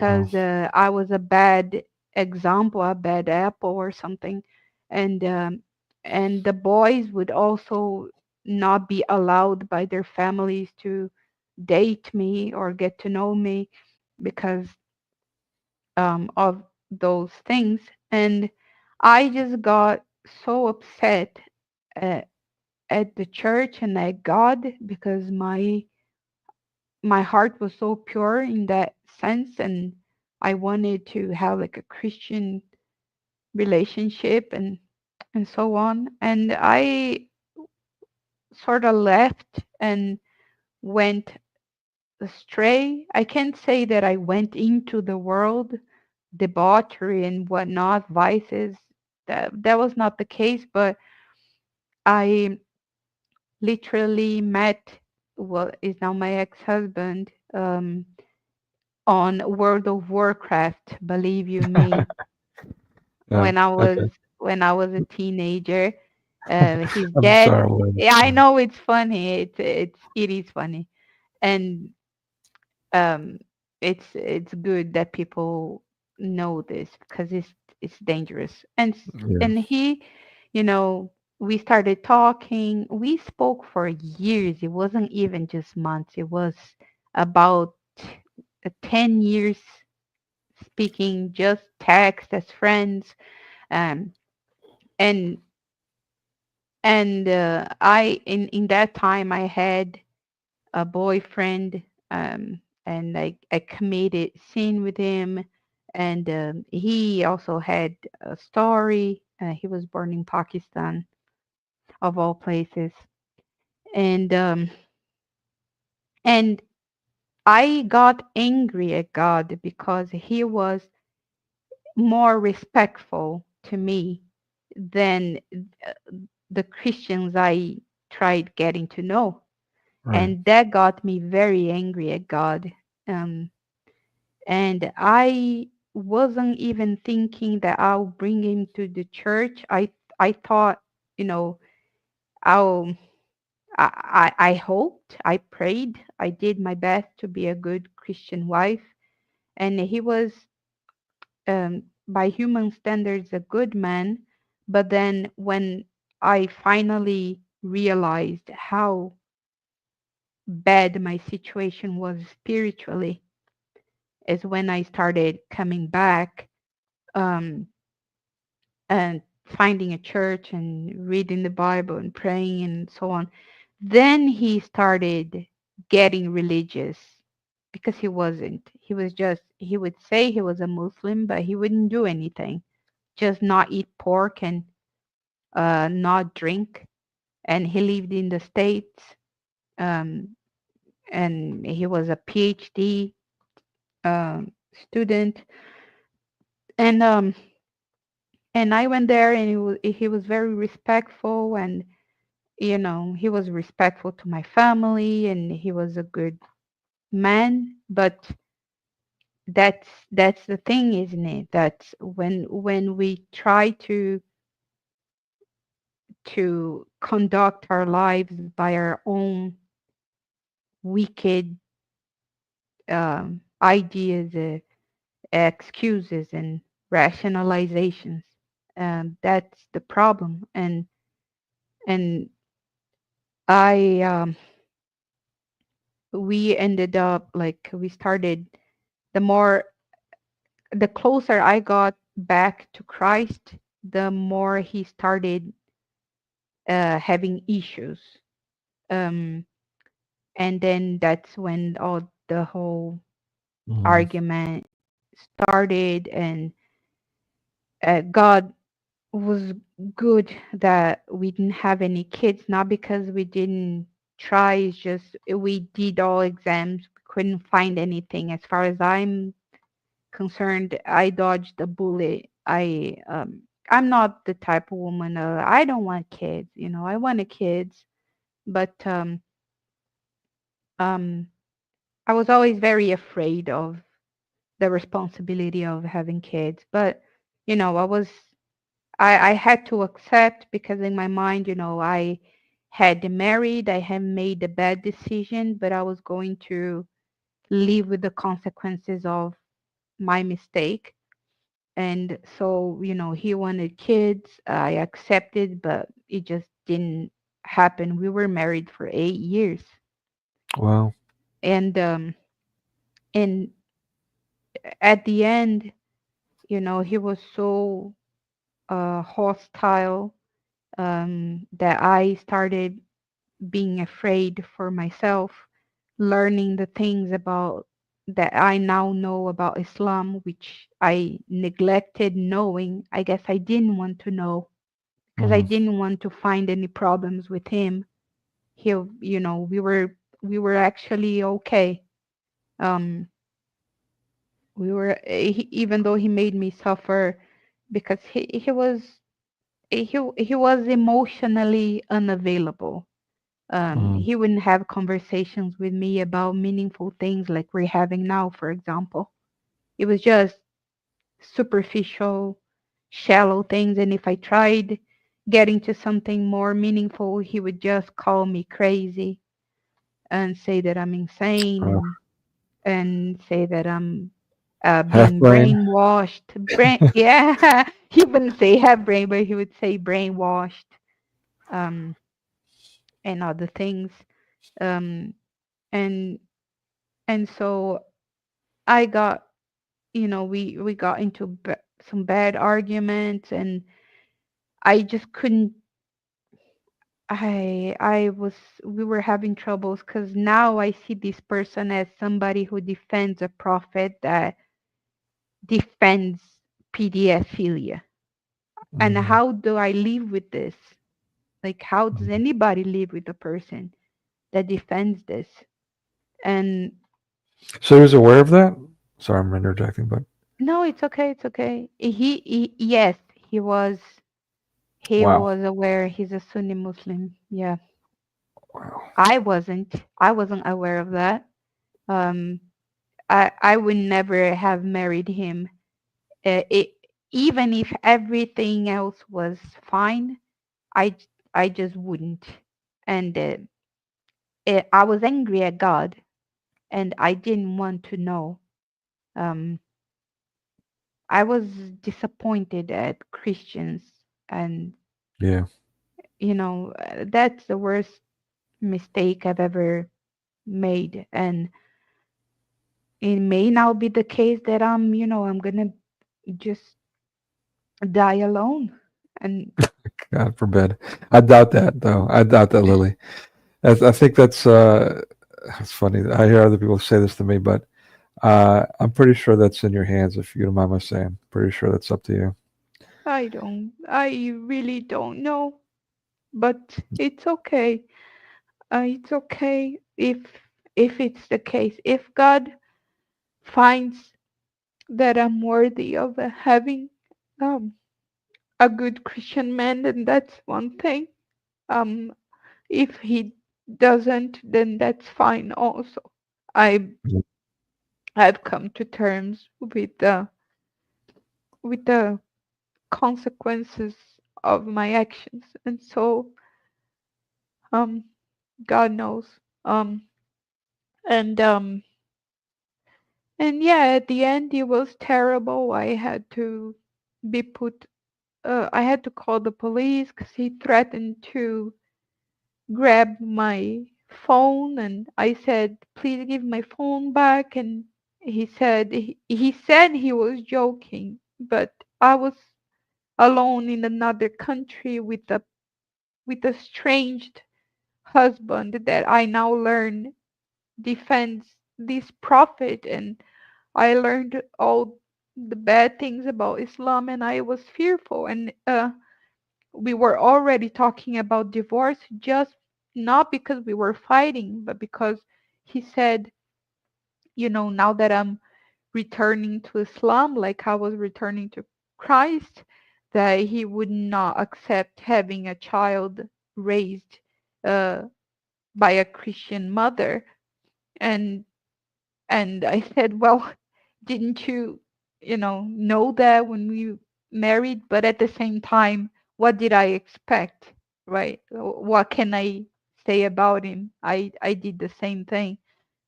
well, because I was a bad example, a bad apple or something. And um, and the boys would also not be allowed by their families to date me or get to know me, because of those things. And I just got so upset uh, at the church and at God because my heart was so pure in that sense, and I wanted to have like a Christian relationship and so on. And I sort of left and went astray. I can't say that I went into the world, debauchery and whatnot, vices. That was not the case, but I literally met what is now my ex-husband on World of Warcraft, believe you me, Yeah. when I was Okay. a teenager. His I'm dad, sorry. William. yeah, I know it's funny. It is funny, and um, it's good that people know this because it's dangerous. Yeah. And he, you know, we started talking. We spoke for years. It wasn't even just months. It was about 10 years speaking, just text as friends. Um, and I in that time I had a boyfriend, and I committed sin with him, and he also had a story. He was born in Pakistan, of all places, and and I got angry at God because he was more respectful to me than the Christians I tried getting to know. Right. And that got me very angry at God. Um, and I wasn't even thinking that I'll bring him to the church. I thought, you know, I'll I hoped, I prayed, I did my best to be a good Christian wife, and he was by human standards a good man. But then when I finally realized how bad my situation was spiritually, is when I started coming back, um, and finding a church and reading the Bible and praying and so on. Then he started getting religious because he wasn't. He was just, he would say he was a Muslim, but he wouldn't do anything, just not eat pork and not drink. And he lived in the States, um, and he was a PhD student. And I went there, and he was very respectful, and he was respectful to my family, and he was a good man. But that's the thing, isn't it? That when we try to conduct our lives by our own wicked ideas, excuses, and rationalizations, that's the problem. And I we ended up, like, we started, the more, the closer I got back to Christ, the more he started having issues. Um, and then that's when all the whole Mhm. argument started. And God was good that we didn't have any kids, not because we didn't try, it's just we did all exams, we couldn't find anything. As far as I'm concerned, I dodged a bullet. I'm not the type of woman, I don't want kids, I wanted kids, but um I was always very afraid of the responsibility of having kids. But I was, I had to accept, because in my mind, I had married, I had made a bad decision, but I was going to live with the consequences of my mistake. And so, he wanted kids. I accepted, but it just didn't happen. We were married for 8 years. Wow. And at the end, he was so hostile, that I started being afraid for myself, learning the things about that I now know about Islam, which I neglected knowing. I guess I didn't want to know because I Mhm. didn't want to find any problems with him. We were actually okay. Um, even though he made me suffer because he was emotionally unavailable. Mhm. He wouldn't have conversations with me about meaningful things like we're having now, for example. It was just superficial, shallow things. And if I tried getting to something more meaningful, he would just call me crazy and say that I'm insane, Uh, and say that I'm half being brain. brainwashed. Yeah, he wouldn't say have brain, but he would say brainwashed, um, and other things. Um, and and so I got, we got into some bad arguments, and I just couldn't. I was we were having troubles because now I see this person as somebody who defends a prophet that defends pedophilia. And Mhm. how do I live with this? Like, how does Mhm. anybody live with a person that defends this? And So he was aware of that? Sorry, I'm interjecting, but no, it's okay, it's okay. Yes, he was. He wow. was aware. He's a Sunni Muslim. Yeah, Wow. I wasn't aware of that. Um, I would never have married him. It Even if everything else was fine, I just wouldn't. And I was angry at God, and I didn't want to know. Um, I was disappointed at Christians, and Yeah. that's the worst mistake I've ever made. And it may now be the case that I'm gonna just die alone. And God forbid. I doubt that, though. I doubt that, Lily. I think that's funny. I hear other people say this to me, but I'm pretty sure that's in your hands, if you don't mind my saying. Pretty sure that's up to you. I really don't know, but it's okay. It's okay if it's the case. If God finds that I'm worthy of having um, a good Christian man, then that's one thing. Um, if He doesn't, then that's fine also. I I've come to terms with the consequences of my actions, and so um, God knows. Um, and And yeah, at the end, it was terrible. I had to call the police because he threatened to grab my phone, and I said, "Please give my phone back." And he said he was joking, but I was alone in another country with a strange husband that I now learn defends this prophet, and I learned all the bad things about Islam, and I was fearful. And we were already talking about divorce, just not because we were fighting, but because he said, now that I'm returning to Islam, like I was returning to Christ, that he would not accept having a child raised uh, by a Christian mother. And I said, well, didn't you know that when we married? But at the same time, what did I expect, right? What can I say about him? I did the same thing.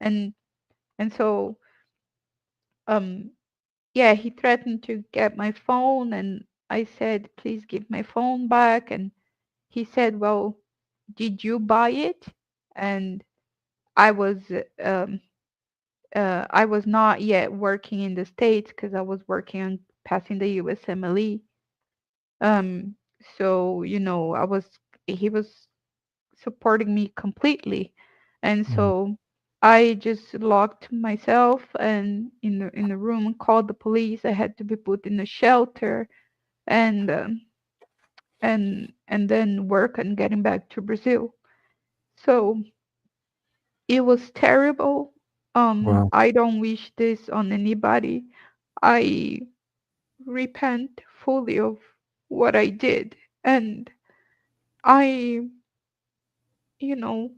And so um yeah, he threatened to get my phone, and I said, please give my phone back. And he said, well, did you buy it? And I was um I was not yet working in the States because I was working on passing the USMLE. Um, so he was supporting me completely, and Mm. so I just locked myself and in the room, called the police. I had to be put in a shelter, and and then work on getting back to Brazil. So it was terrible. Wow. I don't wish this on anybody. I repent fully of what I did, and I, you know,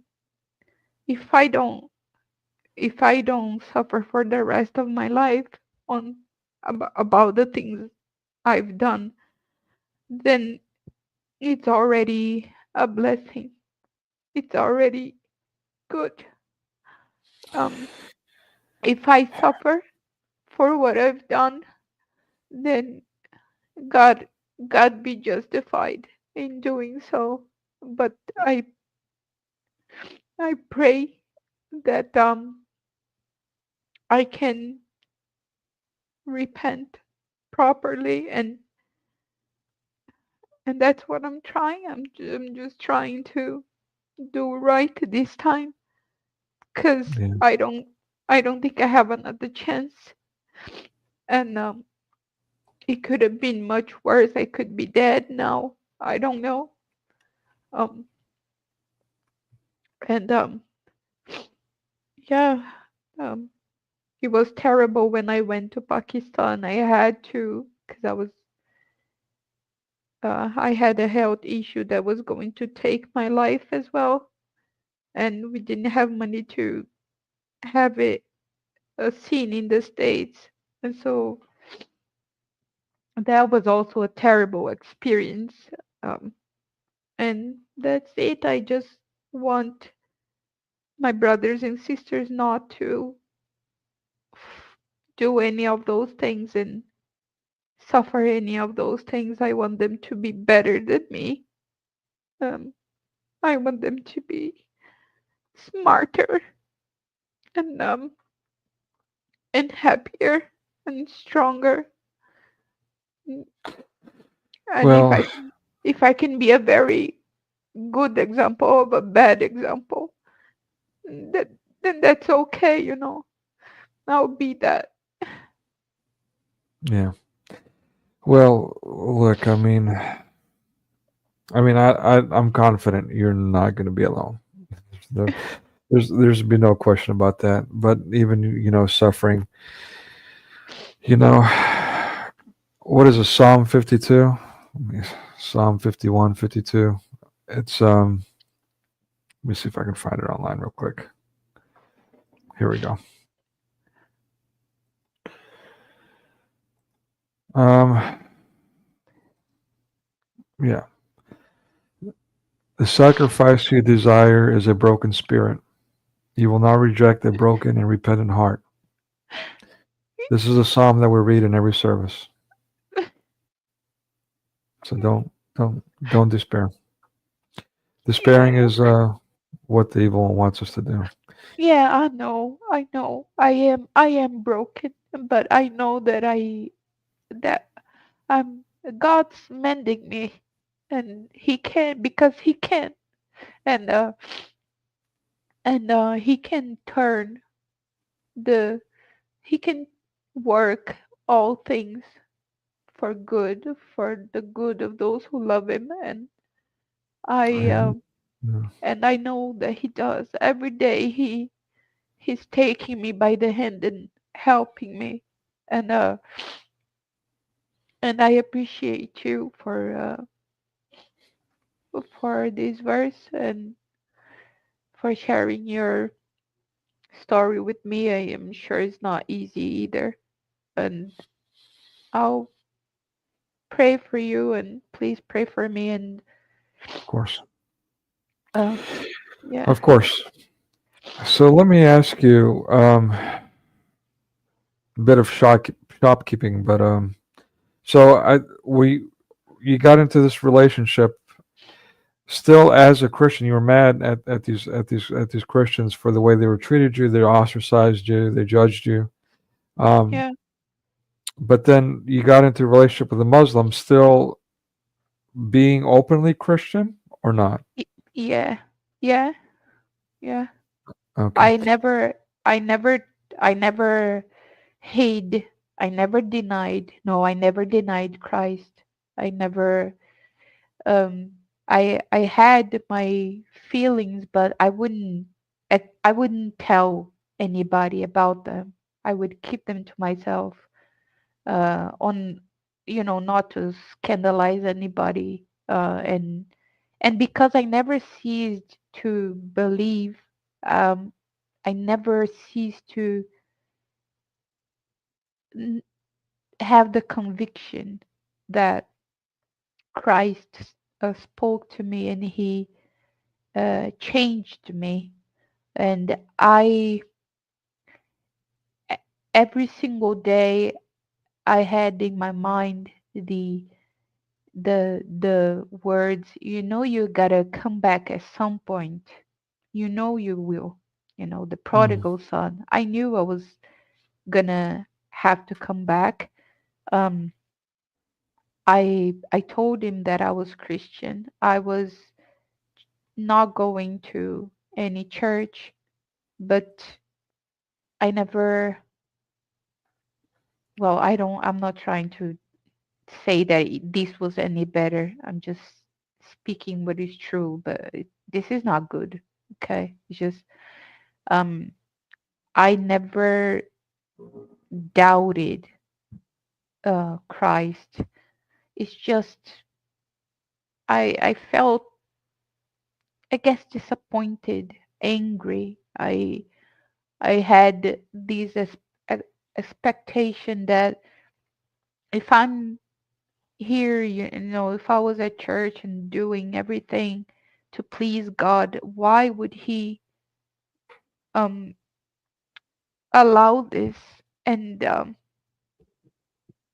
if I don't if I don't suffer for the rest of my life on about the things I've done, then it's already a blessing. It's already good. Um, if I suffer for what I've done, then God God be justified in doing so. But I pray that I can repent properly, and that's what I'm trying. I'm just trying to do right this time, because Yeah. I don't think I have another chance, and it could have been much worse. I could be dead now. I don't know. Um, and yeah, um, it was terrible when I went to Pakistan. I had to, because I had a health issue that was going to take my life as well, and we didn't have money to have it seen in the States. And so that was also a terrible experience. Um, and that's it. I just want my brothers and sisters not to do any of those things and suffer any of those things. I want them to be better than me. Um, I want them to be smarter and happier and stronger. Mm, And Well, if I can be a very good example of a bad example, that then that's okay, I'll be that. yeah. Well, look, I'm confident you're not going to be alone. There- there's been no question about that. But even, suffering, you know, what is a Psalm 52? Psalm 51, 52. It's let me see if I can find it online real quick. Here we go. Um, yeah. The sacrifice you desire is a broken spirit. You will not reject a broken and repentant heart. This is a psalm that we read in every service. So don't despair. Yeah, Despairing is what the evil one wants us to do. yeah, I know. I am broken, but I know that God's mending me, and He can, and He can turn the He can work all things for good, for the good of those who love Him, I Amen. um Yeah, and I know that He does. Every day He's taking me by the hand and helping me, and I appreciate you for this verse and for sharing your story with me. I am sure it's not easy either, and I'll pray for you, and please pray for me, and of course. uh, yeah, Of course. So let me ask you a bit of shopkeeping, but so you got into this relationship still as a Christian. You were mad at these Christians for the way they were treated you. They ostracized you. They judged you. Um, yeah, but then you got into a relationship with a Muslim, still being openly Christian or not? Yeah, yeah, yeah. Okay. I never, I never, I never hid. I never denied. No, I never denied Christ. I never. Um, I had my feelings, but I wouldn't tell anybody about them. I would keep them to myself. On, not to scandalize anybody. And because I never ceased to believe, um, I never ceased to n- have the conviction that Christ spoke to me and he changed me. And e- every single day, I had in my mind the words, you gotta come back at some point. You will. The Mm, prodigal son. I knew I was gonna have to come back. Um, I told him that I was Christian. I was not going to any church, but I never. Well, I'm not trying to say that this was any better. I'm just speaking what is true, but this is not good. Okay, it's just um, I never doubted Christ. It's just I felt, I guess, disappointed, angry. I had this expectation that if I'm here, if I was at church and doing everything to please God, why would He um allow this and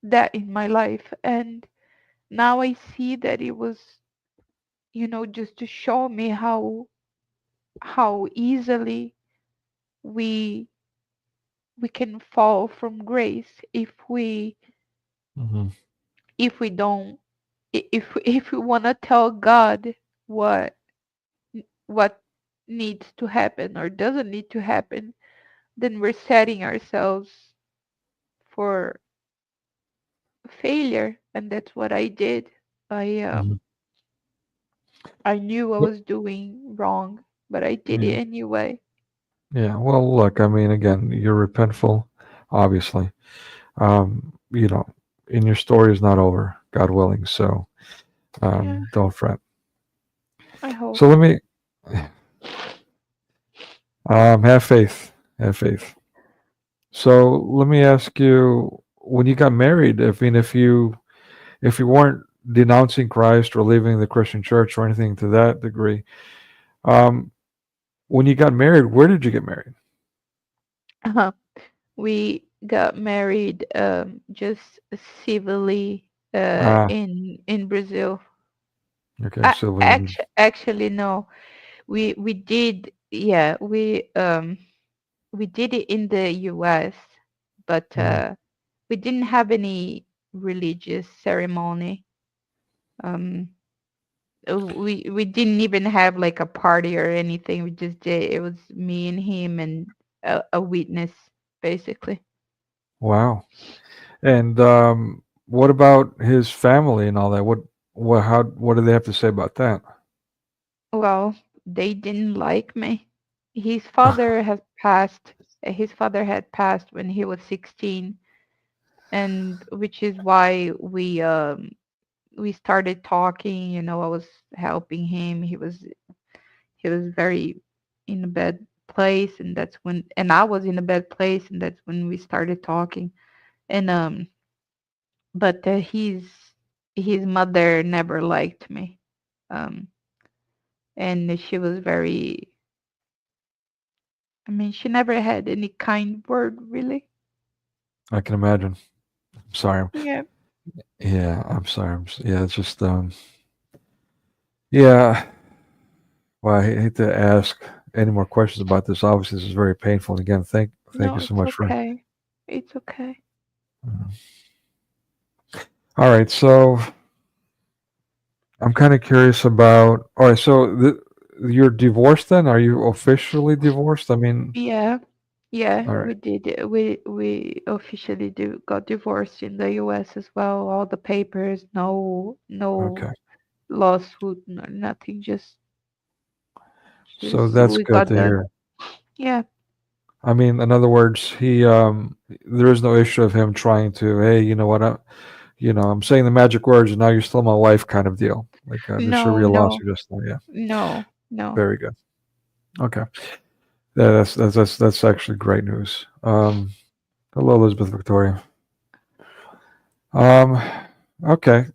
that in my life? And now I see that it was, just to show me how easily we we can fall from grace mhm, if we don't, if we want to tell God what what needs to happen or doesn't need to happen, then we're setting ourselves for failure. And that's what I did. i mhm. um I knew I Well, was doing wrong, but I did it yeah, anyway. yeah. Well, look, I mean, again, you're repentful, obviously. You know, and your story is not over, God willing. So Yeah, don't fret. I So hope. let me have faith. Have faith. So let me ask you, when you got married, I mean, if you weren't denouncing Christ or leaving the Christian church or anything to that degree, um, when you got married, where did you get married? We got married just civilly Ah, in Brazil. okay. So Actually, no. We did, yeah, we did it in the US, but mm, we didn't have any religious ceremony. Um we didn't even have like a party or anything. We just did, it was me and him and a witness, basically. wow. And what about his family and all that? What do they have to say about that? Well, they didn't like me. His father has passed. His father had passed when he was 16, and which is why we started talking. I was helping him. He was very in a bad place, and I was in a bad place, and that's when we started talking. And but his mother never liked me. Um, and she was very, I mean, she never had any kind word, really. I can imagine. I'm sorry. Yeah. Yeah, I'm sorry. Yeah, it's just yeah. Well, I hate to ask any more questions about this. Obviously, this is very painful. And again, thank No, you so it's much for. okay. It's okay. All right, so I'm kind of curious about. All right, so you're divorced then? Are you officially divorced? I mean, Yeah, yeah, all right, we did. We officially got divorced in the U.S. as well. All the papers, no okay. lawsuit, nothing. So Just that's we good got to done. hear. Yeah. I mean, in other words, there is no issue of him trying to, hey, you know what, I'm saying the magic words, and now you're still my wife, kind of deal. Like there should be No, a no, lawsuit, just yeah, no. very good. Okay, yeah, that's actually great news. Hello, Elizabeth Victoria. Um, okay,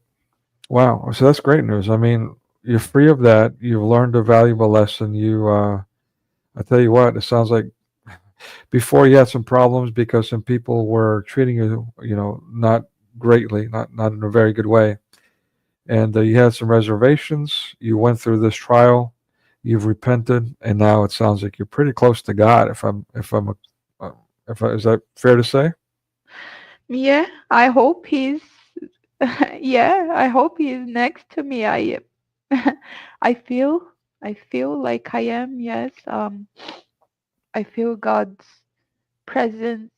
wow, so that's great news. I mean, you're free of that. You've learned a valuable lesson. I tell you what, it sounds like before you had some problems because some people were treating you, not greatly, not in a very good way, and you had some reservations. You went through this trial, you've repented, and now it sounds like you're pretty close to God. Uh, is that fair to say? Yeah, I hope he's. Yeah, I hope he's next to me. I feel, I feel like I am. Yes. I feel God's presence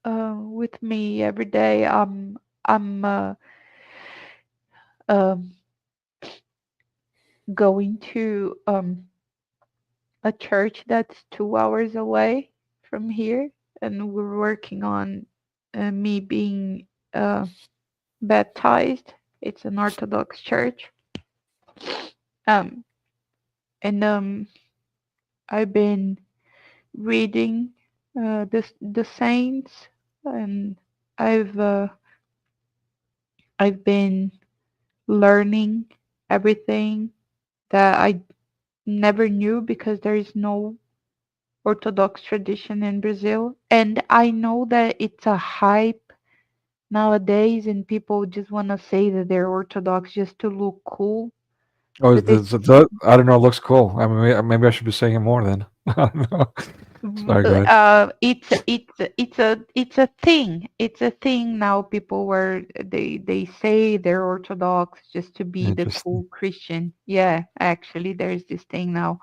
with me every day. I'm um going to a church that's 2 hours away from here, and we're working on me being uh, baptized. It's an Orthodox church. Um, and I've been reading the saints, and I've uh, I've been learning everything that I never knew because there is no Orthodox tradition in Brazil. And I know that it's a hype nowadays, and people just want to say that they're Orthodox just to look cool. Oh, But it's I don't know. It looks cool. I mean, maybe I should be saying it more then. I don't know. Sorry, go ahead. it's a thing. It's a thing now. People were they say they're Orthodox just to be the Interesting. cool Christian. Yeah, actually, there's this thing now.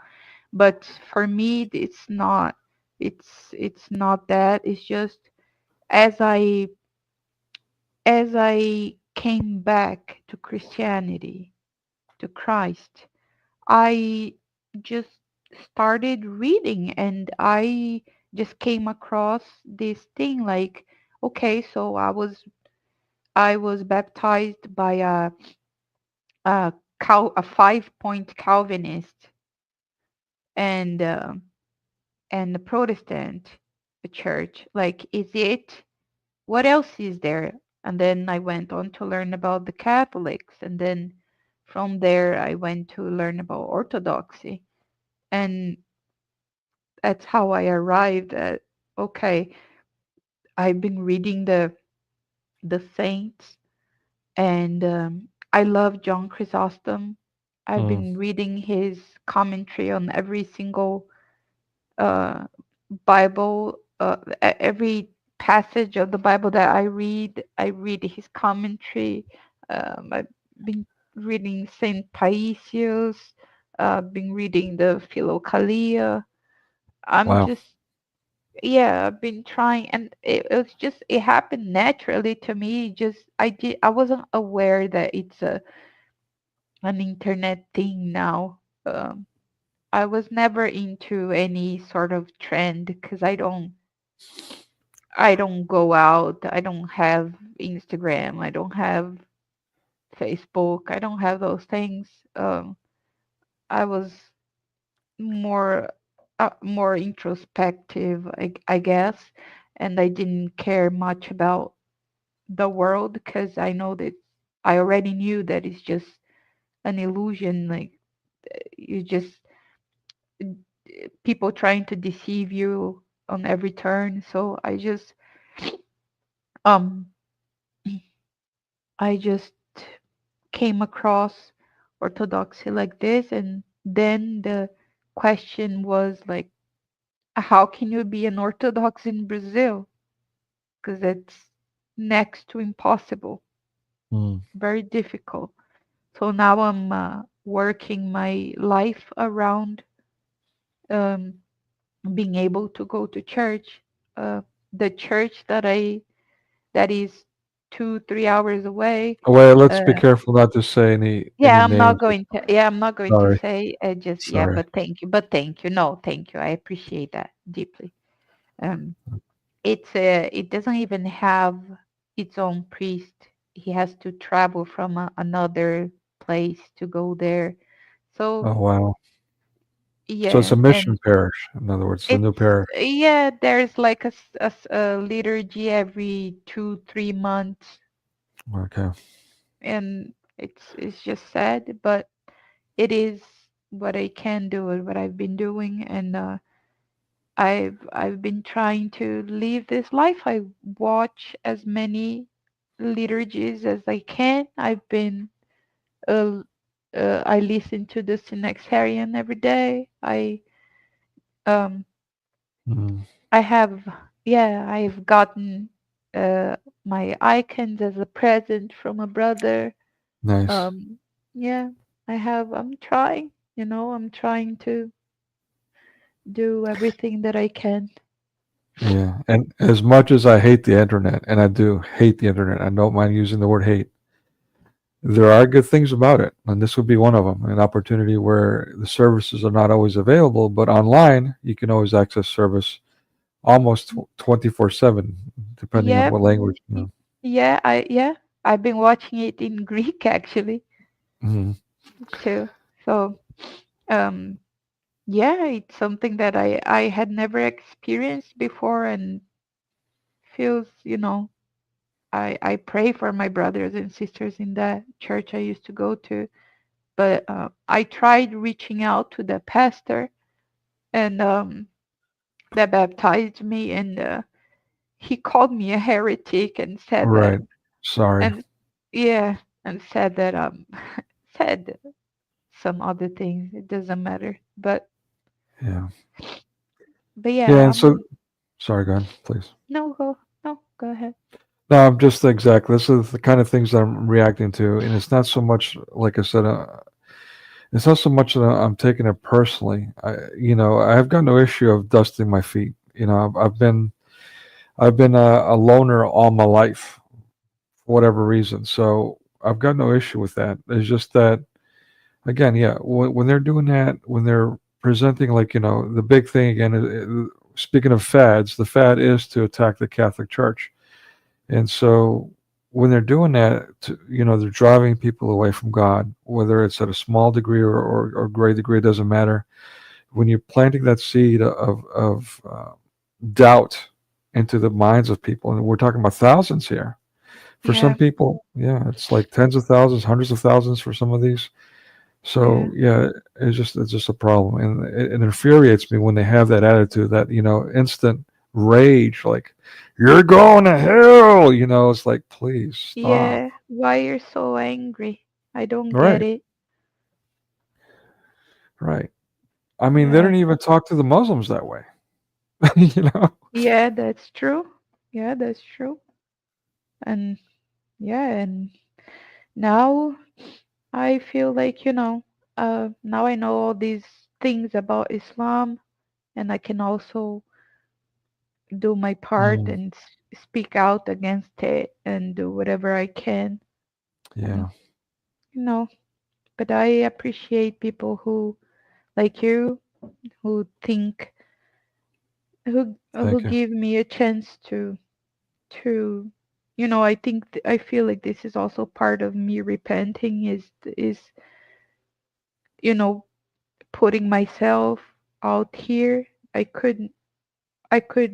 But for me, it's not. It's not that. It's just as I came back to Christianity, to Christ, I just started reading, and I just came across this thing like, okay, so I was baptized by a 5-point Calvinist, and and the Protestant church. Like, is it? What else is there? And then I went on to learn about the Catholics, and then from there I went to learn about Orthodoxy, and that's how I arrived at, okay, I've been reading the saints, and I love John Chrysostom. I've Mm, been reading his commentary on every single uh, Bible, every passage of the Bible that I read his commentary. I've been reading Saint Paisios. Been reading the Philokalia. I'm wow. just, yeah, I've been trying, and it was just, it happened naturally to me. Just I wasn't aware that it's an internet thing now. I was never into any sort of trend because I don't go out. I don't have Instagram. I don't have Facebook. I don't have those things. I was more introspective, I guess, and I didn't care much about the world because I know that I already knew that it's just an illusion. Like, you just people trying to deceive you on every turn. So um I just came across Orthodoxy like this, and then the question was like, how can you be an Orthodox in Brazil? Because it's next to impossible, Mm, very difficult. So now I'm working my life around um, being able to go to church. Uh, the church that is 2 3 hours away. Oh, wait, let's be Uh, careful not to say any yeah, I'm not names. going to. Yeah, I'm not going to Sorry, say. Just yeah, sorry. but thank you. But thank you. No, thank you. I appreciate that deeply. Um, it doesn't even have its own priest. He has to travel from another place to go there. So Oh, wow. So it's yeah, a mission and parish. In other words, the it's new parish. yeah. There's like a liturgy every 2 3 months, Okay. and it's just sad, but it is what I can do and what I've been doing, and I've been trying to live this life. I watch as many liturgies as I can. I've been uh, I listen to the Synaxarion every day. Um Mm, I have yeah, I've gotten uh my icons as a present from a brother. nice. Um yeah, I'm trying, I'm trying to do everything that I can. Yeah. And as much as I hate the internet, and I do hate the internet, I don't mind using the word hate. There are good things about it, and this would be one of them. An opportunity where the services are not always available, but online you can always access service almost 24/7, depending on Yeah, what language. y- yeah, I've been watching it in Greek actually Mhm. too. So, um, yeah, it's something that I had never experienced before, and feels, I pray for my brothers and sisters in that church I used to go to, but I tried reaching out to the pastor and that baptized me, and he called me a heretic and said that, Right. Sorry. and yeah, and said that said some other things. It doesn't matter. Yeah. But Yeah. yeah, And so, sorry, go ahead, please. no, go ahead. No, I'm just exactly. This is the kind of things that I'm reacting to, and it's not so much, like I said, it's not so much that I'm taking it personally. I have got no issue of dusting my feet. I've been a loner all my life for whatever reason, so I've got no issue with that. It's just that, again, yeah, when they're doing that, when they're presenting, like, the big thing again, speaking of fads, the fad is to attack the Catholic Church. And so when they're doing that, they're driving people away from God, whether it's at a small degree or great degree, it doesn't matter. When you're planting that seed of doubt into the minds of people, and we're talking about thousands here. For some Yeah, people, yeah, it's like tens of thousands, hundreds of thousands for some of these. yeah, So yeah, it's just a problem, and it infuriates me when they have that attitude, that instant rage, like you're going to hell. It's like, please stop. yeah. Why you're so angry? I don't get Right, it. right. I mean, they Yeah, don't even talk to the Muslims that way. you know. yeah, that's true. Yeah, that's true. And yeah, and now I feel like, now I know all these things about Islam, and I can also do my part Mm, and speak out against it and do whatever I can. And, yeah. you know, but I appreciate people who, like you, who think, who Thank you. give me a chance to, I think, I feel like this is also part of me repenting, is, you know, putting myself out here. I could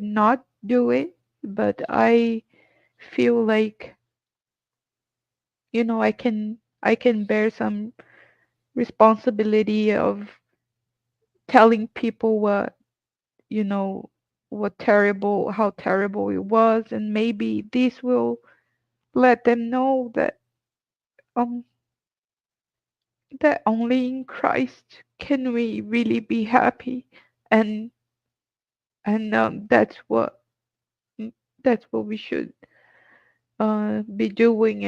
not do it, but I feel like, I can bear some responsibility of telling people you know how terrible it was, and maybe this will let them know um that only in Christ can we really be happy, and that's what we should be doing,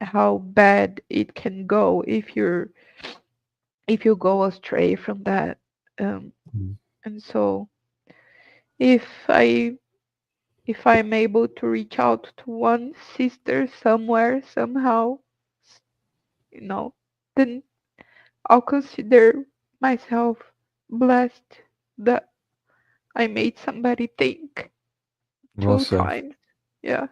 how bad it can go if you go astray from that. Um, Mm. and so if I if I'm able to reach out to one sister somewhere somehow, you know, then I'll consider myself blessed that I made somebody think Well two said. times. Yeah,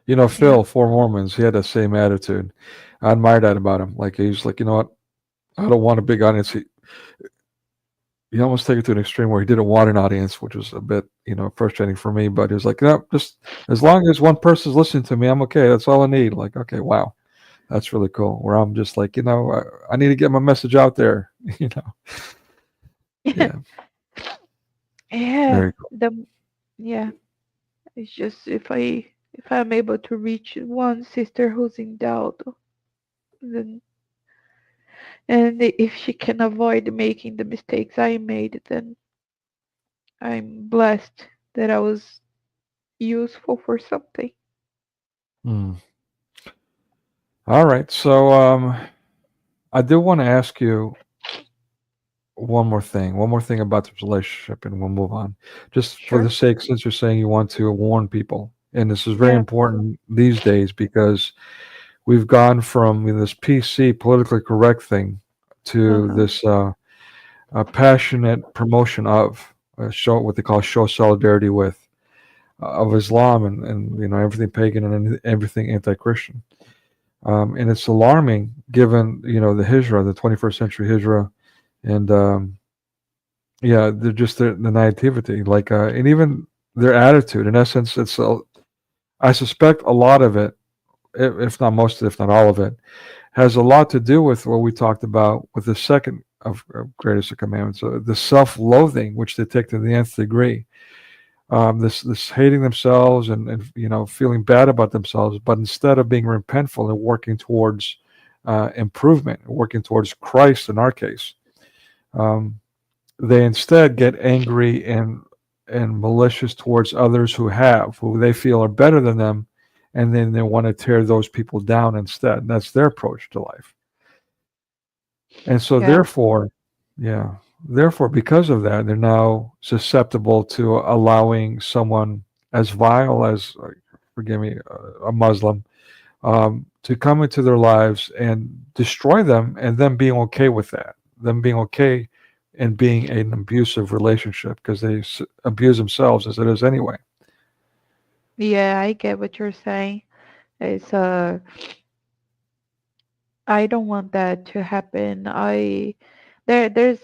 You know, yeah, Phil, Four Mormons, he had the same attitude. I admire that about him. Like he's like, you know what? I don't want a big audience. He almost took it to an extreme where he didn't want an audience, which was a bit, frustrating for me. But he was like, no, just as long as one person's listening to me, I'm okay. That's all I need. Like, okay, wow, that's really cool. Where I'm just like, I need to get my message out there. You know, yeah, yeah. very cool. Yeah. It's just if I'm able to reach one sister who's in doubt, then and if she can avoid making the mistakes I made, then I'm blessed that I was useful for something. Hmm. All right, so I do want to ask you one more thing about this relationship, and we'll move on. Just for the Sure. sake, since you're saying you want to warn people, and this is very Yeah. important these days because we've gone from this PC politically correct thing Uh to huh. this passionate promotion of show what they call show solidarity with of Islam and everything pagan and everything anti-Christian. And it's alarming given the Hijra, the 21st century Hijra, and yeah, they're just the naivety, like and even their attitude. In essence, I suspect a lot of it, if not most of it, if not all of it, has a lot to do with what we talked about with the second of greatest of commandments, the self-loathing, which they take to the nth degree. This hating themselves and feeling bad about themselves, but instead of being repentful and working towards improvement, working towards Christ in our case, um, they instead get angry and malicious towards others who they feel are better than them, and then they want to tear those people down instead. That's their approach to life. And so Yeah. therefore, because of that, they're now susceptible to allowing someone as vile as, forgive me, a Muslim, to come into their lives and destroy them, and them being okay with that, them being okay and being an abusive relationship because they abuse themselves as it is anyway. Yeah, I get what you're saying. It's I don't want that to happen. There's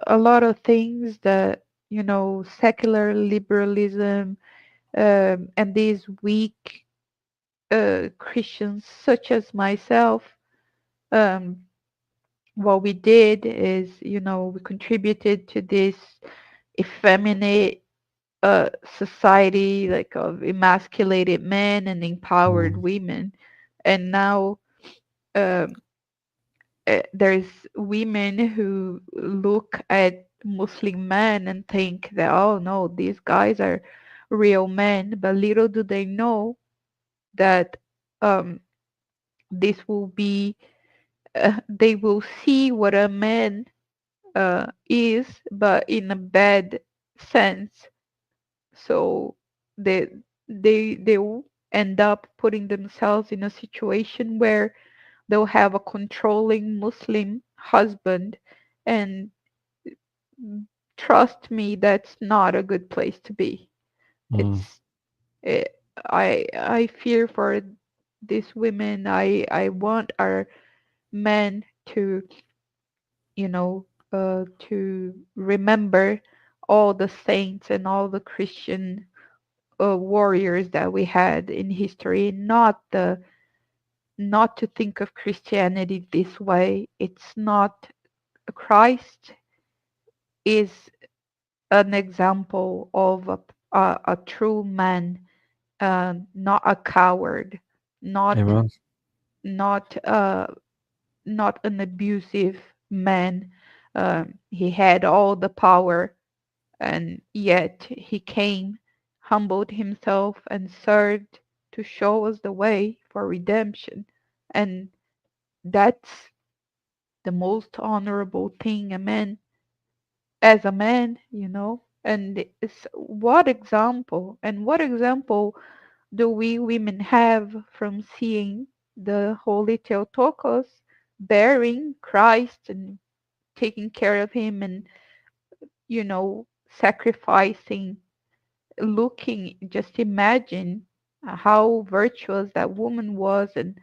a lot of things that, secular liberalism, and these weak Christians such as myself, um, what we did is, we contributed to this effeminate society, like of emasculated men and empowered Mm, women. And now um, there's women who look at Muslim men and think that, oh no, these guys are real men, but little do they know that um, this will be, they will see what a man is, but in a bad sense. So they they will end up putting themselves in a situation where they'll have a controlling Muslim husband, and trust me, that's not a good place to be. mm, It's it, I fear for these women. I want our men to, to remember all the saints and all the Christian warriors that we had in history, not to think of Christianity this way. It's not, Christ is an example of a true man, not a coward, not amen. not not an abusive man. He had all the power, and yet he came, humbled himself, and served to show us the way for redemption. And that's the most honorable thing a man, as a man, And it's, what example do we women have from seeing the Holy Theotokos bearing Christ and taking care of him and, sacrificing, looking, just imagine how virtuous that woman was and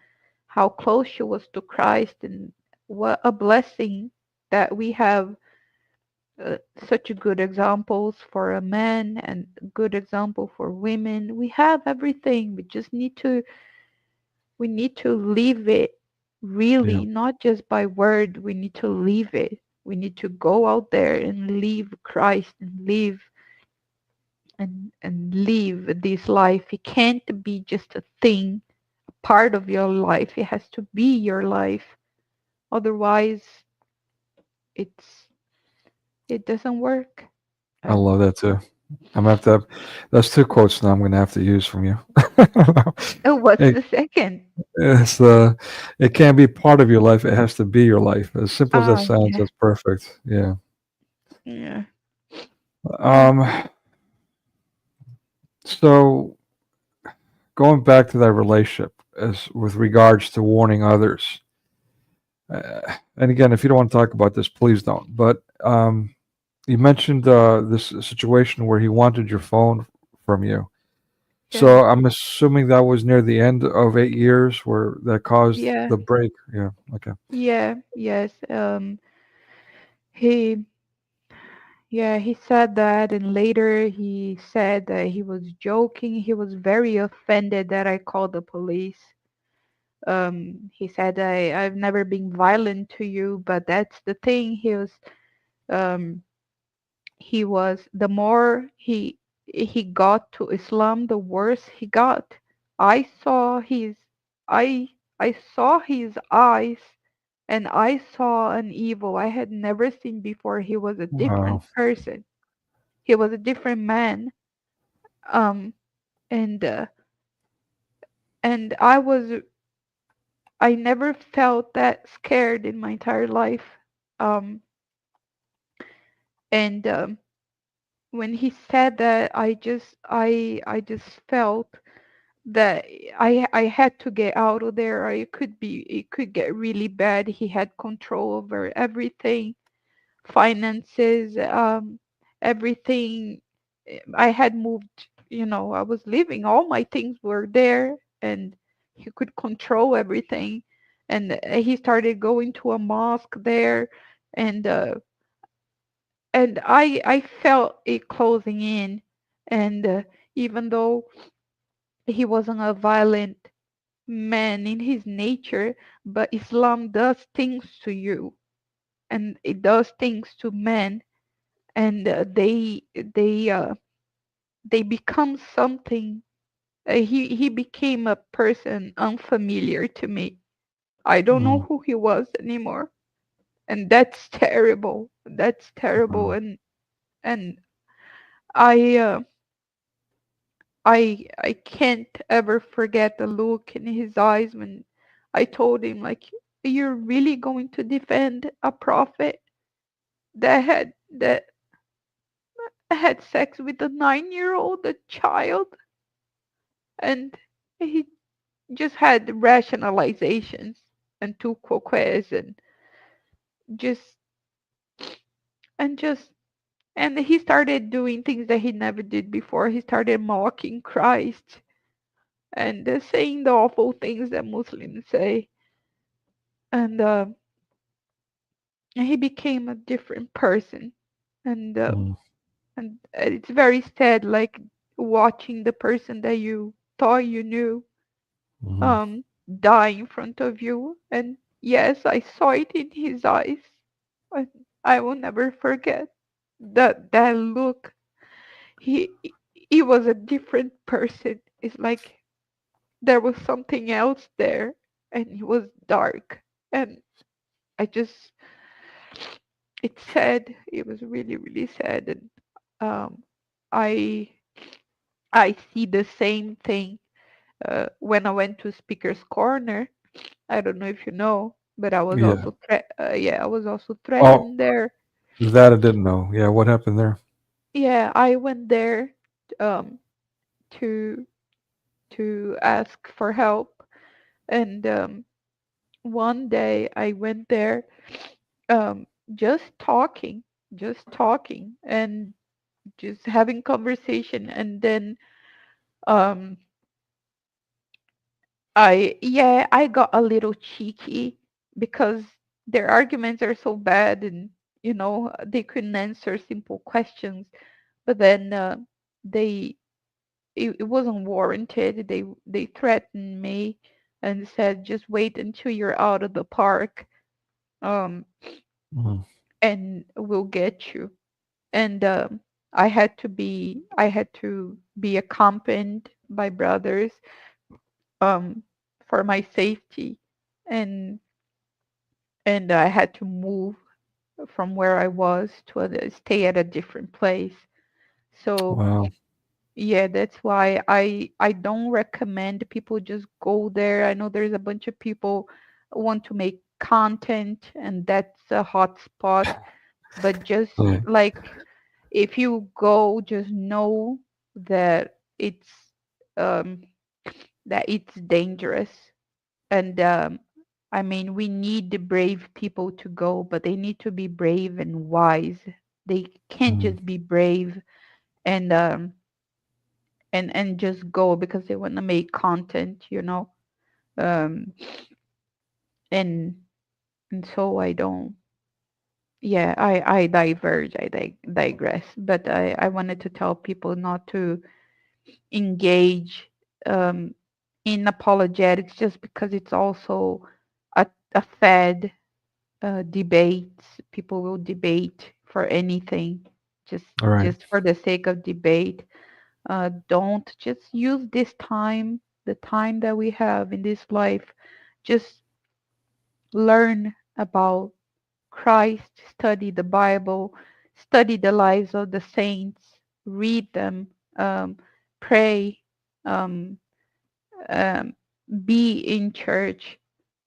how close she was to Christ, and what a blessing that we have such good examples for a man and good example for women. We have everything. We need to live it, Yeah. really, not just by word. We need to live it. We need to go out there and live Christ and live this life. It can't be just a thing, a part of your life. It has to be your life. Otherwise, it's it doesn't work. I And love that too. I'm gonna have to have, that's two quotes now I'm gonna have to use from you. oh, what's It, the second? it's it can't be part of your life, it has to be your life. As simple as that Ah, sounds, yeah, that's perfect. Yeah. yeah. And Um, so going back to that relationship as with regards to warning others, and again, if you don't want to talk about this, please don't. But you mentioned this situation where he wanted your phone from you. yeah, So I'm assuming that was near the end of 8 years where that caused yeah, the break. Yeah. Okay. yeah, yes. He, yeah, he said that, and later he said that he was joking. He was very offended that I called the police. He said, I've never been violent to you, but that's the thing. Um, he was, the more he got to Islam, the worse he got. I saw his, I, I saw his eyes, and I saw an evil I had never seen before. He was a Wow. different person. He was a different man. Um, and and I never felt that scared in my entire life. Um, and when he said that, I just felt that I had to get out of there, or it could get really bad. He had control over everything, finances, everything. I had moved, I was living, all my things were there, and he could control everything. And he started going to a mosque there, and I felt it closing in. And even though he wasn't a violent man in his nature, but Islam does things to you, and it does things to men, and they become something. He became a person unfamiliar to me. I don't know Mm, who he was anymore, and that's terrible. That's terrible. wow. And I I can't ever forget the look in his eyes when I told him, like, you're really going to defend a prophet that had sex with a 9-year-old, a child? And he just had rationalizations and took coques just and just and he started doing things that he never did before. He started mocking Christ and saying the awful things that Muslims say. And he became a different person. And Mm, it's very sad, like watching the person that you thought you knew mhm, um die in front of you. And yes, I saw it in his eyes. And I will never forget that look. He was a different person. It's like there was something else there, and he was dark. And I just, it's sad. It was really, really sad. And um I I see the same thing when I went to Speaker's Corner. I don't know if you know, but I was Yeah. also I was also Oh, threatened there. that I didn't know. Yeah, what happened there? Yeah, I went there um to ask for help, and one day I went there um just talking, and just having conversation, and then um I got a little cheeky because their arguments are so bad, and they couldn't answer simple questions. But then they it wasn't warranted. They threatened me and said, just wait until you're out of the park, um Mhm. and we'll get you. And I had to be accompanied by brothers, um for my safety, and I had to move from where I was to stay at a different place. So Wow. yeah, that's why I don't recommend people just go there. I know there's a bunch of people who want to make content, and that's a hot spot. But just Yeah. like, if you go, just know that um it's dangerous. And I mean, we need the brave people to go, but they need to be brave and wise. They can't Mm. just be brave and just go because they want to make content. Um, and so I don't. Yeah, I diverge. I digress. But I wanted to tell people not to engage um, in apologetics just because it's also a fad. Debates. People will debate for anything, just All right. for the sake of debate. Don't just use this time, the time that we have in this life. Just learn about Christ, study the Bible, study the lives of the saints, read them, um, pray, um, um, be in church,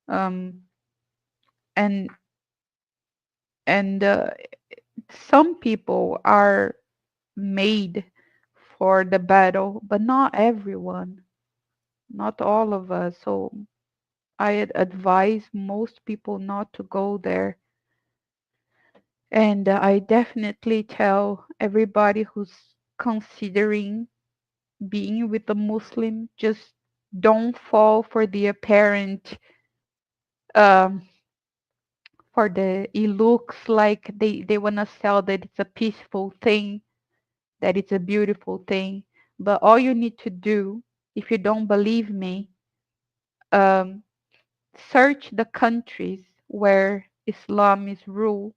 um, and and some people are made for the battle, but not everyone, not all of us. So I advise most people not to go there. And I definitely tell everybody who's considering being with a Muslim, just don't fall for the apparent, um, for it looks like they want to sell that it's a peaceful thing, that it's a beautiful thing. But all you need to do, if you don't believe me, um, search the countries where Islam is ruled,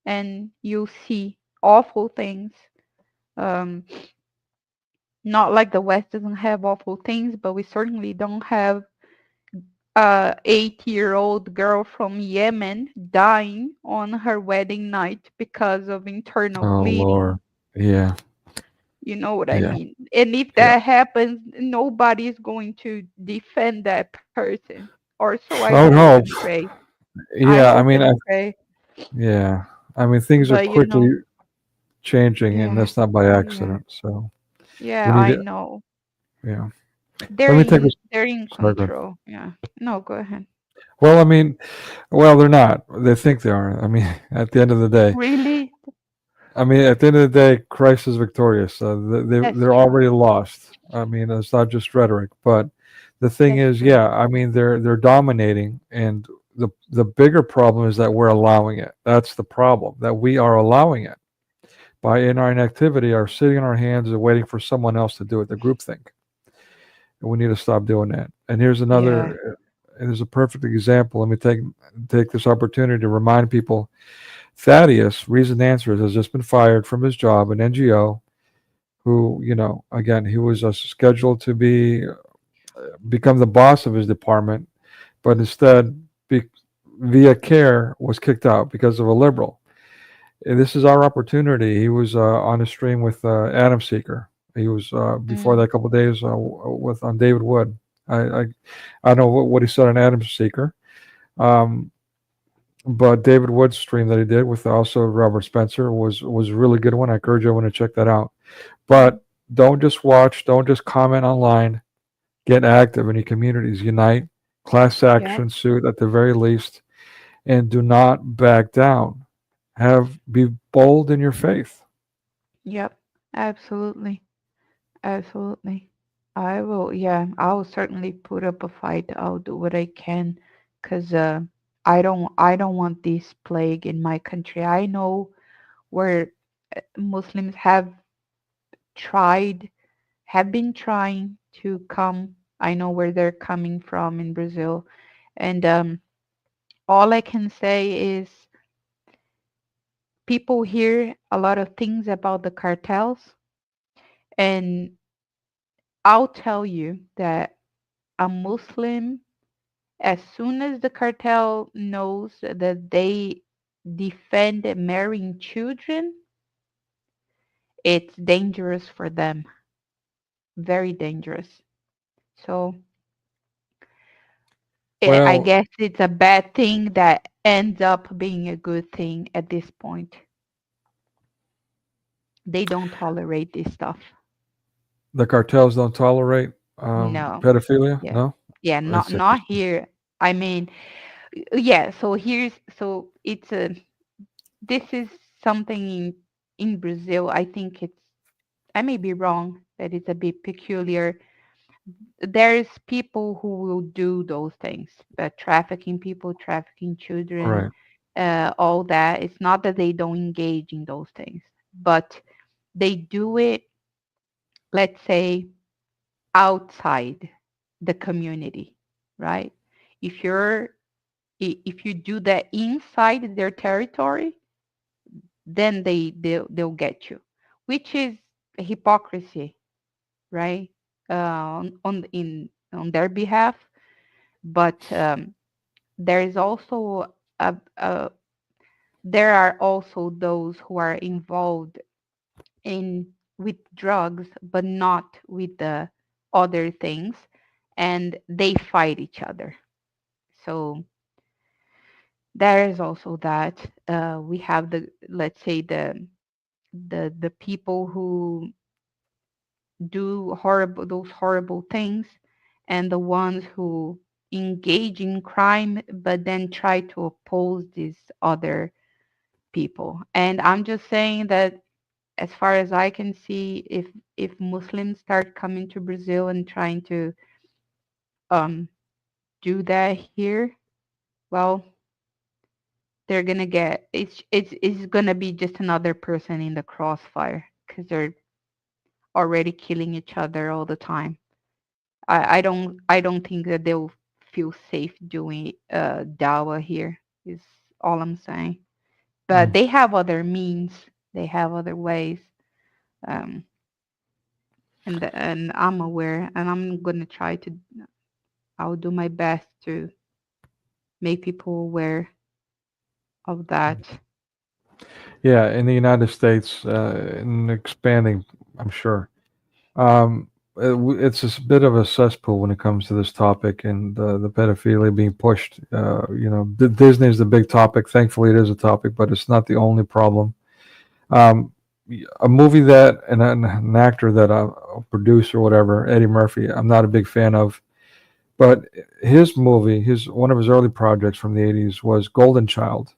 and you'll see awful things. Um, Not like the West doesn't have awful things, but we certainly don't have a 8-year-old girl from Yemen dying on her wedding night because of internal Oh bleeding. Lord. Yeah. You know what I Yeah. mean? And if Yeah. that happens, nobody is going to defend that person. Or so I I would hope hope. and pray. I Yeah. I hope mean, and pray. yeah. I mean, things are But quickly changing, and yeah, that's not by yeah, accident. So yeah, we need I to. know. Yeah. Let me take this. They're in Sorry. Go ahead. control. Yeah. No, go ahead. Well, I mean, well, they're not. They think they are. I mean, at the end of the day, Really? I mean, at the end of the day, Christ is victorious. That's They're true. already lost. I mean, it's not just rhetoric, but the thing That's is, true. yeah, I mean, they're dominating, and the bigger problem is that we're allowing it. That's the problem, that we are allowing it by in our inactivity, are sitting on our hands and waiting for someone else to do it. The groupthink, and we need to stop doing that. And here's Yeah. another. And there's a perfect example. Let me take this opportunity to remind people. Thaddeus, Reasoned Answers, has just been fired from his job, an NGO, who, again, he was scheduled to become the boss of his department, but instead, via CARE, was kicked out because of a liberal. And this is our opportunity. He was on a stream with Adam Seeker. He was before that Mm. a couple of days with on David Wood. I I know what he said on Adam's Seeker. Um, but David Wood's stream that he did with also Robert Spencer was a really good one. I encourage everyone to check that out. But don't just watch, don't just comment online. Get active in your communities. Unite, class Yep. action suit at the very least, and do not back down. Be bold in your faith. Yep. Absolutely. Absolutely. I will, yeah, I will certainly put up a fight. I'll do what I can because I don't want this plague in my country. I know where Muslims tried, have been trying to come. I know where they're coming from in Brazil. And all I can say is people hear a lot of things about the cartels. And I'll tell you that a Muslim, as soon as the cartel knows that they defend marrying children, it's dangerous for them. Very dangerous. So I Well, guess it's a bad thing that ends up being a good thing at this point. They don't tolerate this stuff. the cartels don't tolerate No. pedophilia. Yeah. No, Yeah, not that's not interesting. here. I mean, yeah, so it's a this is something in Brazil. I think it's I may be wrong, that it's a bit peculiar. There's people who will do those things, trafficking people, trafficking children, Right. all that. It's not that they don't engage in those things, but they do it, let's say, outside the community, right? If if you do that inside their territory, then they'll get you, which is a hypocrisy, right? On their behalf, but there is also a there are also those who are involved in with drugs, but not with the other things, and they fight each other. So there is also that. We have the let's say the people who do those horrible things, and the ones who engage in crime but then try to oppose these other people. And I'm just saying that as far as I can see, if Muslims start coming to Brazil and trying to um do that here, well, they're gonna get it's gonna be just another person in the crossfire because they're already killing each other all the time. I don't think that they'll feel safe doing dawa here. Is all I'm saying. But Mm. they have other means. They have other ways. Um, and I'm aware, and I'm gonna try to. I'll do my best to make people aware of that. Yeah, in the United States, and expanding, I'm sure. It's a bit of a cesspool when it comes to this topic and the pedophilia being pushed. Disney is the big topic. Thankfully, it is a topic, but it's not the only problem. Um, a movie that an actor that a producer or whatever, Eddie Murphy, I'm not a big fan of, but his movie, his one of his early projects from the 80s was Golden Child.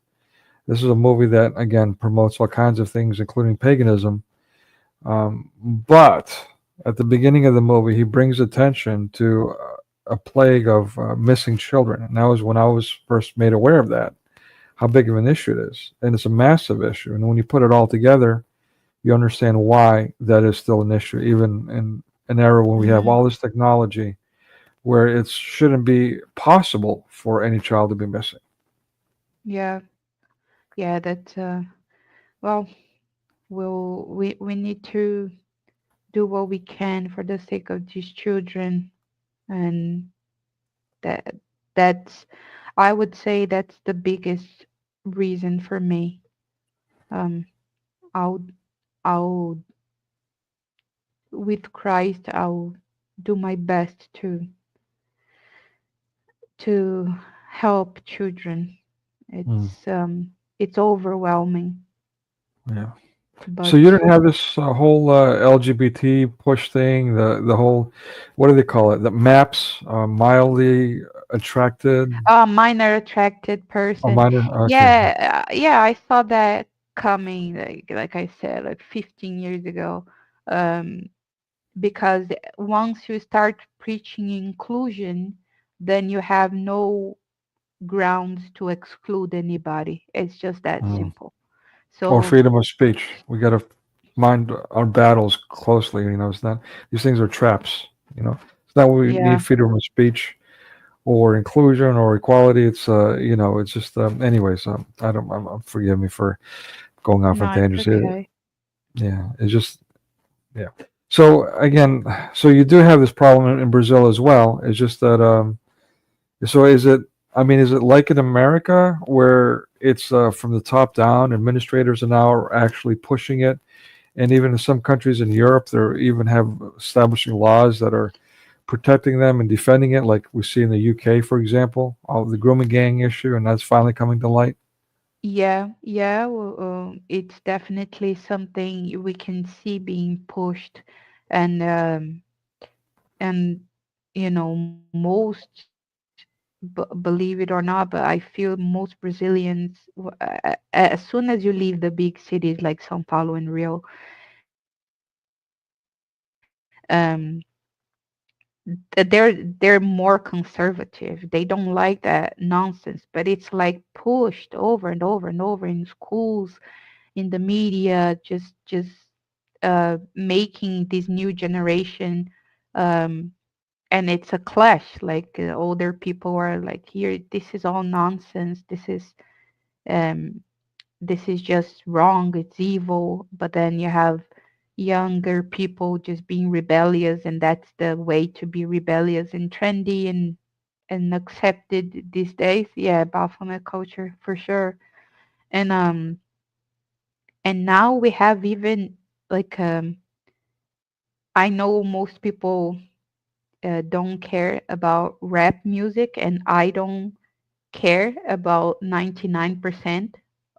This is a movie that again promotes all kinds of things, including paganism. But at the beginning of the movie, he brings attention to a plague of missing children. And that was when I was first made aware of that, how big of an issue it is. And it's a massive issue. And when you put it all together, you understand why that is still an issue, even in an era when we have Mhm. all this technology where it shouldn't be possible for any child to be missing. Yeah, yeah. That's well, we need to do what we can for the sake of these children, and that that's I would say that's the biggest reason for me. Um, I'll I'll with Christ I'll do my best to to help children. Mm, It's overwhelming, yeah. So but you didn't have this whole LGBT push thing, the whole, what do they call it? The maps, mildly attracted, a minor attracted or person. minor. Okay. Yeah, I saw that coming, like I said, like 15 years ago. Um, because once you start preaching inclusion, then you have no grounds to exclude anybody. It's just that Mm. simple. Or So freedom of speech. We got to mind our battles closely. It's not, these things are traps. It's not we yeah, need freedom of speech or inclusion or equality. It's just, anyways, I don't, forgive me for going off on no, it's tangents here. okay. Yeah. It's just, yeah. So again, so you do have this problem in Brazil as well. It's just that, so is it, I mean, is it like in America where it's from the top down, administrators are now actually pushing it? And even in some countries in Europe, they even have establishing laws that are protecting them and defending it, like we see in the UK, for example, all the grooming gang issue, and that's finally coming to light. Yeah. Well, it's definitely something we can see being pushed, and and most believe it or not, but I feel most Brazilians, as soon as you leave the big cities like São Paulo and Rio, they're more conservative. They don't like that nonsense, but it's like pushed over and over and over in schools, in the media, just making this new generation, um, and it's a clash. Like older people are like, here, this is all nonsense. Um, this is just wrong. It's evil. But then you have younger people just being rebellious, and that's the way to be rebellious and trendy and accepted these days. Yeah, Baphomet culture for sure. And now we have even like I know most people don't care about rap music, and I don't care about 99%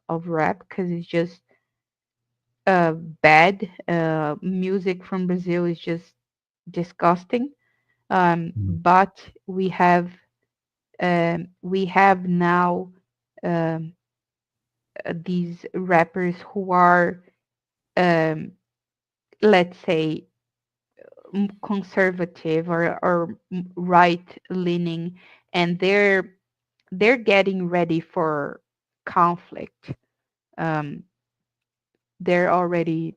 of rap because it's just bad. Music from Brazil is just disgusting. Mm. But we have now um, these rappers who are, um, let's say, conservative or right leaning, and they're getting ready for conflict. Um, they're already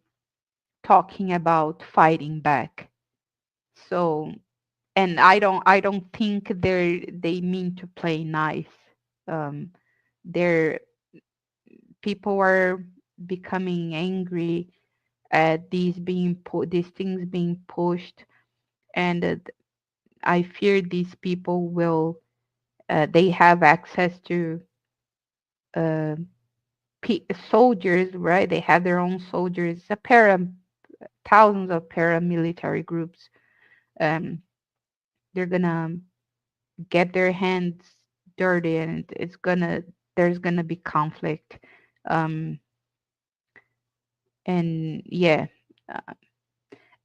talking about fighting back. So, and I don't think they mean to play nice. Um, they're People are becoming angry at these things being pushed, and I fear these people will they have access to uh, soldiers, right? They have their own soldiers, thousands of paramilitary groups. Um, they're gonna get their hands dirty, and there's gonna be conflict. Um, and yeah, uh,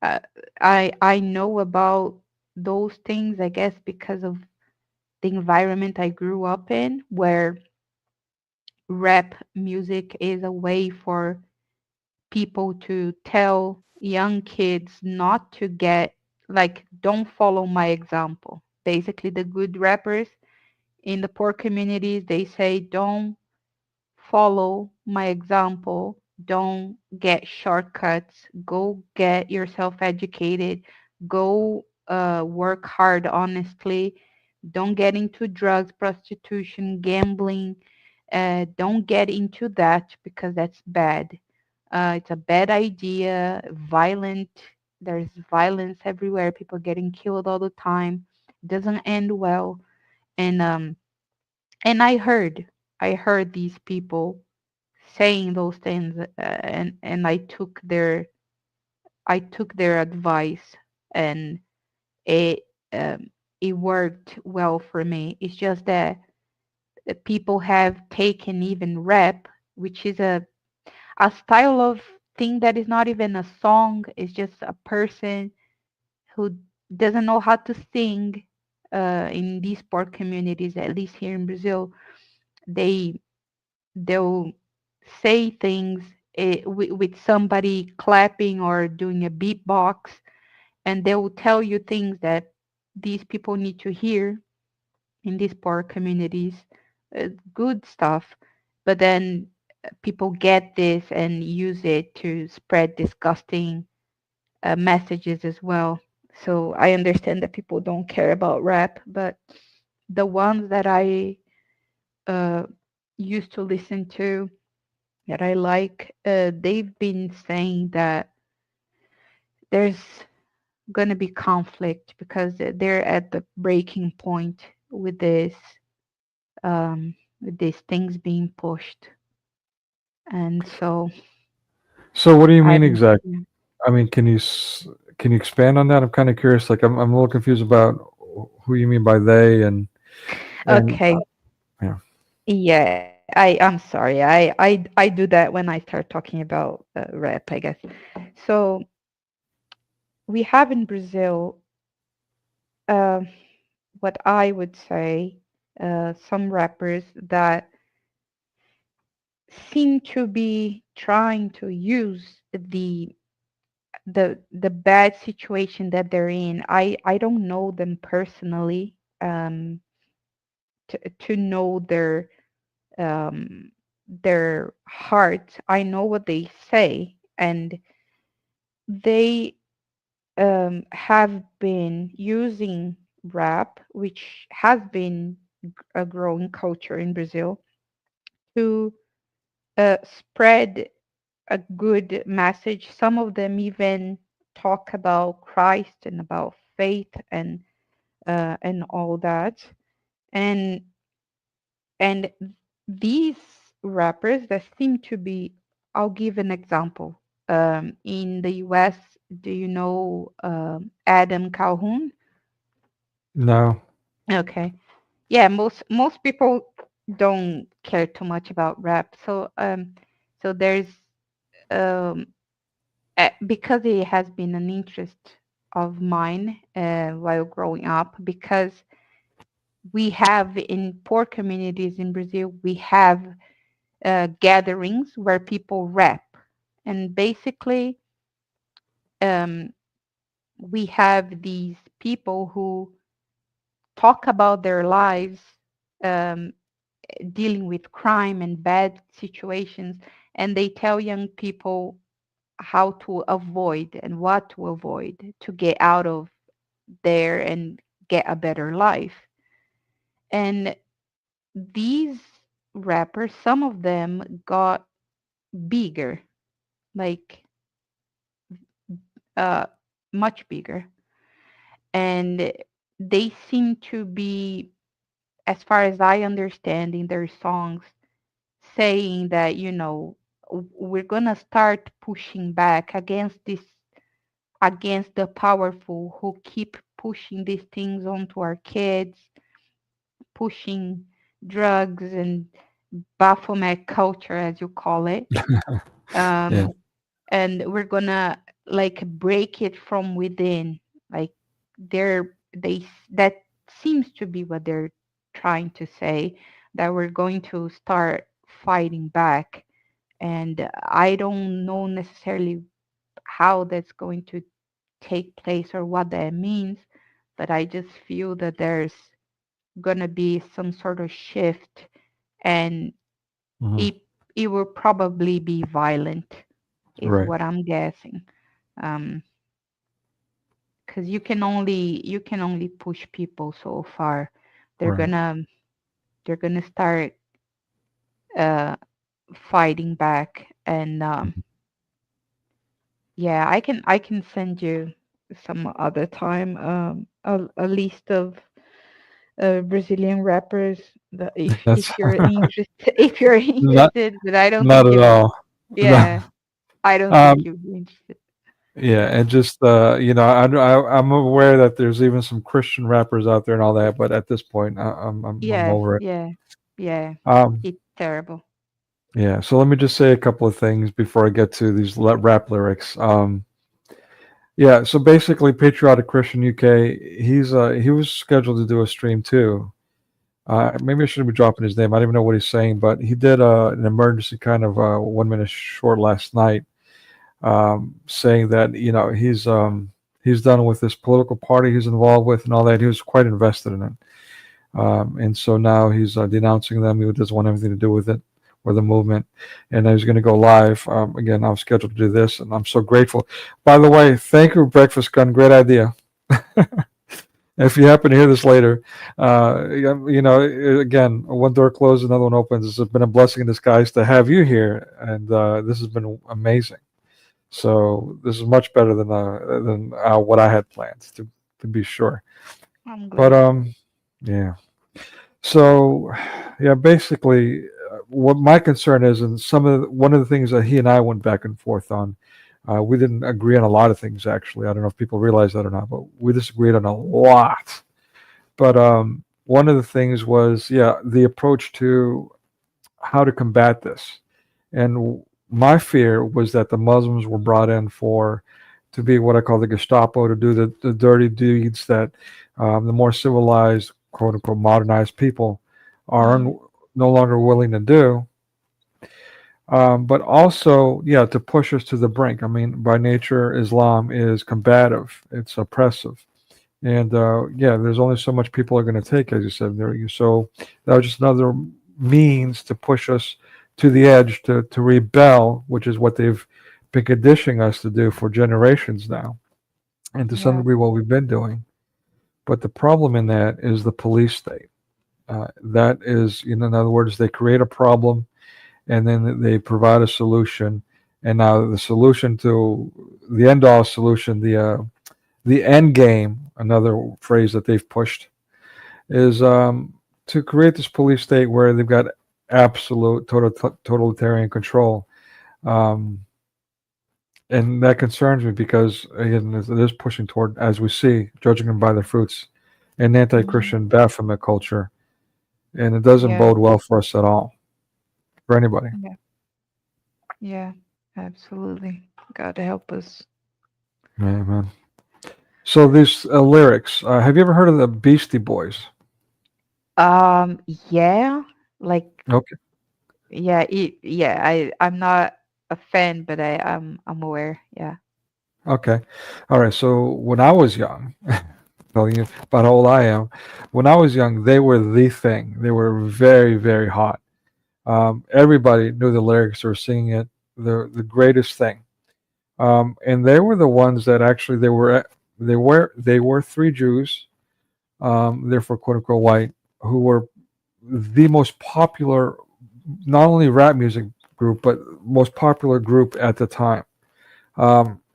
uh, I know about those things, I guess, because of the environment I grew up in, where rap music is a way for people to tell young kids not to get, like, don't follow my example. Basically, the good rappers in the poor communities, they say, don't follow my example, don't get shortcuts, go get yourself educated, go work hard honestly, don't get into drugs, prostitution, gambling, don't get into that because that's bad. It's a bad idea, violent. There's violence everywhere, people getting killed all the time. Doesn't end well. And and I heard these people saying those things, and I took their advice, and it it worked well for me. It's just that people have taken even rap, which is a style of thing that is not even a song. It's just a person who doesn't know how to sing. In these poor communities, at least here in Brazil, they they'll say things with somebody clapping or doing a beatbox, and they will tell you things that these people need to hear in these poor communities. Good stuff, but then people get this and use it to spread disgusting messages as well. So I understand that people don't care about rap, but the ones that I uh, used to listen to, that I like, they've been saying that there's going to be conflict because they're at the breaking point with these things being pushed. And so So what do you I mean don't. exactly? Yeah. I mean, can you expand on that? I'm kind of curious. Like, I'm a little confused about who you mean by they and Okay. yeah. Yeah, I'm sorry. I do that when I start talking about rap, I guess. So we have in Brazil, uh, what I would say, some rappers that seem to be trying to use the bad situation that they're in. I don't know them personally, to know um, their heart. I know what they say, and they have been using rap, which has been a growing culture in Brazil, to spread a good message. Some of them even talk about Christ and about faith and all that. And and these rappers that seem to be, I'll give an example. In the US, do you know Adam Calhoun? No. Okay. Yeah, most people don't care too much about rap. So there's um because it has been an interest of mine while growing up, because we have in poor communities in Brazil, we have gatherings where people rap, and basically um, we have these people who talk about their lives, um, dealing with crime and bad situations, and they tell young people how to avoid and what to avoid to get out of there and get a better life. And these rappers, some of them got bigger, like uh, much bigger, and they seem to be, as far as I understand in their songs, saying that, we're gonna start pushing back against this, against the powerful who keep pushing these things onto our kids, pushing drugs and Baphomet culture, as you call it. Yeah. Um, and we're gonna like break it from within. Like that seems to be what they're trying to say, that we're going to start fighting back. And I don't know necessarily how that's going to take place or what that means, but I just feel that there's gonna be some sort of shift, and Hmm. it it will probably be violent, is Right. what I'm guessing. Um, because you can only push people so far. They're Right. gonna they're gonna start uh fighting back, and yeah, I can send you some other time a list of Brazilian rappers, that That's if you're interested, if you're not interested, but I don't not think at you, all. No. yeah, I don't think Um, you'd be interested. Yeah, and just I'm aware that there's even some Christian rappers out there and all that, but at this point, I'm Yes, over it. yeah, yeah. Um, It's terrible. yeah. So let me just say a couple of things before I get to these rap lyrics. Yeah. So basically, Patriotic Christian UK, he was scheduled to do a stream too. Maybe I shouldn't be dropping his name. I don't even know what he's saying, but he did an emergency kind of 1 minute short last night, saying that he's done with this political party he's involved with and all that. He was quite invested in it, and so now he's denouncing them. He doesn't want anything to do with it or the movement, and he's going to go live again. I was scheduled to do this, and I'm so grateful. By the way, thank you, Breakfast Gun. Great idea. If you happen to hear this later, again, one door closes, another one opens. It's been a blessing in disguise to have you here, and this has been amazing. So this is much better than what I had planned, to be sure. I'm But glad. yeah. So yeah, basically, what my concern is, and one of the things that he and I went back and forth on, we didn't agree on a lot of things. Actually, I don't know if people realize that or not, but we disagreed on a lot. But one of the things was, yeah, the approach to how to combat this. And my fear was that the Muslims were brought in to be what I call the Gestapo, to do the dirty deeds that the more civilized, quote unquote, modernized people are Mm, no longer willing to do. But also, yeah, to push us to the brink. I mean, by nature, Islam is combative, it's oppressive. And yeah, there's only so much people are going to take, as you said. So that was just another means to push us to the edge to rebel, which is what they've been conditioning us to do for generations now, and to some yeah, degree what we've been doing. But the problem in that is the police state. That is, in other words, they create a problem and then they provide a solution. And now the solution to the end all solution, the end game, another phrase that they've pushed, is to create this police state where they've got absolute totalitarian control. Um, and that concerns me because, again, it is pushing toward, as we see, judging them by their fruits, an anti hmm, Christian Baphomet culture. And it doesn't yeah, bode well for us at all, for anybody. yeah, yeah. Absolutely. God help us. Yeah, man. So these lyrics, have you ever heard of the Beastie Boys? Yeah, like Okay. yeah, yeah. I'm not a fan, but I'm aware. Yeah. Okay. All right. So when I was young, telling you about how old I am. When I was young, they were the thing. They were very, very hot. Everybody knew the lyrics or singing it. The greatest thing. And they were the ones that actually they were three Jews, therefore quote unquote white, who were the most popular, not only rap music group, but most popular group at the time.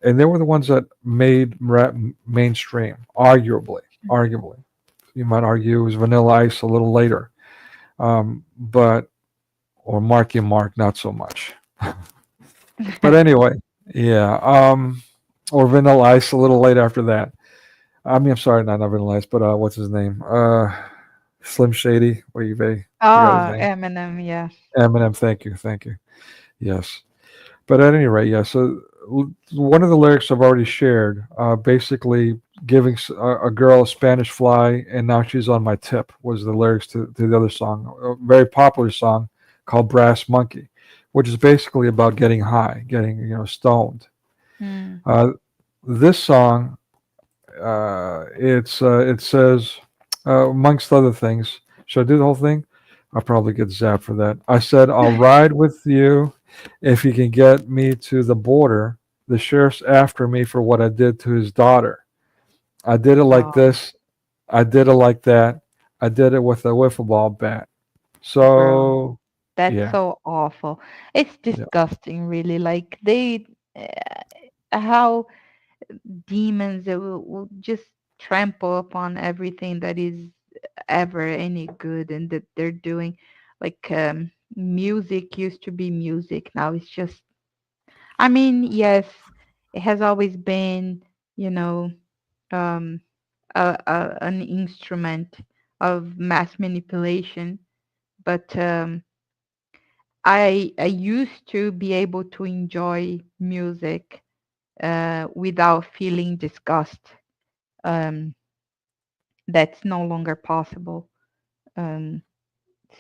And they were the ones that made rap mainstream, arguably. You might argue it was Vanilla Ice a little later, but or Marky Mark not so much. But anyway, yeah, or Vanilla Ice a little late after that. I mean, I'm sorry, not Vanilla Ice, but what's his name? Slim Shady. Forgot his Ah, name. Eminem. Yeah. Eminem. Thank you. Yes. But at any rate, yeah. So one of the lyrics I've already shared, basically giving a girl a Spanish fly, and now she's on my tip, was the lyrics to the other song, a very popular song called Brass Monkey, which is basically about getting high, getting stoned. Mm. Uh, this song, it says, amongst other things, should I do the whole thing? I'll probably get zapped for that. I said, I'll ride with you if you can get me to the border. The sheriff's after me for what I did to his daughter. I did it like Oh, this. I did it like that. I did it with a wiffle ball bat. bro, So, that's yeah, so awful. It's yeah, disgusting, really. Like how demons will just trample upon everything that is ever any good and that they're doing. Like music used to be music. Now it's just. I mean, yes. it has always been, you know, um, an instrument of mass manipulation. But I used to be able to enjoy music without feeling disgust. Um, that's no longer possible. Um,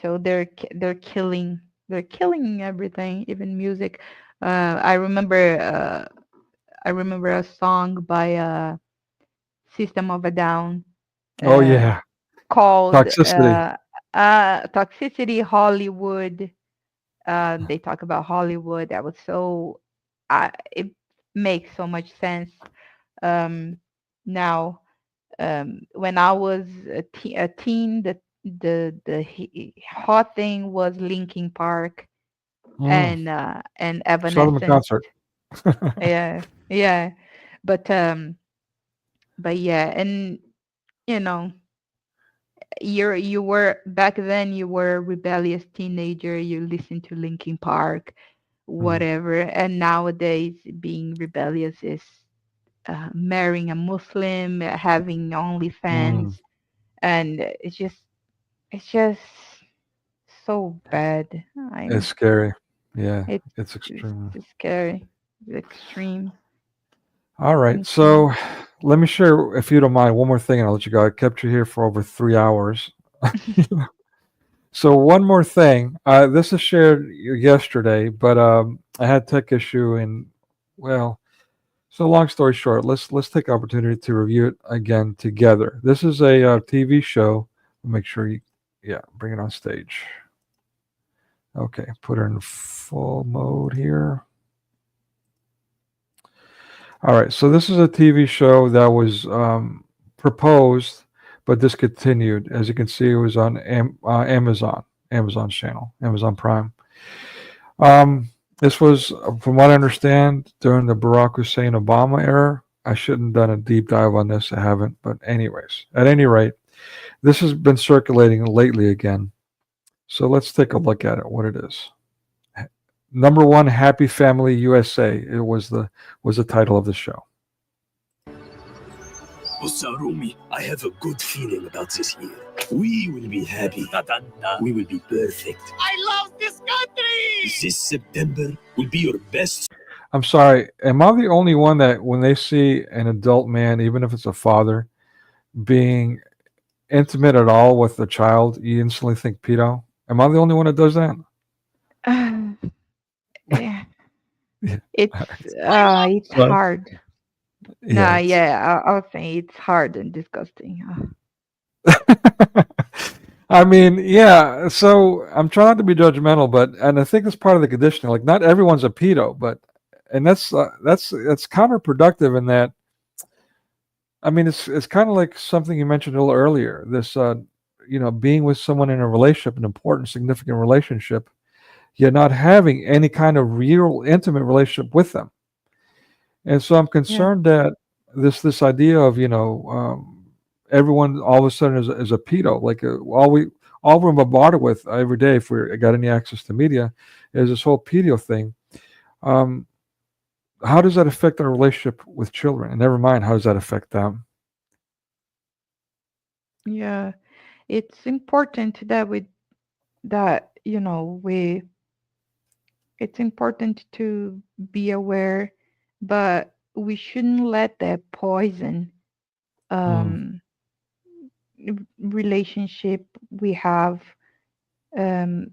so they're killing everything, even music. I remember I remember a song by System of a Down Oh uh, yeah, called toxicity. Toxicity Hollywood. They talk about Hollywood. That was so. It makes so much sense um, now. When I was a teen, the hot thing was Linkin Park Mm. and Saw them in Evanescence. concert. Yeah, yeah, but um, but yeah, and you know, you were back then. You were a rebellious teenager. You listened to Linkin Park, Mm. whatever. And nowadays, being rebellious is marrying a Muslim, having Mm. OnlyFans, and it's just so bad. It's I'm scary. Yeah, it's it's it's extreme. just scary. It's extreme. All right, Extreme. so let me share, if you don't mind, one more thing, and I'll let you go. I kept you here for over 3 hours. So one more thing. This is shared yesterday, but I had a tech issue, and well, so long story short, let's take the opportunity to review it again together. This is a TV show. Make sure you, yeah, bring it on stage. Okay, put her in full mode here. All right, so this is a TV show that was proposed but discontinued. As you can see, it was on Amazon's channel, Amazon Prime. This was, from what I understand, during the Barack Hussein Obama era. I shouldn't have done a deep dive on this. I haven't, but anyways, at any rate, this has been circulating lately again. So let's take a look at it. What it is. Number one, Happy Family USA. It was the title of the show. Rumi, I have a good feeling about this year. We will be happy. We will be perfect. I love this country! This September will be your best. I'm sorry. Am I the only one that when they see an adult man, even if it's a father, being intimate at all with a child, you instantly think pedo? Am I the only one that does that? Yeah, Yeah. it's Sorry. hard. Yeah. Nah, yeah, I'll say it's hard and disgusting. I mean, yeah. So I'm trying not to be judgmental, but and I think it's part of the conditioning. Like, not everyone's a pedo, but and that's counterproductive in that. I mean, it's kind of like something you mentioned a little earlier. This, being with someone in a relationship, an important, significant relationship, yet not having any kind of real, intimate relationship with them. And so I'm Yeah, concerned that this idea of everyone all of a sudden is a pedo. Like all we're bombarded with every day, if we got any access to media, is this whole pedo thing. Um, how does that affect our relationship with children? And never mind, how does that affect them? yeah. It's important that we it's important to be aware, but we shouldn't let that poison Mm, um relationship we have um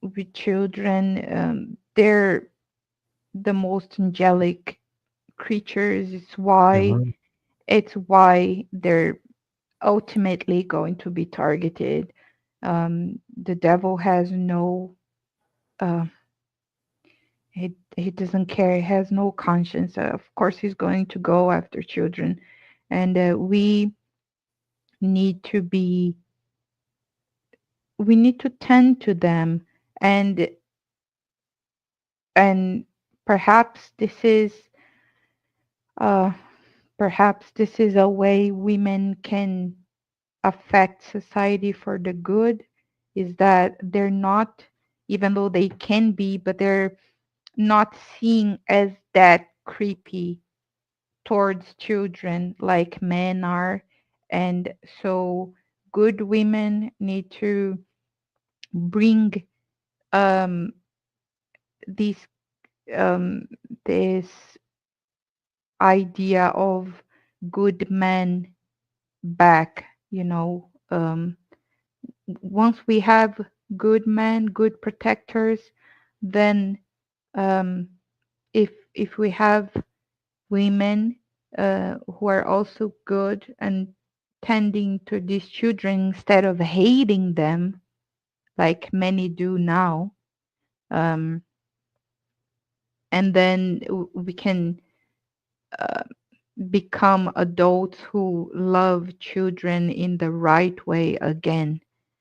with children. They're the most angelic creatures. mhm, It's why they're ultimately going to be targeted. The devil has no uh, he doesn't care. He has no conscience. Of course, he's going to go after children, and need to be we need to tend to them, and and perhaps this is uh, perhaps this is a way women can affect society for the good. Is that they're not, even though they can be, but they're not seen as that creepy towards children like men are. And so good women need to bring um, this um, this idea of good men back. Once we have good men, good protectors, then um, if we have women who are also good and tending to these children instead of hating them like many do now, um, and then we can uh, become adults who love children in the right way again.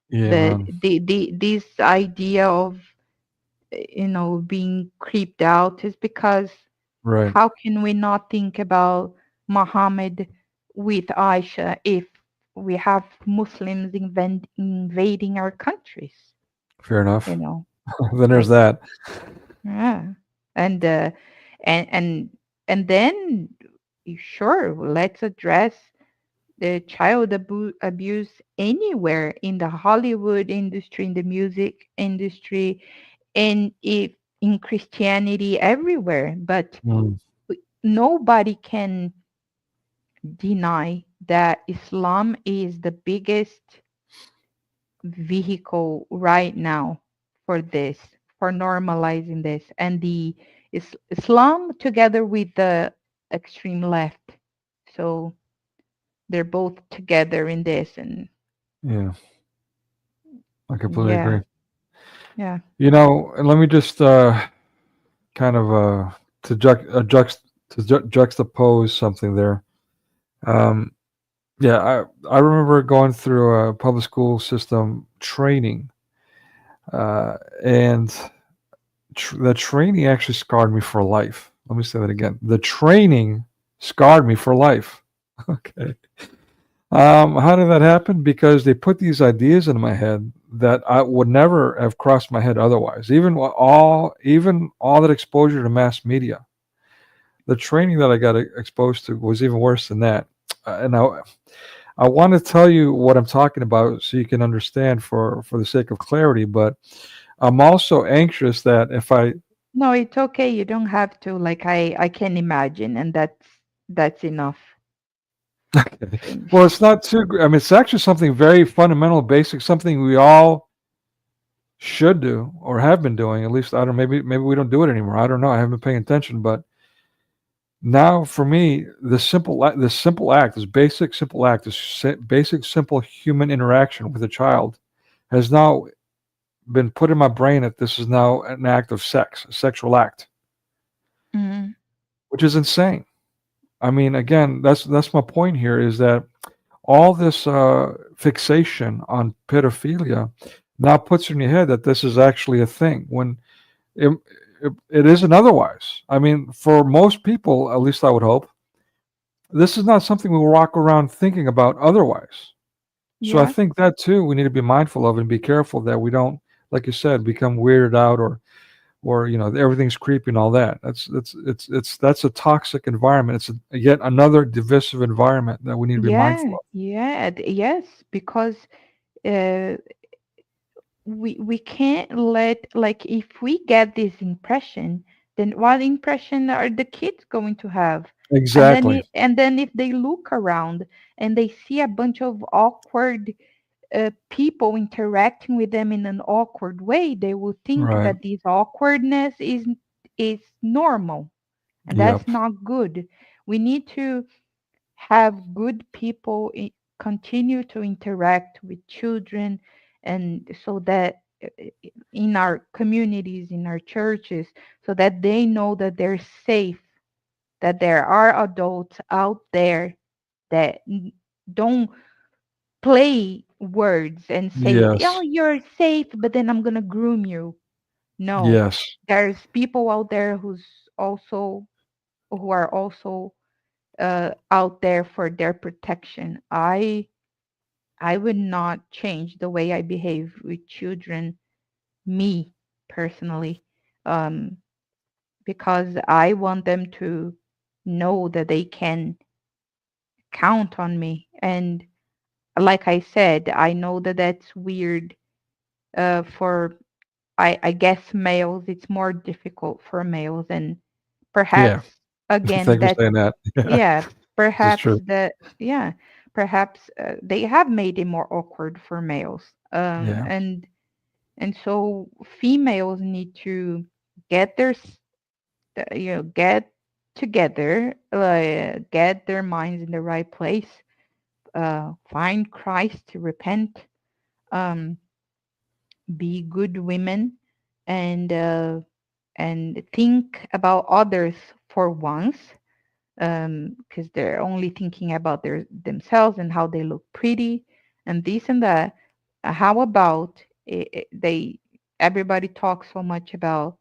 Yeah, The, man. this idea of being creeped out is because Right. how can we not think about Muhammad with Aisha if we have Muslims invading our countries? Fair You enough. know, Then there's like, that. yeah, and and and and then sure, let's address the child abuse anywhere in the Hollywood industry, in the music industry, and if in Christianity everywhere. But Mm. nobody can deny that Islam is the biggest vehicle right now for this, for normalizing this, and the Islam together with the extreme left. So they're both together in this, and Yeah, I completely yeah, agree. yeah. And let me just kind of to juxtapose something there. Um, yeah, I remember going through a public school system training, and the training actually scarred me for life. Let me say that again. The training scarred me for life. Okay. How did that happen? Because they put these ideas in my head that I would never have crossed my head otherwise. Even all that exposure to mass media, the training that I got exposed to was even worse than that. And I want to tell you what I'm talking about so you can understand for the sake of clarity. But I'm also anxious that if I No, it's okay. You don't have to. Like I can imagine, and that's enough for me. well, it's not too. I mean, it's actually something very fundamental, basic, something we all should do or have been doing. At least I don't. Maybe we don't do it anymore. I don't know. I haven't been paying attention, but now for me, this simple act, this basic simple act, basic simple human interaction with a child, has now been put in my brain that this is now an act of sex, a sexual act, Mhm. which is insane. I mean, again, that's my point here is that all this fixation on pedophilia now puts in your head that this is actually a thing when it, it isn't otherwise. I mean, for most people, at least I would hope, this is not something we walk around thinking about otherwise. So I Yeah, think that too we need to be mindful of and be careful that we don't, like you said, become weirded out or everything's creepy and all that. That's a toxic environment. It's yet another divisive environment that we need to be mindful yeah, of. yeah. Yes, because uh, we can't let, like, if we get this impression, then what impression are the kids going to have? And then Exactly. and then if they look around and they see a bunch of awkward people interacting with them in an awkward way, they will think Right. that this awkwardness is normal, and Yep. that's not good. We need to have good people continue to interact with children, and so that in our communities, in our churches, so that they know that they're safe, that there are adults out there that don't play words and say, oh, Yes. you're safe, but then I'm going to groom you. No, Yes. there's people out there who are also out there for their protection. I would not change the way I behave with children, me personally. Um, because I want them to know that they can count on me. And like I said, I know that that's weird for I guess males. It's more difficult for males, and Yeah. perhaps again Thank you for that saying that. Yeah, yeah, that's perhaps true. that yeah, perhaps they have made it more awkward for males. Yeah. And so females need to get get together, get their minds in the right place, find Christ, to repent, um, be good women, and think about others for once, because they're only thinking about themselves and how they look pretty and this and that. How about they? Everybody talks so much about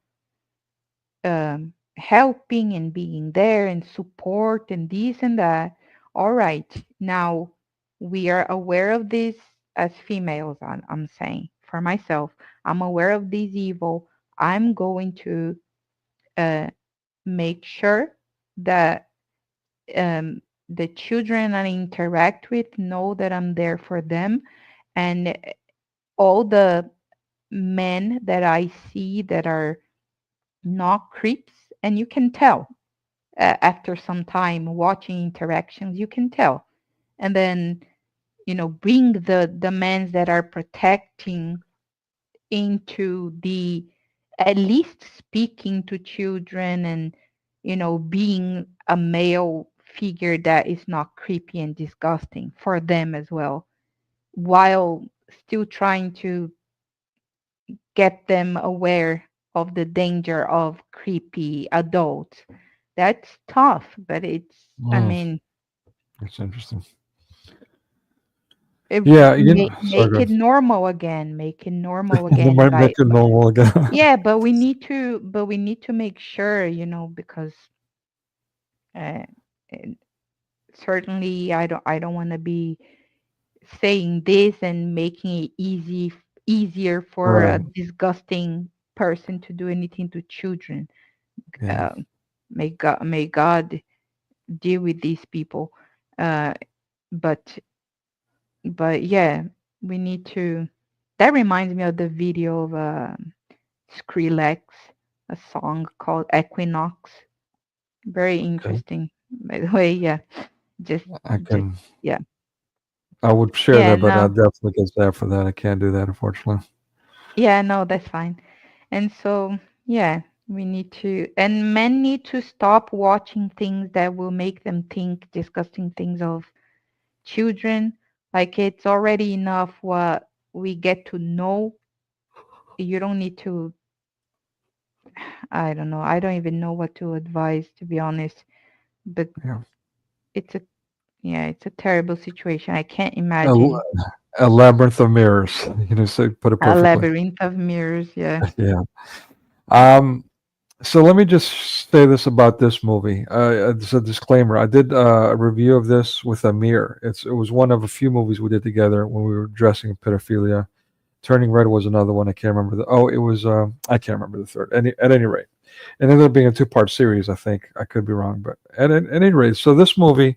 helping and being there and support and this and that. All right, now we are aware of this as females. I'm saying for myself, I'm aware of this evil. I'm going to uh, make sure that the children I interact with know that I'm there for them, and all the men that I see that are not creeps, and you can tell after some time watching interactions, you can tell. And then bring the men that are protecting into the, at least speaking to children, and being a male figure that is not creepy and disgusting for them as well, while still trying to get them aware of the danger of creepy adults. That's tough, but I Mm, mean, that's interesting. it, Yeah, sorry, make good. it normal again. Make it normal again Might make it normal again. yeah, but we need to make sure, because uh, uh, certainly I don't want to be saying this and making it easier for a Right. disgusting person to do anything to children. Yeah. Uh, may God deal with these people. Uh, but yeah, we need to. That reminds me of the video of Skrillex, a song called Equinox. Very Okay. interesting, by the way. Yeah, just I just can. yeah, I would share yeah. that, but I No, definitely get that for that. I can't do that, unfortunately. yeah, no, that's fine. And so yeah, we need to, and men need to stop watching things that will make them think disgusting things of children. Like, it's already enough what we get to know. You don't need to. I don't know. I don't even know what to advise, to be honest. But Yeah. it's a yeah, it's a terrible situation. I can't A, l- imagine a labyrinth of mirrors. So put it a perfectly. labyrinth of mirrors. Yeah. Yeah. Um. So let me just say this about this movie. It's a disclaimer. I did a review of this with Amir. It was one of a few movies we did together when we were addressing pedophilia. Turning Red was another one. I can't remember the. Oh, it was. I can't remember the third. At any rate, it ended up being a two-part series. I think I could be wrong, but at any rate, so this movie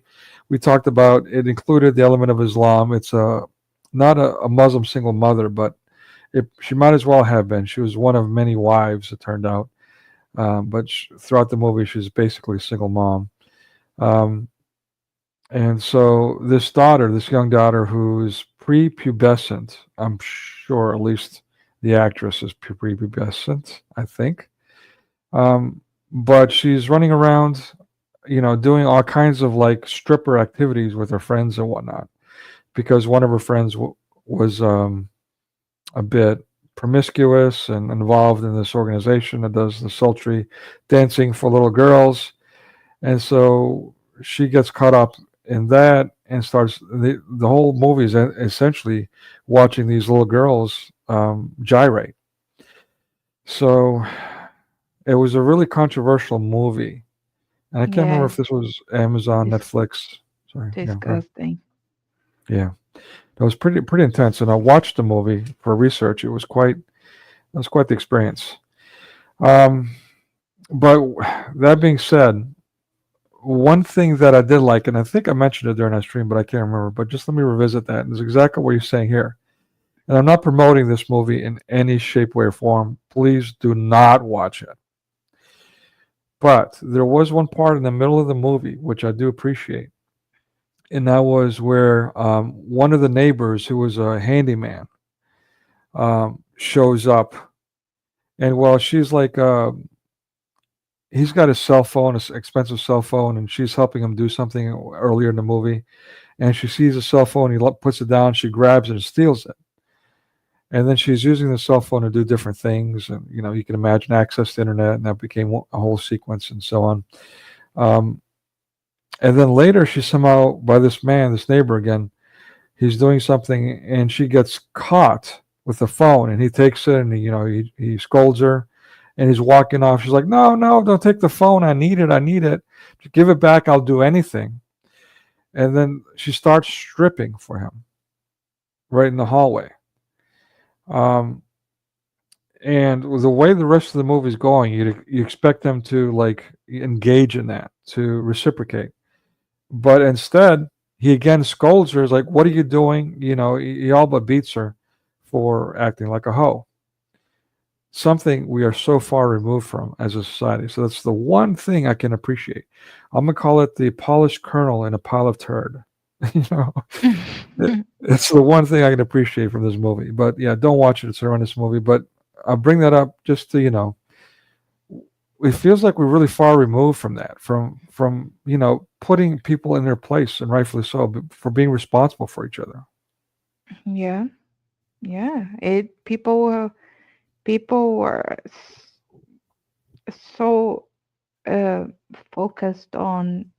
we talked about, it included the element of Islam. It's not a Muslim single mother, but she might as well have been. She was one of many wives. It turned out, but throughout the movie, she's basically a single mom. Um, and so this young daughter who's prepubescent, I'm sure at least the actress is prepubescent, I think. But she's running around, doing all kinds of like stripper activities with her friends and whatnot, because one of her friends was a bit promiscuous and involved in this organization that does the sultry dancing for little girls. And so she gets caught up in that and starts the whole movie is essentially watching these little girls gyrate. So it was a really controversial movie, and I can't remember Yeah. if this was Amazon, Dis- Netflix. Sorry, yeah, go ahead. disgusting. Yeah, it was pretty intense, and I watched the movie for research. It was quite the experience. Um, But that being said, one thing that I did like, and I think I mentioned it during that stream, but I can't remember. But just let me revisit that. It's exactly what you're saying here. And I'm not promoting this movie in any shape, way, or form. Please do not watch it. But there was one part in the middle of the movie which I do appreciate, and that was where one of the neighbors, who was a handyman, shows up, and while she's like, he's got a cell phone, an expensive cell phone, and she's helping him do something earlier in the movie, and she sees a cell phone, he puts it down, she grabs it and steals it. And then she's using the cell phone to do different things, and you can imagine access to internet, and that became a whole sequence and so on. Um, and then later, she somehow, by this man, this neighbor again, he's doing something, and she gets caught with the phone, and he takes it, and he scolds her, and he's walking off. She's like, "No, no, don't take the phone. I need it. I need it. Give it back. I'll do anything." And then she starts stripping for him right in the hallway. And the way the rest of the movie's going, you expect them to like engage in that, to reciprocate. But instead, he again scolds her. Is like, "What are you doing?" He all but beats her for acting like a hoe. Something we are so far removed from as a society. So that's the one thing I can appreciate. I'm gonna call it the polished kernel in a pile of turd. you know, it's the one thing I can appreciate from this movie. But yeah, don't watch it. It's a horrendous movie. But I'll bring that up just to it feels like we're really far removed from that, from putting people in their place, and rightfully so, for being responsible for each other. Yeah, yeah. People were so uh, focused on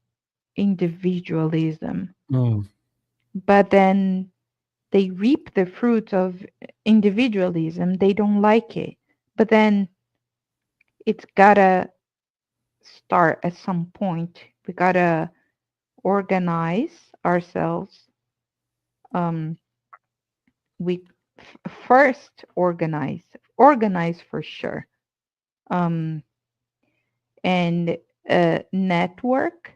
individualism, Mm. but then they reap the fruits of individualism. They don't like it, but then it's gotta start at some point. We gotta organize ourselves. Um, we first organize for sure, um, and network,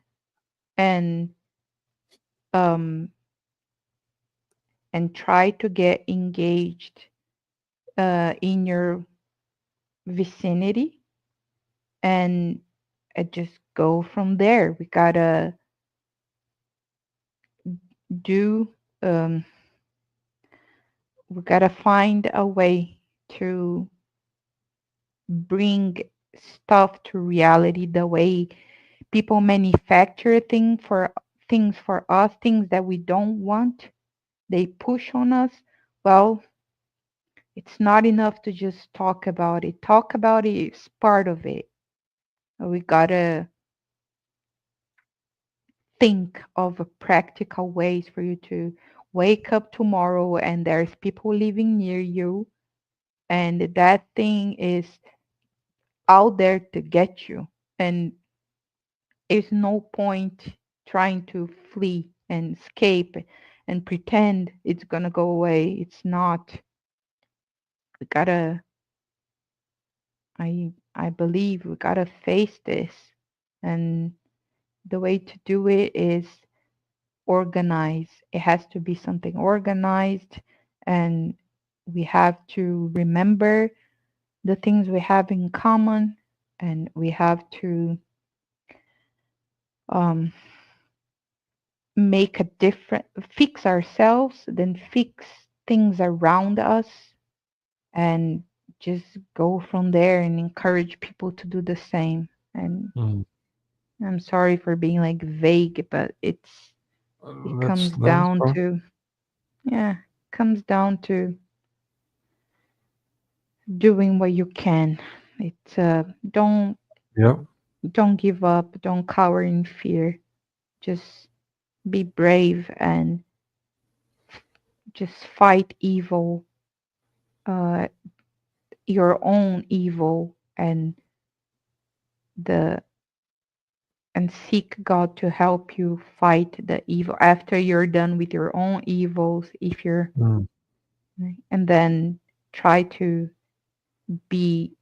and um, and try to get engaged in your vicinity, and just go from there. We gotta do um, we gotta find a way to bring stuff to reality, the way people manufacture things for us, things that we don't want, they push on us. Well, it's not enough to just talk about it. Talk about it is part of it. We gotta think of practical ways for you to wake up tomorrow and there's people living near you, and that thing is out there to get you, and there's no point trying to flee and escape and pretend it's gonna go away. It's not. We gotta, I believe we gotta face this, and the way to do it is organize. It has to be something organized, and we have to remember the things we have in common, and we have to um, make a different, fix ourselves, then fix things around us, and just go from there and encourage people to do the same. And Mm. I'm sorry for being like vague, but it comes That's down fine. to, yeah, comes down to doing what you can. It's don't Yep. don't give up, don't cower in fear. Just be brave and just fight evil, uh, your own evil, the and seek God to help you fight the evil after you're done with your own evils. If you're, Mm. and then try to be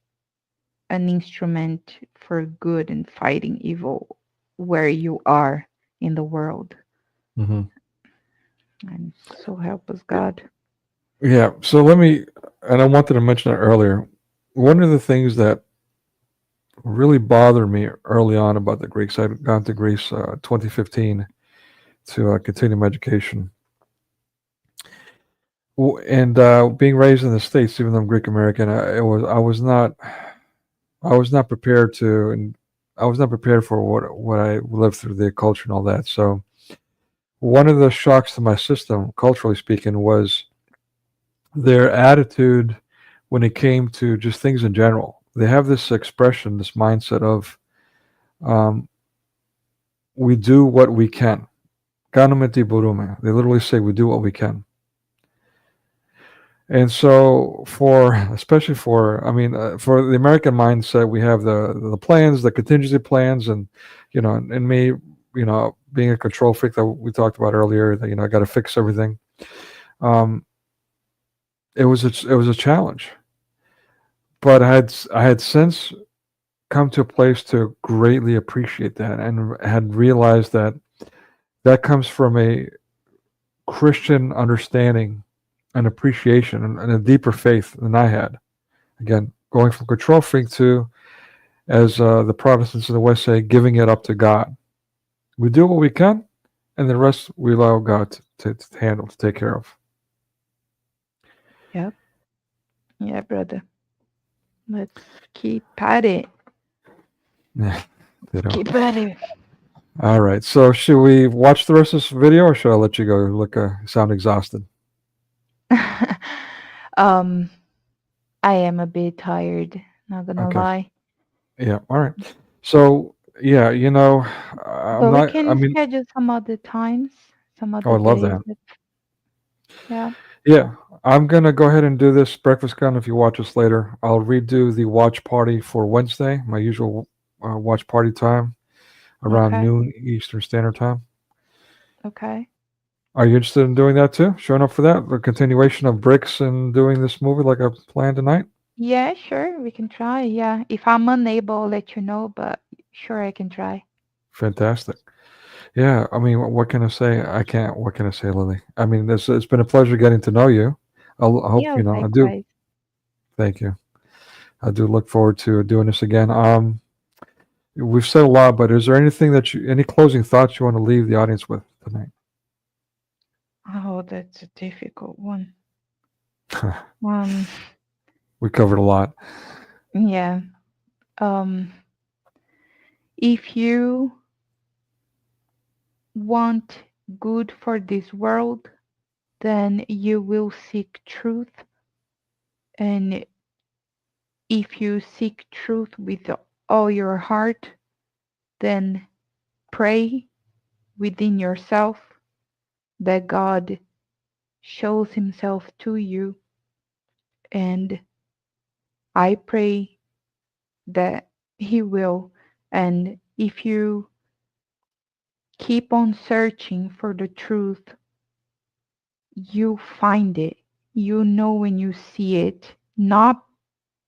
an instrument for good and fighting evil where you are in the world. Hmm. And so help us God. Yeah. So and I wanted to mention that earlier. One of the things that really bothered me early on about the Greeks, I'd gone to Greece 2015 to continue my education. And being raised in the States, even though I'm Greek American, I was not prepared to, and I was not prepared for what I lived through, the culture and all that. So one of the shocks to my system, culturally speaking, was their attitude when it came to just things in general. They have this expression, this mindset of um, we do what we can. Kanumeti burume. They literally say we do what we can. And so, especially for the American mindset, we have the plans, the contingency plans, and and me, being a control freak that we talked about earlier, that I got to fix everything. Um, it was a challenge, but I had since come to a place to greatly appreciate that, and had realized that comes from a Christian understanding and appreciation and a deeper faith than I had. Again, going from control freak to, as the Protestants in the West say, giving it up to God. We do what we can, and the rest we allow God to handle, to take care of. Yep. Yeah, brother. Let's keep at it. Yeah, Keep at it. All right. So, should we watch the rest of this video, or should I let you go? Sound exhausted. um, I am a bit tired, not gonna Okay. lie. Yeah. All right. So, yeah, I'm But we not. I can mean, schedule some other times, some oh, other I love days. that. Yeah. Yeah, I'm gonna go ahead and do this breakfast gun. If you watch us later, I'll redo the watch party for Wednesday, my usual watch party time, around Okay. noon Eastern Standard Time. Okay. Are you interested in doing that too? Showing up for that? The continuation of BRICS and doing this movie like I planned tonight? Yeah, sure. We can try. Yeah. If I'm unable, I'll let you know, but sure, I can try. Fantastic. Yeah, I mean, what can I say? I can't. What can I say, Lily? I mean, it's been a pleasure getting to know you. I hope, Yeah, I do. likewise. Thank you. I do look forward to doing this again. We've said a lot, but is there anything any closing thoughts you want to leave the audience with tonight? Oh, that's a difficult one. Um, We covered a lot. yeah. Um, if you want good for this world, then you will seek truth. And if you seek truth with all your heart, then pray within yourself that God shows himself to you. And I pray that he will. And if you keep on searching for the truth, you find it. You know when you see it, not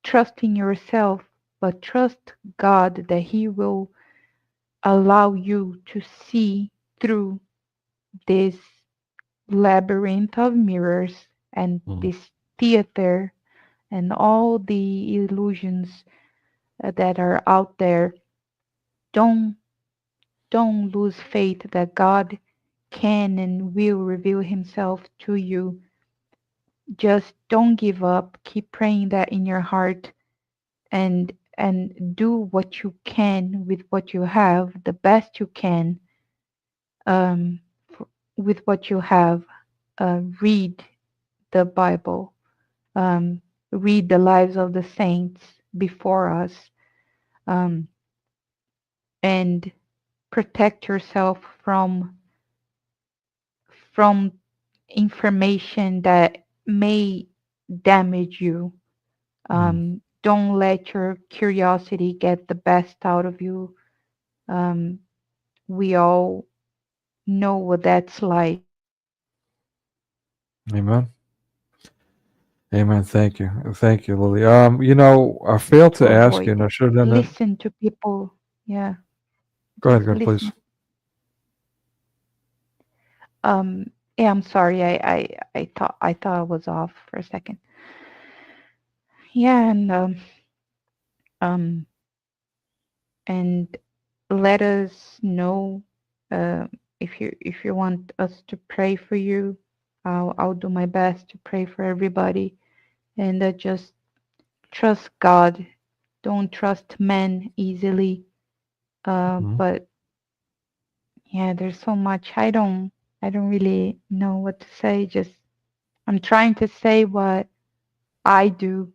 trusting yourself, but trust God that he will allow you to see through this labyrinth of mirrors and Mm. this theater and all the illusions that are out there. Don't don't lose faith that God can and will reveal himself to you. Just don't give up. Keep praying that in your heart, and do what you can with what you have, the best you can, um, with what you have. Read the Bible. Um, read the lives of the saints before us, um, and protect yourself from information that may damage you. Mm. Don't let your curiosity get the best out of you. Um, we all know what that's like. Amen. Amen. Thank you, Lily. I failed to to ask you, avoid and I should have done that. listen to people. Yeah, Go just ahead, please. listen. Um, yeah, I'm sorry. I thought I was off for a second. Yeah, um, and let us know uh, if you want us to pray for you. I'll do my best to pray for everybody, and just trust God. Don't trust men easily. Mhm. But yeah, there's so much. I don't really know what to say. Just I'm trying to say what I do,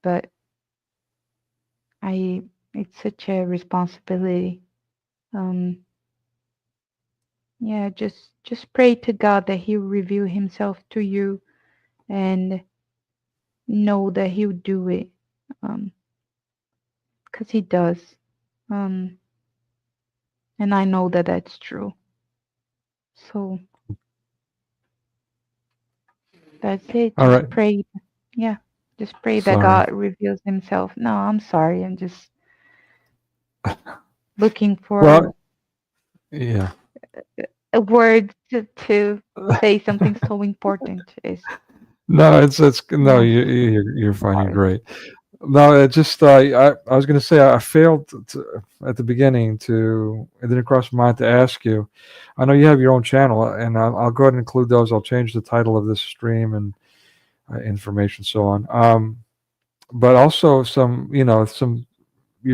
but I it's such a responsibility. Um, yeah, just pray to God that He'll reveal Himself to you and know that He'll do it, because He does. Um, and I know that that's true. So that's it. All Just right. pray. Yeah, just pray that Sorry. God reveals Himself. No, I'm sorry. I'm just looking Well, for yeah. a word to say something so important. Is No, it's no. yeah, You're fine. You're sorry. great. No, it just I was going to say I failed at the beginning to. It didn't cross my mind to ask you. I know you have your own channel, and I'll go ahead and include those. I'll change the title of this stream and information, so on. But also some your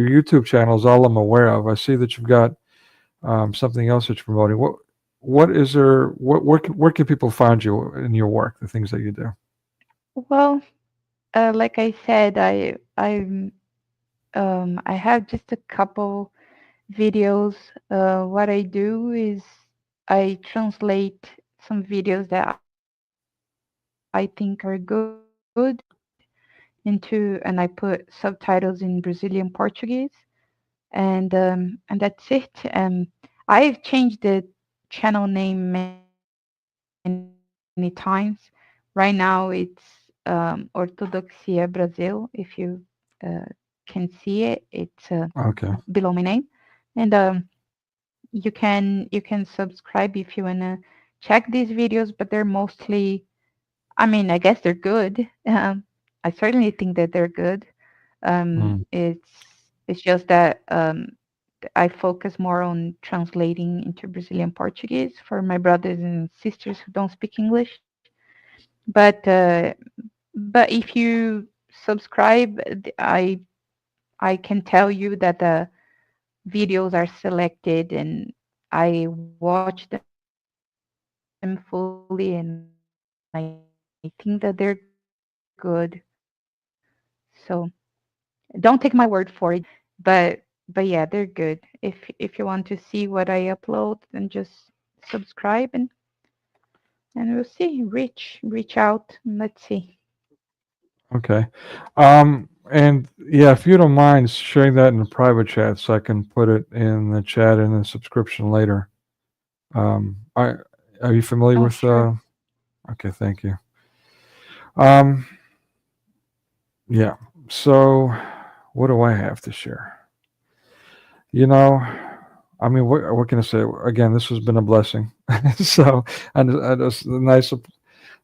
YouTube channels. All I'm aware of. I see that you've got something else that you're promoting. What is there? Where can people find you in your work? The things that you do. Well, like I said, I have just a couple videos. What I do is I translate some videos that I think are good and I put subtitles in Brazilian Portuguese, and that's it. I've changed the channel name many times. Right now it's Orthodoxia Brazil. If you uh, can see it, it's below Okay. my name, and you can subscribe if you wanna check these videos. But they're mostly, I mean, I guess they're good. I certainly think that they're good. Mm, It's just that I focus more on translating into Brazilian Portuguese for my brothers and sisters who don't speak English. But if you subscribe, I can tell you that the videos are selected and I watch them fully and I think that they're good. So don't take my word for it, but yeah, they're good. If you want to see what I upload, then just subscribe and we'll see. Reach out and let's see. okay. And yeah, if you don't mind sharing that in the private chat, so I can put it in the chat in the subscription later. I Are you familiar Oh, with? sure. Okay, thank you. Um, yeah. So, what do I have to share? You know, I mean, what can I say? Again, this has been a blessing. So, and it's a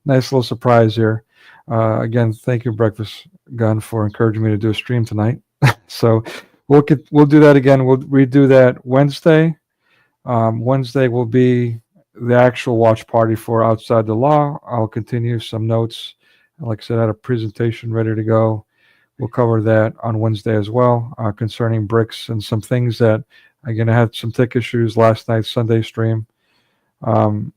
nice little surprise here. Again, thank you, Breakfast Gun, for encouraging me to do a stream tonight. So, we'll do that again. We'll redo that Wednesday. Wednesday will be the actual watch party for Outside the Law. I'll continue some notes. Like I said, I had a presentation ready to go. We'll cover that on Wednesday as well, concerning BRICS and some things that, again, I had some tech issues last night's Sunday stream. Um,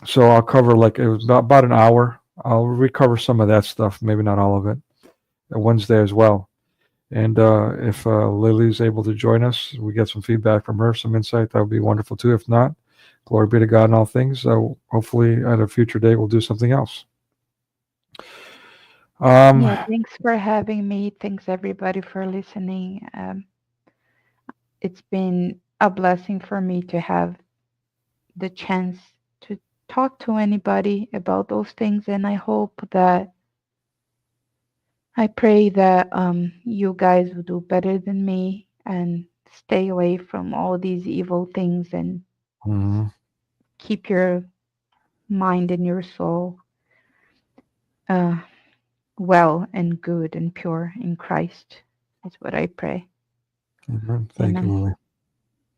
so I'll cover, like, it was about an hour. I'll recover some of that stuff, maybe not all of it, Wednesday as well. And if Lily's able to join us, we get some feedback from her, some insight, that would be wonderful too. If not, glory be to God in all things. Hopefully, at a future day, we'll do something else. Um, Yeah, thanks for having me. Thanks everybody for listening. It's been a blessing for me to have the chance to talk to anybody about those things, and I hope that I pray that you guys will do better than me and stay away from all these evil things and Mhm. keep your mind and your soul well and good and pure in Christ is what I pray. Amen. Thank you, Amen. Lily.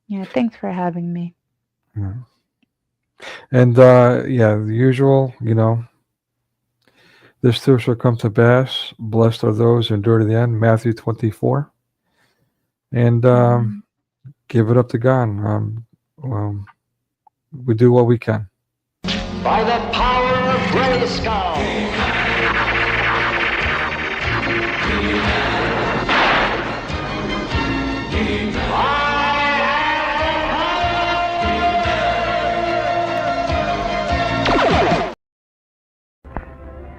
Yeah, thanks for having me. Yeah. And yeah, the usual, this too shall come to pass. Blessed are those who endure to the end. Matthew 24. And give it up to God. We do what we can. By the power of Grayskull.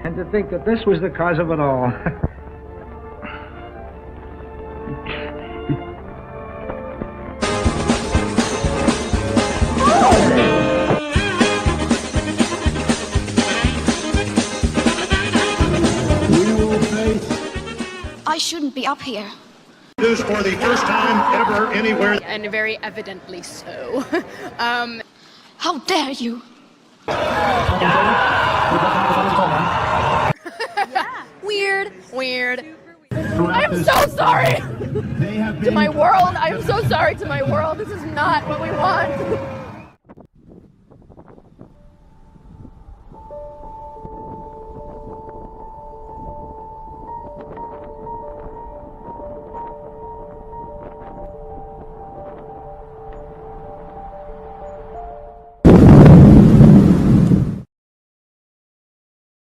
And to think that this was the cause of it all. I shouldn't be up here. News for the first time ever anywhere. And very evidently so. How dare you? Weird. I'm so sorry to my world. I'm so sorry to my world. This is not what we want.